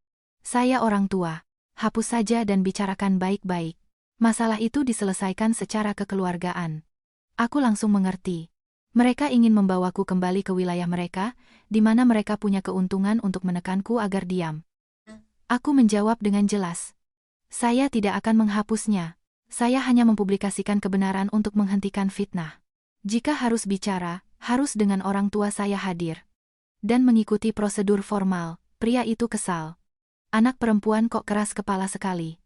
Saya orang tua. Hapus saja dan bicarakan baik-baik. Masalah itu diselesaikan secara kekeluargaan. Aku langsung mengerti. Mereka ingin membawaku kembali ke wilayah mereka, di mana mereka punya keuntungan untuk menekanku agar diam. Aku menjawab dengan jelas. Saya tidak akan menghapusnya. Saya hanya mempublikasikan kebenaran untuk menghentikan fitnah. Jika harus bicara, harus dengan orang tua saya hadir. Dan mengikuti prosedur formal. Pria itu kesal. Anak perempuan kok keras kepala sekali.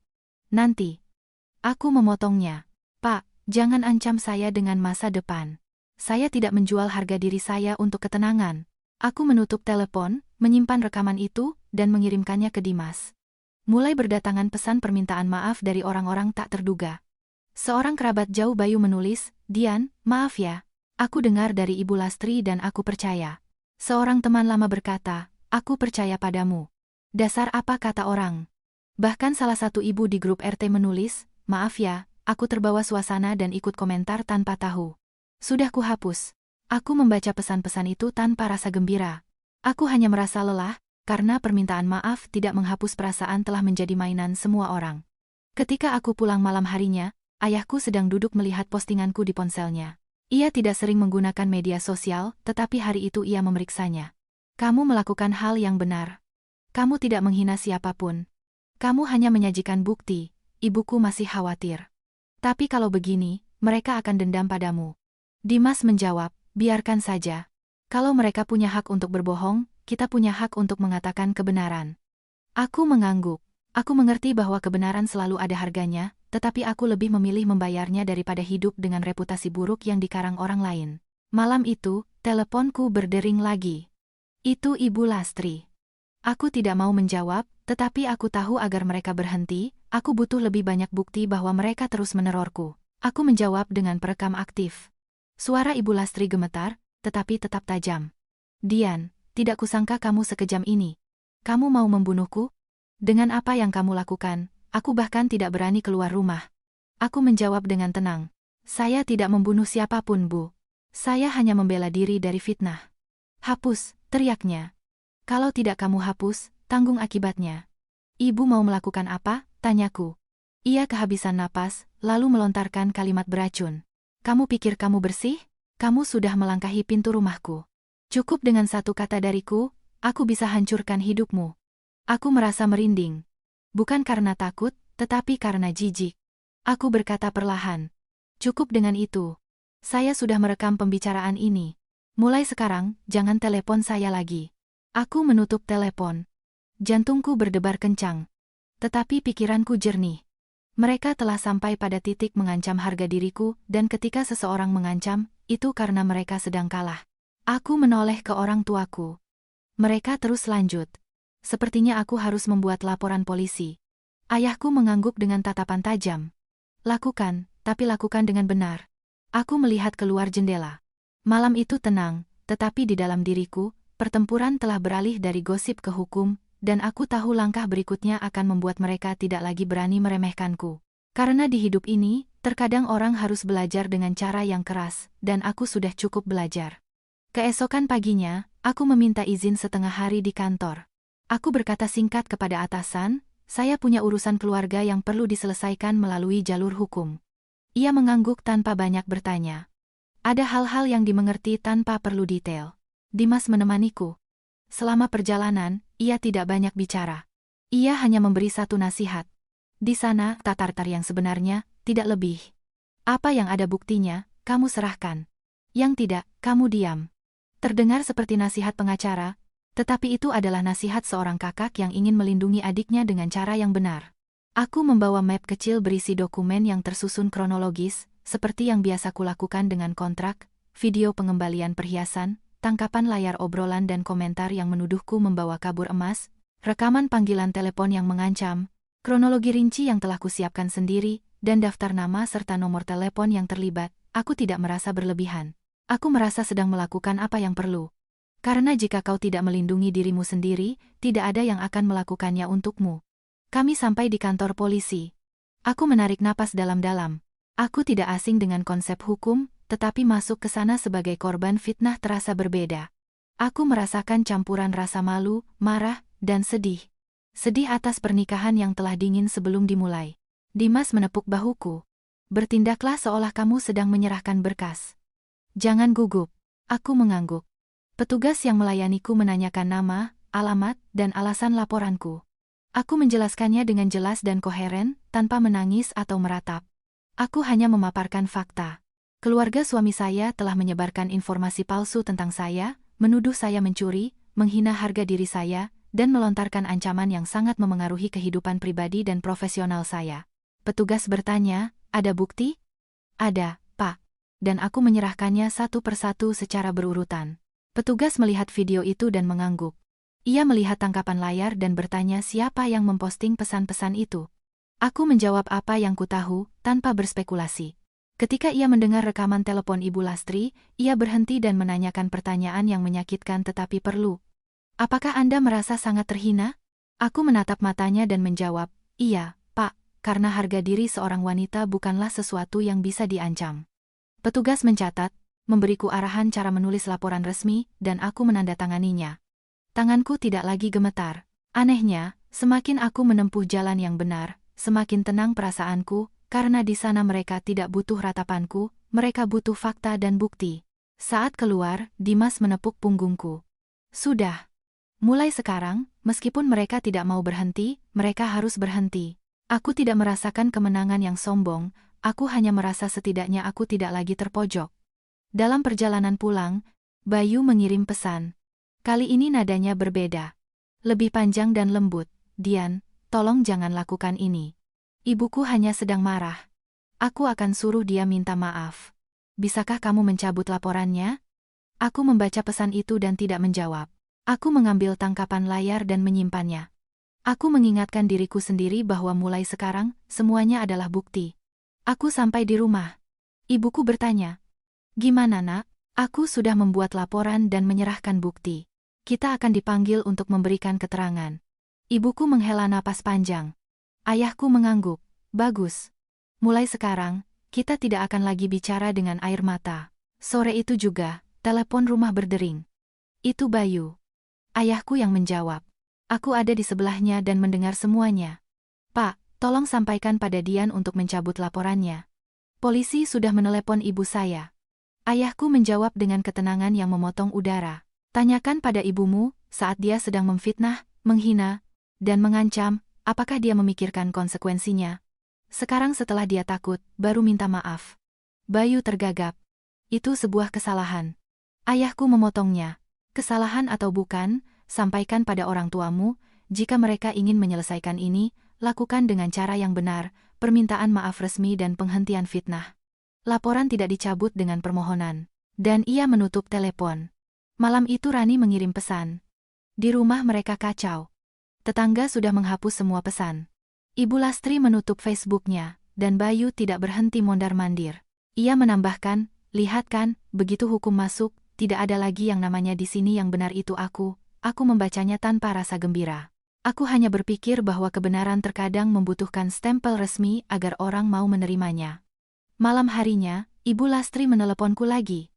Nanti. Aku memotongnya. Pak, jangan ancam saya dengan masa depan. Saya tidak menjual harga diri saya untuk ketenangan. Aku menutup telepon, menyimpan rekaman itu, dan mengirimkannya ke Dimas. Mulai berdatangan pesan permintaan maaf dari orang-orang tak terduga. Seorang kerabat jauh Bayu menulis, Dian, maaf ya. Aku dengar dari Ibu Lastri dan aku percaya. Seorang teman lama berkata, aku percaya padamu. Dasar apa kata orang? Bahkan salah satu ibu di grup RT menulis, maaf ya, aku terbawa suasana dan ikut komentar tanpa tahu. Sudah kuhapus. Aku membaca pesan-pesan itu tanpa rasa gembira. Aku hanya merasa lelah, karena permintaan maaf tidak menghapus perasaan telah menjadi mainan semua orang. Ketika aku pulang malam harinya, ayahku sedang duduk melihat postinganku di ponselnya. Ia tidak sering menggunakan media sosial, tetapi hari itu ia memeriksanya. Kamu melakukan hal yang benar. Kamu tidak menghina siapapun. Kamu hanya menyajikan bukti, ibuku masih khawatir. Tapi kalau begini, mereka akan dendam padamu. Dimas menjawab, biarkan saja. Kalau mereka punya hak untuk berbohong, kita punya hak untuk mengatakan kebenaran. Aku mengangguk. Aku mengerti bahwa kebenaran selalu ada harganya, tetapi aku lebih memilih membayarnya daripada hidup dengan reputasi buruk yang dikarang orang lain. Malam itu, teleponku berdering lagi. Itu Ibu Lastri. Aku tidak mau menjawab, tetapi aku tahu agar mereka berhenti, aku butuh lebih banyak bukti bahwa mereka terus menerorku. Aku menjawab dengan perekam aktif. Suara Ibu Lastri gemetar, tetapi tetap tajam. Dian, tidak kusangka kamu sekejam ini. Kamu mau membunuhku? Dengan apa yang kamu lakukan, aku bahkan tidak berani keluar rumah. Aku menjawab dengan tenang. Saya tidak membunuh siapapun, Bu. Saya hanya membela diri dari fitnah. Hapus, teriaknya. Kalau tidak kamu hapus, tanggung akibatnya. Ibu mau melakukan apa? Tanyaku. Ia kehabisan napas, lalu melontarkan kalimat beracun. Kamu pikir kamu bersih? Kamu sudah melangkahi pintu rumahku. Cukup dengan satu kata dariku, aku bisa hancurkan hidupmu. Aku merasa merinding. Bukan karena takut, tetapi karena jijik. Aku berkata perlahan. Cukup dengan itu. Saya sudah merekam pembicaraan ini. Mulai sekarang, jangan telepon saya lagi. Aku menutup telepon. Jantungku berdebar kencang. Tetapi pikiranku jernih. Mereka telah sampai pada titik mengancam harga diriku, dan ketika seseorang mengancam, itu karena mereka sedang kalah. Aku menoleh ke orang tuaku. Mereka terus lanjut. Sepertinya aku harus membuat laporan polisi. Ayahku mengangguk dengan tatapan tajam. Lakukan, tapi lakukan dengan benar. Aku melihat keluar jendela. Malam itu tenang, tetapi di dalam diriku, pertempuran telah beralih dari gosip ke hukum, dan aku tahu langkah berikutnya akan membuat mereka tidak lagi berani meremehkanku. Karena di hidup ini, terkadang orang harus belajar dengan cara yang keras, dan aku sudah cukup belajar. Keesokan paginya, aku meminta izin setengah hari di kantor. Aku berkata singkat kepada atasan, saya punya urusan keluarga yang perlu diselesaikan melalui jalur hukum. Ia mengangguk tanpa banyak bertanya. Ada hal-hal yang dimengerti tanpa perlu detail. Dimas menemaniku. Selama perjalanan, ia tidak banyak bicara. Ia hanya memberi satu nasihat. Di sana, tatar-tar yang sebenarnya, tidak lebih. Apa yang ada buktinya, kamu serahkan. Yang tidak, kamu diam. Terdengar seperti nasihat pengacara, tetapi itu adalah nasihat seorang kakak yang ingin melindungi adiknya dengan cara yang benar. Aku membawa map kecil berisi dokumen yang tersusun kronologis, seperti yang biasa kulakukan dengan kontrak, video pengembalian perhiasan, tangkapan layar obrolan dan komentar yang menuduhku membawa kabur emas, rekaman panggilan telepon yang mengancam, kronologi rinci yang telah kusiapkan sendiri, dan daftar nama serta nomor telepon yang terlibat. Aku tidak merasa berlebihan. Aku merasa sedang melakukan apa yang perlu. Karena jika kau tidak melindungi dirimu sendiri, tidak ada yang akan melakukannya untukmu. Kami sampai di kantor polisi. Aku menarik napas dalam-dalam. Aku tidak asing dengan konsep hukum, tetapi masuk ke sana sebagai korban fitnah terasa berbeda. Aku merasakan campuran rasa malu, marah, dan sedih. Sedih atas pernikahan yang telah dingin sebelum dimulai. Dimas menepuk bahuku. Bertindaklah seolah kamu sedang menyerahkan berkas. Jangan gugup. Aku mengangguk. Petugas yang melayaniku menanyakan nama, alamat, dan alasan laporanku. Aku menjelaskannya dengan jelas dan koheren, tanpa menangis atau meratap. Aku hanya memaparkan fakta. Keluarga suami saya telah menyebarkan informasi palsu tentang saya, menuduh saya mencuri, menghina harga diri saya, dan melontarkan ancaman yang sangat memengaruhi kehidupan pribadi dan profesional saya. Petugas bertanya, ada bukti? Ada, Pak. Dan aku menyerahkannya satu persatu secara berurutan. Petugas melihat video itu dan mengangguk. Ia melihat tangkapan layar dan bertanya siapa yang memposting pesan-pesan itu. Aku menjawab apa yang kutahu, tanpa berspekulasi. Ketika ia mendengar rekaman telepon Ibu Lastri, ia berhenti dan menanyakan pertanyaan yang menyakitkan tetapi perlu. Apakah Anda merasa sangat terhina? Aku menatap matanya dan menjawab, iya, Pak, karena harga diri seorang wanita bukanlah sesuatu yang bisa diancam. Petugas mencatat, memberiku arahan cara menulis laporan resmi, dan aku menandatanganinya. Tanganku tidak lagi gemetar. Anehnya, semakin aku menempuh jalan yang benar, semakin tenang perasaanku, karena di sana mereka tidak butuh ratapanku, mereka butuh fakta dan bukti. Saat keluar, Dimas menepuk punggungku. Sudah. Mulai sekarang, meskipun mereka tidak mau berhenti, mereka harus berhenti. Aku tidak merasakan kemenangan yang sombong, aku hanya merasa setidaknya aku tidak lagi terpojok. Dalam perjalanan pulang, Bayu mengirim pesan. Kali ini nadanya berbeda. Lebih panjang dan lembut. Dian, tolong jangan lakukan ini. Ibuku hanya sedang marah. Aku akan suruh dia minta maaf. Bisakah kamu mencabut laporannya? Aku membaca pesan itu dan tidak menjawab. Aku mengambil tangkapan layar dan menyimpannya. Aku mengingatkan diriku sendiri bahwa mulai sekarang, semuanya adalah bukti. Aku sampai di rumah. Ibuku bertanya, "Gimana, Nak?" Aku sudah membuat laporan dan menyerahkan bukti. Kita akan dipanggil untuk memberikan keterangan. Ibuku menghela napas panjang. Ayahku mengangguk. Bagus. Mulai sekarang, kita tidak akan lagi bicara dengan air mata. Sore itu juga, telepon rumah berdering. Itu Bayu. Ayahku yang menjawab. Aku ada di sebelahnya dan mendengar semuanya. Pak, tolong sampaikan pada Dian untuk mencabut laporannya. Polisi sudah menelepon ibu saya. Ayahku menjawab dengan ketenangan yang memotong udara. Tanyakan pada ibumu, saat dia sedang memfitnah, menghina, dan mengancam, apakah dia memikirkan konsekuensinya? Sekarang setelah dia takut, baru minta maaf. Bayu tergagap. Itu sebuah kesalahan. Ayahku memotongnya. Kesalahan atau bukan, sampaikan pada orang tuamu, jika mereka ingin menyelesaikan ini, lakukan dengan cara yang benar, permintaan maaf resmi dan penghentian fitnah. Laporan tidak dicabut dengan permohonan. Dan ia menutup telepon. Malam itu Rani mengirim pesan. Di rumah mereka kacau. Tetangga sudah menghapus semua pesan. Ibu Lastri menutup Facebooknya, dan Bayu tidak berhenti mondar-mandir. Ia menambahkan, lihat kan, begitu hukum masuk, tidak ada lagi yang namanya di sini yang benar itu aku membacanya tanpa rasa gembira. Aku hanya berpikir bahwa kebenaran terkadang membutuhkan stempel resmi agar orang mau menerimanya. Malam harinya, Ibu Lastri meneleponku lagi.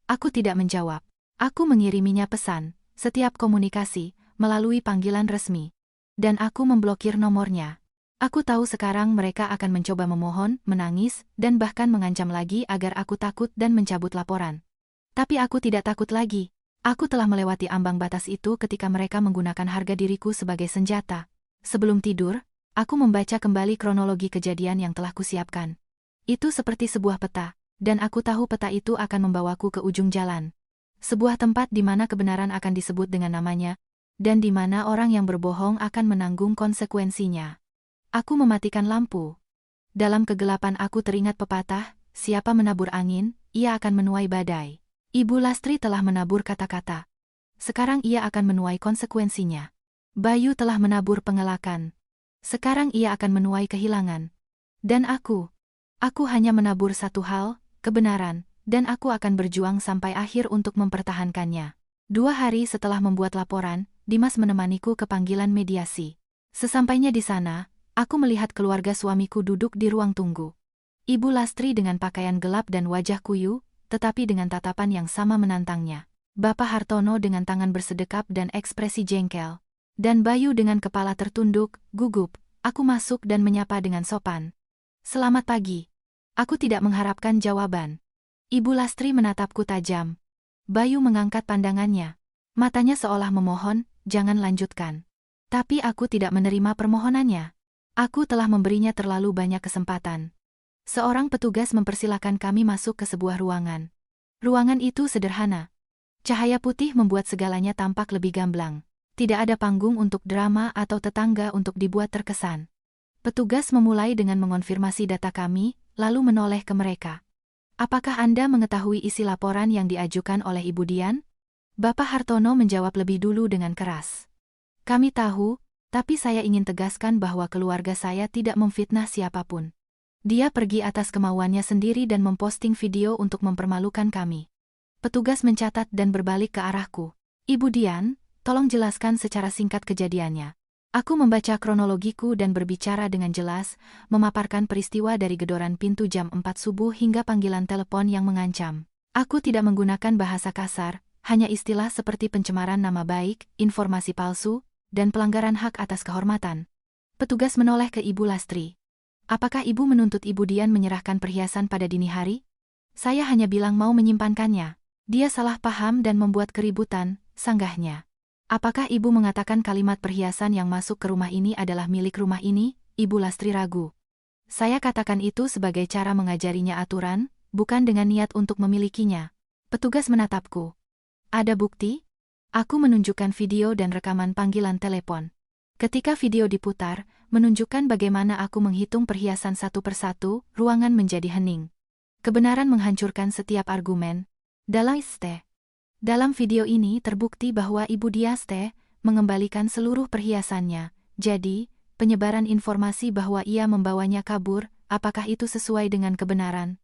Aku tidak menjawab. Aku mengiriminya pesan, setiap komunikasi, melalui panggilan resmi. Dan aku memblokir nomornya. Aku tahu sekarang mereka akan mencoba memohon, menangis, dan bahkan mengancam lagi agar aku takut dan mencabut laporan. Tapi aku tidak takut lagi. Aku telah melewati ambang batas itu ketika mereka menggunakan harga diriku sebagai senjata. Sebelum tidur, aku membaca kembali kronologi kejadian yang telah kusiapkan. Itu seperti sebuah peta, dan aku tahu peta itu akan membawaku ke ujung jalan. Sebuah tempat di mana kebenaran akan disebut dengan namanya, dan di mana orang yang berbohong akan menanggung konsekuensinya. Aku mematikan lampu. Dalam kegelapan aku teringat pepatah, siapa menabur angin, ia akan menuai badai. Ibu Lastri telah menabur kata-kata. Sekarang ia akan menuai konsekuensinya. Bayu telah menabur pengelakan. Sekarang ia akan menuai kehilangan. Dan aku hanya menabur satu hal, kebenaran, dan aku akan berjuang sampai akhir untuk mempertahankannya. 2 hari setelah membuat laporan, Dimas menemaniku ke panggilan mediasi. Sesampainya di sana, aku melihat keluarga suamiku duduk di ruang tunggu. Ibu Lastri dengan pakaian gelap dan wajah kuyu, tetapi dengan tatapan yang sama menantangnya. Bapak Hartono dengan tangan bersedekap dan ekspresi jengkel. Dan Bayu dengan kepala tertunduk, gugup. Aku masuk dan menyapa dengan sopan. Selamat pagi. Aku tidak mengharapkan jawaban. Ibu Lastri menatapku tajam. Bayu mengangkat pandangannya. Matanya seolah memohon, jangan lanjutkan. Tapi aku tidak menerima permohonannya. Aku telah memberinya terlalu banyak kesempatan. Seorang petugas mempersilahkan kami masuk ke sebuah ruangan. Ruangan itu sederhana. Cahaya putih membuat segalanya tampak lebih gamblang. Tidak ada panggung untuk drama atau tetangga untuk dibuat terkesan. Petugas memulai dengan mengonfirmasi data kami, lalu menoleh ke mereka. Apakah Anda mengetahui isi laporan yang diajukan oleh Ibu Dian? Bapak Hartono menjawab lebih dulu dengan keras. Kami tahu, tapi saya ingin tegaskan bahwa keluarga saya tidak memfitnah siapapun. Dia pergi atas kemauannya sendiri dan memposting video untuk mempermalukan kami. Petugas mencatat dan berbalik ke arahku. Ibu Dian, tolong jelaskan secara singkat kejadiannya. Aku membaca kronologiku dan berbicara dengan jelas, memaparkan peristiwa dari gedoran pintu jam 4 subuh hingga panggilan telepon yang mengancam. Aku tidak menggunakan bahasa kasar, hanya istilah seperti pencemaran nama baik, informasi palsu, dan pelanggaran hak atas kehormatan. Petugas menoleh ke Ibu Lastri. Apakah Ibu menuntut Ibu Dian menyerahkan perhiasan pada dini hari? Saya hanya bilang mau menyimpankannya. Dia salah paham dan membuat keributan, sanggahnya. Apakah Ibu mengatakan kalimat perhiasan yang masuk ke rumah ini adalah milik rumah ini? Ibu Lastri ragu. Saya katakan itu sebagai cara mengajarinya aturan, bukan dengan niat untuk memilikinya. Petugas menatapku. Ada bukti? Aku menunjukkan video dan rekaman panggilan telepon. Ketika video diputar, menunjukkan bagaimana aku menghitung perhiasan satu persatu, ruangan menjadi hening. Kebenaran menghancurkan setiap argumen. Dalam video ini terbukti bahwa Ibu Diaste mengembalikan seluruh perhiasannya. Jadi, penyebaran informasi bahwa ia membawanya kabur, apakah itu sesuai dengan kebenaran?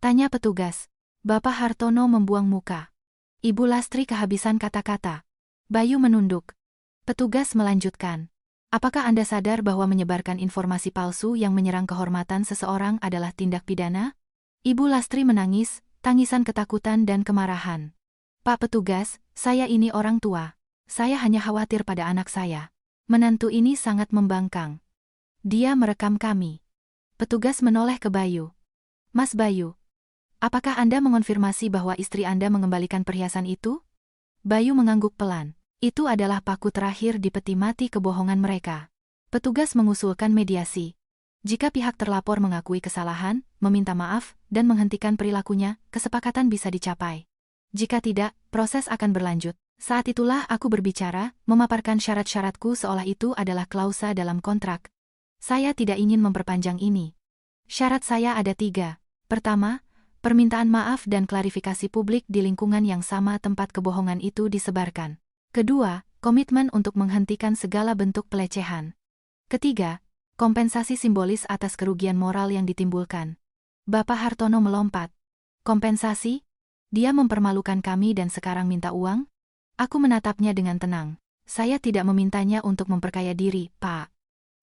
Tanya petugas. Bapak Hartono membuang muka. Ibu Lastri kehabisan kata-kata. Bayu menunduk. Petugas melanjutkan. Apakah Anda sadar bahwa menyebarkan informasi palsu yang menyerang kehormatan seseorang adalah tindak pidana? Ibu Lastri menangis, tangisan ketakutan dan kemarahan. Pak petugas, saya ini orang tua. Saya hanya khawatir pada anak saya. Menantu ini sangat membangkang. Dia merekam kami. Petugas menoleh ke Bayu. Mas Bayu, apakah Anda mengonfirmasi bahwa istri Anda mengembalikan perhiasan itu? Bayu mengangguk pelan. Itu adalah paku terakhir di peti mati kebohongan mereka. Petugas mengusulkan mediasi. Jika pihak terlapor mengakui kesalahan, meminta maaf, dan menghentikan perilakunya, kesepakatan bisa dicapai. Jika tidak, proses akan berlanjut. Saat itulah aku berbicara, memaparkan syarat-syaratku seolah itu adalah klausa dalam kontrak. Saya tidak ingin memperpanjang ini. Syarat saya ada 3. Pertama, permintaan maaf dan klarifikasi publik di lingkungan yang sama tempat kebohongan itu disebarkan. Kedua, komitmen untuk menghentikan segala bentuk pelecehan. Ketiga, kompensasi simbolis atas kerugian moral yang ditimbulkan. Bapak Hartono melompat. Kompensasi? Dia mempermalukan kami dan sekarang minta uang? Aku menatapnya dengan tenang. Saya tidak memintanya untuk memperkaya diri, Pak.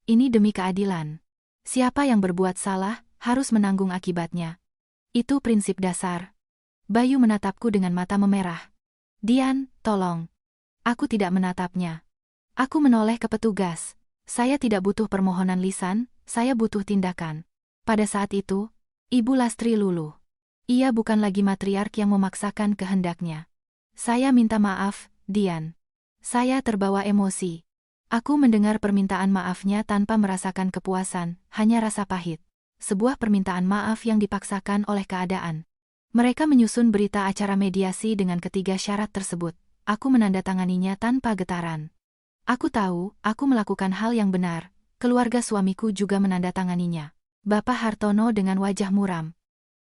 Ini demi keadilan. Siapa yang berbuat salah, harus menanggung akibatnya. Itu prinsip dasar. Bayu menatapku dengan mata memerah. Dian, tolong. Aku tidak menatapnya. Aku menoleh ke petugas. Saya tidak butuh permohonan lisan, saya butuh tindakan. Pada saat itu, Ibu Lastri luluh. Ia bukan lagi matriark yang memaksakan kehendaknya. Saya minta maaf, Dian. Saya terbawa emosi. Aku mendengar permintaan maafnya tanpa merasakan kepuasan, hanya rasa pahit. Sebuah permintaan maaf yang dipaksakan oleh keadaan. Mereka menyusun berita acara mediasi dengan ketiga syarat tersebut. Aku menandatanganinya tanpa getaran. Aku tahu, aku melakukan hal yang benar. Keluarga suamiku juga menandatanganinya. Bapak Hartono dengan wajah muram.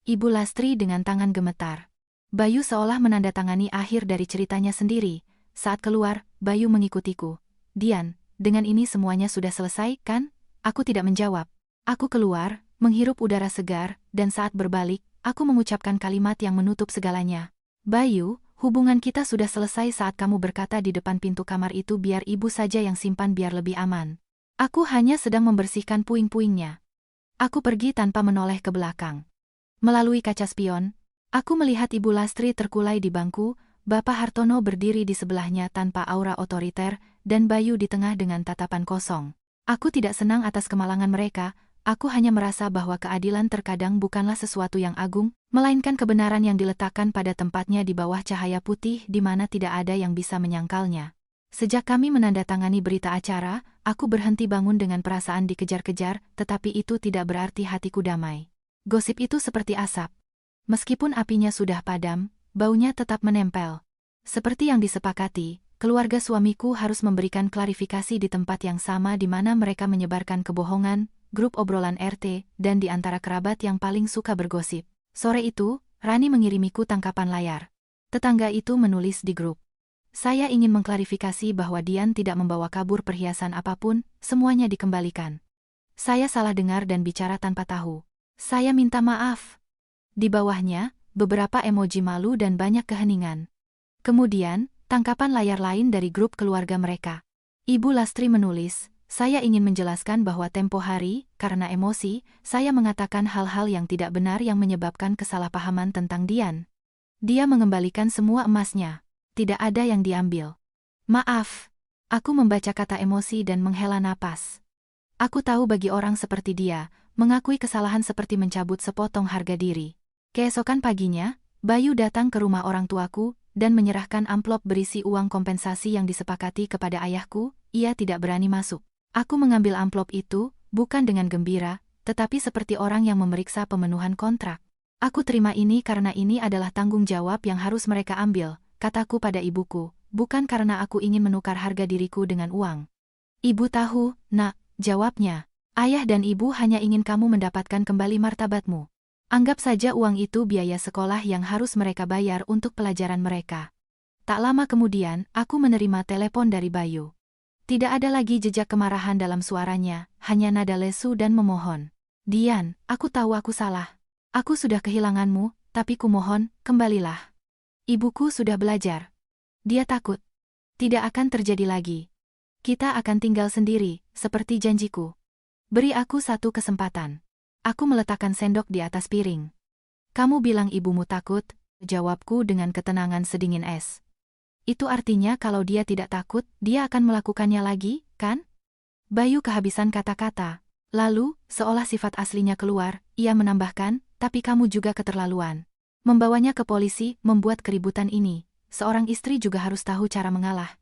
Ibu Lastri dengan tangan gemetar. Bayu seolah menandatangani akhir dari ceritanya sendiri. Saat keluar, Bayu mengikutiku. Dian, dengan ini semuanya sudah selesai, kan? Aku tidak menjawab. Aku keluar, menghirup udara segar, dan saat berbalik, aku mengucapkan kalimat yang menutup segalanya. Bayu, hubungan kita sudah selesai saat kamu berkata di depan pintu kamar itu biar ibu saja yang simpan biar lebih aman. Aku hanya sedang membersihkan puing-puingnya. Aku pergi tanpa menoleh ke belakang. Melalui kaca spion, aku melihat Ibu Lastri terkulai di bangku, Bapak Hartono berdiri di sebelahnya tanpa aura otoriter, dan Bayu di tengah dengan tatapan kosong. Aku tidak senang atas kemalangan mereka, aku hanya merasa bahwa keadilan terkadang bukanlah sesuatu yang agung, melainkan kebenaran yang diletakkan pada tempatnya di bawah cahaya putih di mana tidak ada yang bisa menyangkalnya. Sejak kami menandatangani berita acara, aku berhenti bangun dengan perasaan dikejar-kejar, tetapi itu tidak berarti hatiku damai. Gosip itu seperti asap. Meskipun apinya sudah padam, baunya tetap menempel. Seperti yang disepakati, keluarga suamiku harus memberikan klarifikasi di tempat yang sama di mana mereka menyebarkan kebohongan, grup obrolan RT, dan di antara kerabat yang paling suka bergosip. Sore itu, Rani mengirimiku tangkapan layar. Tetangga itu menulis di grup. Saya ingin mengklarifikasi bahwa Dian tidak membawa kabur perhiasan apapun, semuanya dikembalikan. Saya salah dengar dan bicara tanpa tahu. Saya minta maaf. Di bawahnya, beberapa emoji malu dan banyak keheningan. Kemudian, tangkapan layar lain dari grup keluarga mereka. Ibu Lastri menulis, saya ingin menjelaskan bahwa tempo hari, karena emosi, saya mengatakan hal-hal yang tidak benar yang menyebabkan kesalahpahaman tentang Dian. Dia mengembalikan semua emasnya. Tidak ada yang diambil. Maaf. Aku membaca kata emosi dan menghela napas. Aku tahu bagi orang seperti dia, mengakui kesalahan seperti mencabut sepotong harga diri. Keesokan paginya, Bayu datang ke rumah orang tuaku, dan menyerahkan amplop berisi uang kompensasi yang disepakati kepada ayahku. Ia tidak berani masuk. Aku mengambil amplop itu, bukan dengan gembira, tetapi seperti orang yang memeriksa pemenuhan kontrak. Aku terima ini karena ini adalah tanggung jawab yang harus mereka ambil, kataku pada ibuku, bukan karena aku ingin menukar harga diriku dengan uang. Ibu tahu, nak, jawabnya. Ayah dan ibu hanya ingin kamu mendapatkan kembali martabatmu. Anggap saja uang itu biaya sekolah yang harus mereka bayar untuk pelajaran mereka. Tak lama kemudian, aku menerima telepon dari Bayu. Tidak ada lagi jejak kemarahan dalam suaranya, hanya nada lesu dan memohon. Dian, aku tahu aku salah. Aku sudah kehilanganmu, tapi kumohon, kembalilah. Ibuku sudah belajar. Dia takut. Tidak akan terjadi lagi. Kita akan tinggal sendiri, seperti janjiku. Beri aku satu kesempatan. Aku meletakkan sendok di atas piring. Kamu bilang ibumu takut, jawabku dengan ketenangan sedingin es. Itu artinya kalau dia tidak takut, dia akan melakukannya lagi, kan? Bayu kehabisan kata-kata. Lalu, seolah sifat aslinya keluar, ia menambahkan, tapi kamu juga keterlaluan. Membawanya ke polisi, membuat keributan ini. Seorang istri juga harus tahu cara mengalah.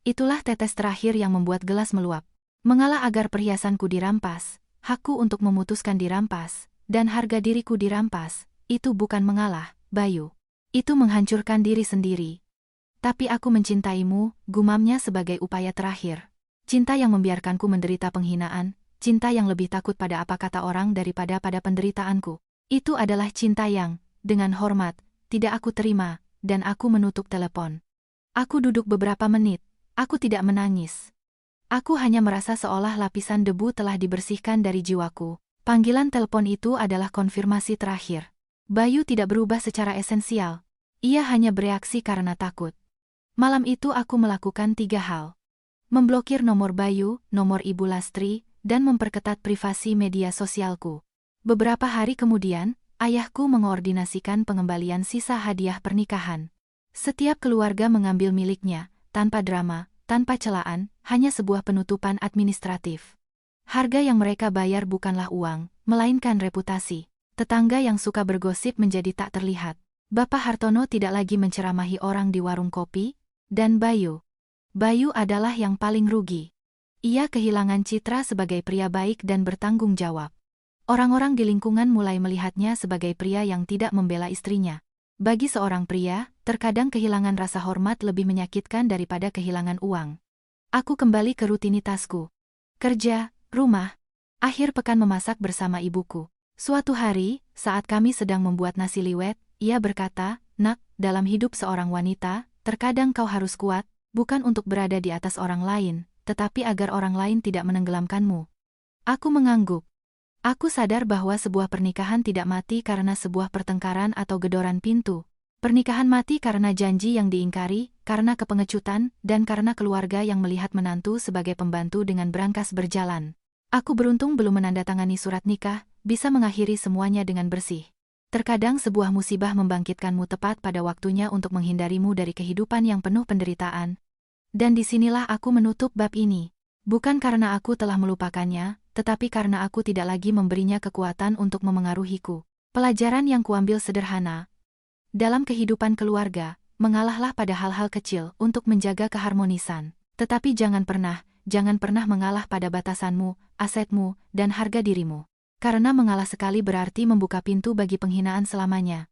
Itulah tetes terakhir yang membuat gelas meluap. Mengalah agar perhiasanku dirampas, hakku untuk memutuskan dirampas, dan harga diriku dirampas. itu bukan mengalah, Bayu. Itu menghancurkan diri sendiri. Tapi aku mencintaimu, gumamnya sebagai upaya terakhir. Cinta yang membiarkanku menderita penghinaan, cinta yang lebih takut pada apa kata orang daripada pada penderitaanku. Itu adalah cinta yang, dengan hormat, tidak aku terima, dan aku menutup telepon. Aku duduk beberapa menit, aku tidak menangis. Aku hanya merasa seolah lapisan debu telah dibersihkan dari jiwaku. Panggilan telepon itu adalah konfirmasi terakhir. Bayu tidak berubah secara esensial. Ia hanya bereaksi karena takut. Malam itu aku melakukan 3 hal. Memblokir nomor Bayu, nomor Ibu Lastri, dan memperketat privasi media sosialku. Beberapa hari kemudian, ayahku mengoordinasikan pengembalian sisa hadiah pernikahan. Setiap keluarga mengambil miliknya, tanpa drama, tanpa celaan, hanya sebuah penutupan administratif. Harga yang mereka bayar bukanlah uang, melainkan reputasi. Tetangga yang suka bergosip menjadi tak terlihat. Bapak Hartono tidak lagi menceramahi orang di warung kopi, dan Bayu adalah yang paling rugi. Ia kehilangan citra sebagai pria baik dan bertanggung jawab. Orang-orang di lingkungan mulai melihatnya sebagai pria yang tidak membela istrinya. Bagi seorang pria, terkadang kehilangan rasa hormat lebih menyakitkan daripada kehilangan uang. Aku kembali ke rutinitasku. Kerja, rumah. Akhir pekan memasak bersama ibuku. Suatu hari, saat kami sedang membuat nasi liwet, ia berkata, "Nak, dalam hidup seorang wanita, terkadang kau harus kuat, bukan untuk berada di atas orang lain, tetapi agar orang lain tidak menenggelamkanmu." Aku mengangguk. Aku sadar bahwa sebuah pernikahan tidak mati karena sebuah pertengkaran atau gedoran pintu. Pernikahan mati karena janji yang diingkari, karena kepengecutan, dan karena keluarga yang melihat menantu sebagai pembantu dengan berangkas berjalan. Aku beruntung belum menandatangani surat nikah, bisa mengakhiri semuanya dengan bersih. Terkadang sebuah musibah membangkitkanmu tepat pada waktunya untuk menghindarimu dari kehidupan yang penuh penderitaan. Dan disinilah aku menutup bab ini. Bukan karena aku telah melupakannya, tetapi karena aku tidak lagi memberinya kekuatan untuk memengaruhiku. Pelajaran yang kuambil sederhana. Dalam kehidupan keluarga, mengalahlah pada hal-hal kecil untuk menjaga keharmonisan. Tetapi jangan pernah mengalah pada batasanmu, asetmu, dan harga dirimu. Karena mengalah sekali berarti membuka pintu bagi penghinaan selamanya.